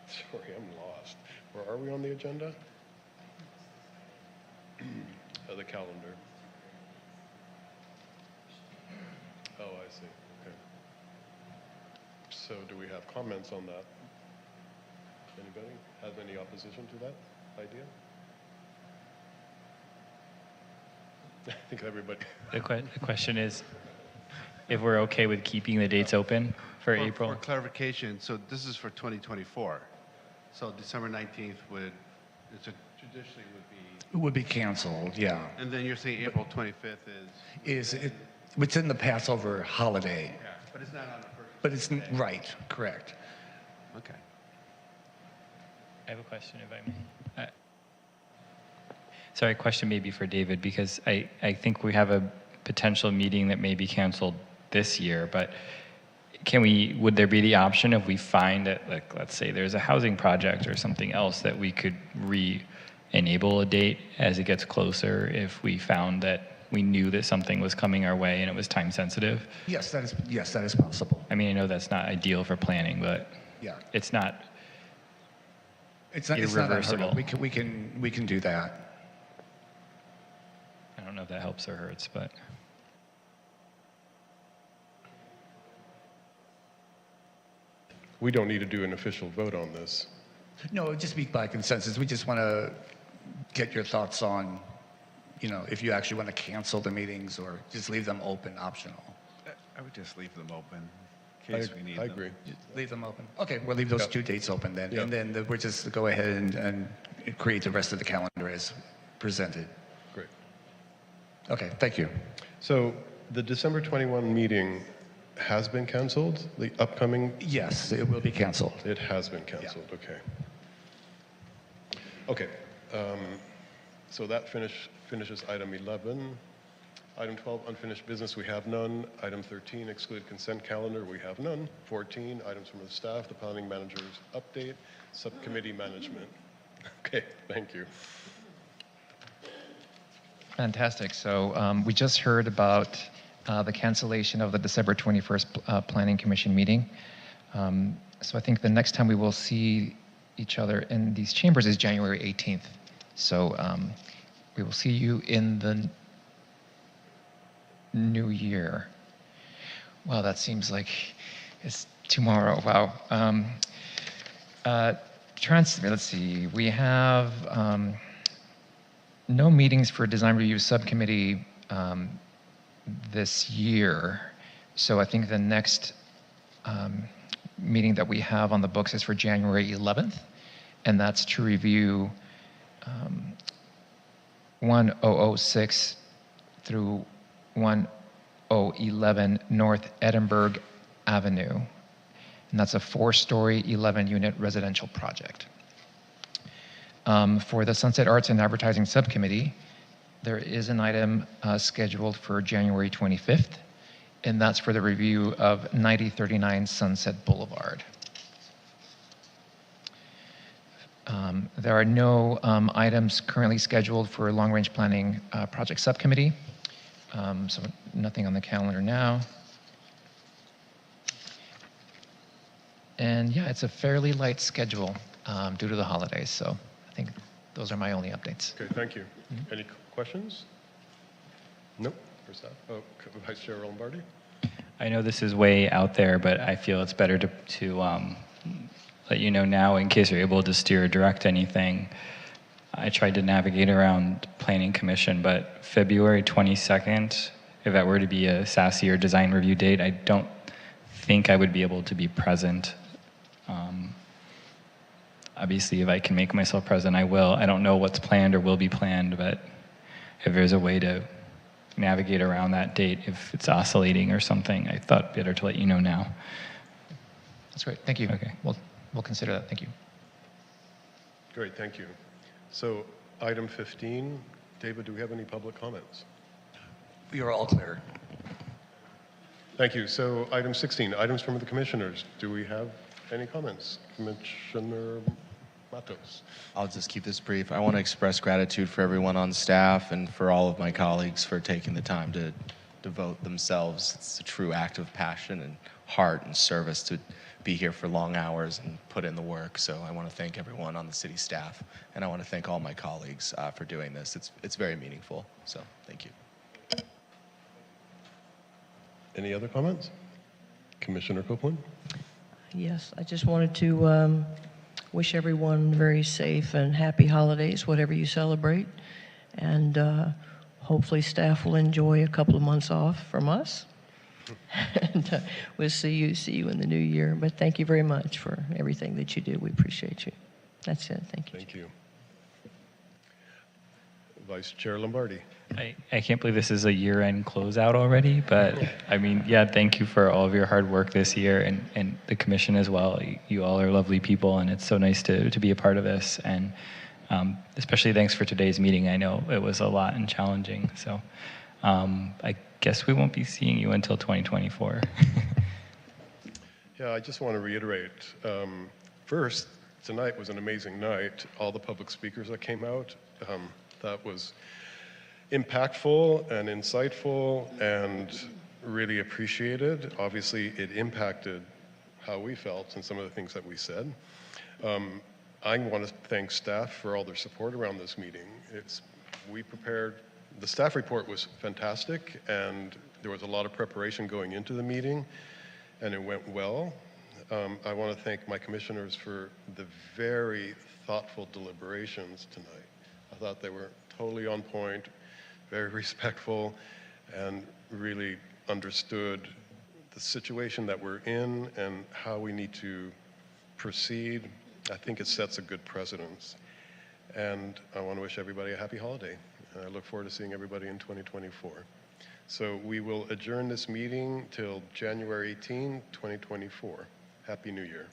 sorry, I'm lost. Where are we on the agenda? The calendar. Oh, I see. Okay. So do we have comments on that? Anybody have any opposition to that idea? I think everybody. The question is, if we're okay with keeping the dates open for April? For clarification, so this is for 2024. So December 19th traditionally would be. It would be canceled, yeah. And then you're saying April 25th It's in the Passover holiday. Yeah, but it's not on the first. But it's right, correct. Okay. I have a question, if I may. Sorry, question maybe for David, because I think we have a potential meeting that may be canceled this year, but would there be the option if we find that, like, let's say there's a housing project or something else that we could enable a date as it gets closer if we found that we knew that something was coming our way and it was time sensitive? Yes, that is possible. I mean, I know that's not ideal for planning, but yeah, it's not irreversible. It's not we can do that. I don't know if that helps or hurts, but We don't need to do an official vote on this. No, it would just be by consensus. We just want to get your thoughts on, if you actually want to cancel the meetings or just leave them open, optional. I would just leave them open in case we need them. I agree. Just leave them open. Okay, we'll leave those two dates open then. Yep. And then we'll just go ahead and create the rest of the calendar as presented. Great. Okay, thank you. So the December 21 meeting has been canceled? The upcoming? Yes, it will be canceled. It has been canceled, okay. Okay, so that finishes item 11. Item 12, unfinished business, we have none. Item 13, excluded consent calendar, we have none. 14, items from the staff, the planning manager's update, subcommittee management. Okay, thank you. Fantastic. So we just heard about the cancellation of the December 21st Planning Commission meeting. So I think the next time we will see each other in these chambers is January 18th. So we will see you in the new year. Wow, that seems like it's tomorrow. Wow. Let's see. We have no meetings for Design Review Subcommittee this year. So I think the next meeting that we have on the books is for January 11th, and that's to review 1006 through 1011 North Edinburgh Avenue. And that's a 4-story, 11-unit residential project. For the Sunset Arts and Advertising Subcommittee, there is an item scheduled for January 25th, and that's for the review of 9039 Sunset Boulevard. There are no items currently scheduled for long-range planning project subcommittee, so nothing on the calendar now. And yeah, it's a fairly light schedule due to the holidays, so I think those are my only updates. Okay, thank you. Any questions? Nope, for staff. Oh, Vice Chair Lombardi? I know this is way out there, but I feel it's better to let you know now in case you're able to steer or direct anything. I tried to navigate around Planning Commission, but February 22nd, if that were to be a SASE or design review date, I don't think I would be able to be present. Obviously, if I can make myself present, I will. I don't know what's planned or will be planned, but if there's a way to navigate around that date, if it's oscillating or something, I thought better to let you know now. That's great. Thank you. Okay. We'll consider that. Thank you. Great, thank you. So item 15, David, do we have any public comments? We are all clear. Thank you. So item 16, items from the commissioners. Do we have any comments? Commissioner Matos. I'll just keep this brief. I want to express gratitude for everyone on staff and for all of my colleagues for taking the time to devote themselves. It's a true act of passion and heart and service to be here for long hours and put in the work. So I want to thank everyone on the city staff, and I want to thank all my colleagues for doing this. It's very meaningful. So thank you. Any other comments? Commissioner Copeland? Yes, I just wanted to wish everyone very safe and happy holidays, whatever you celebrate. And hopefully staff will enjoy a couple of months off from us. And we'll see you in the new year. But thank you very much for everything that you do. We appreciate you. That's it. Thank you. Thank you. Vice Chair Lombardi. I can't believe this is a year-end closeout already, but I mean, yeah, thank you for all of your hard work this year and the commission as well. You all are lovely people, and it's so nice to be a part of this. And especially thanks for today's meeting. I know it was a lot and challenging. So I guess we won't be seeing you until 2024. Yeah, I just want to reiterate. First, tonight was an amazing night. All the public speakers that came out, that was impactful and insightful and really appreciated. Obviously, it impacted how we felt and some of the things that we said. I want to thank staff for all their support around this meeting. The staff report was fantastic, and there was a lot of preparation going into the meeting, and it went well. I want to thank my commissioners for the very thoughtful deliberations tonight. I thought they were totally on point, very respectful, and really understood the situation that we're in and how we need to proceed. I think it sets a good precedence. And I want to wish everybody a happy holiday. And I look forward to seeing everybody in 2024. So we will adjourn this meeting till January 18, 2024. Happy New Year.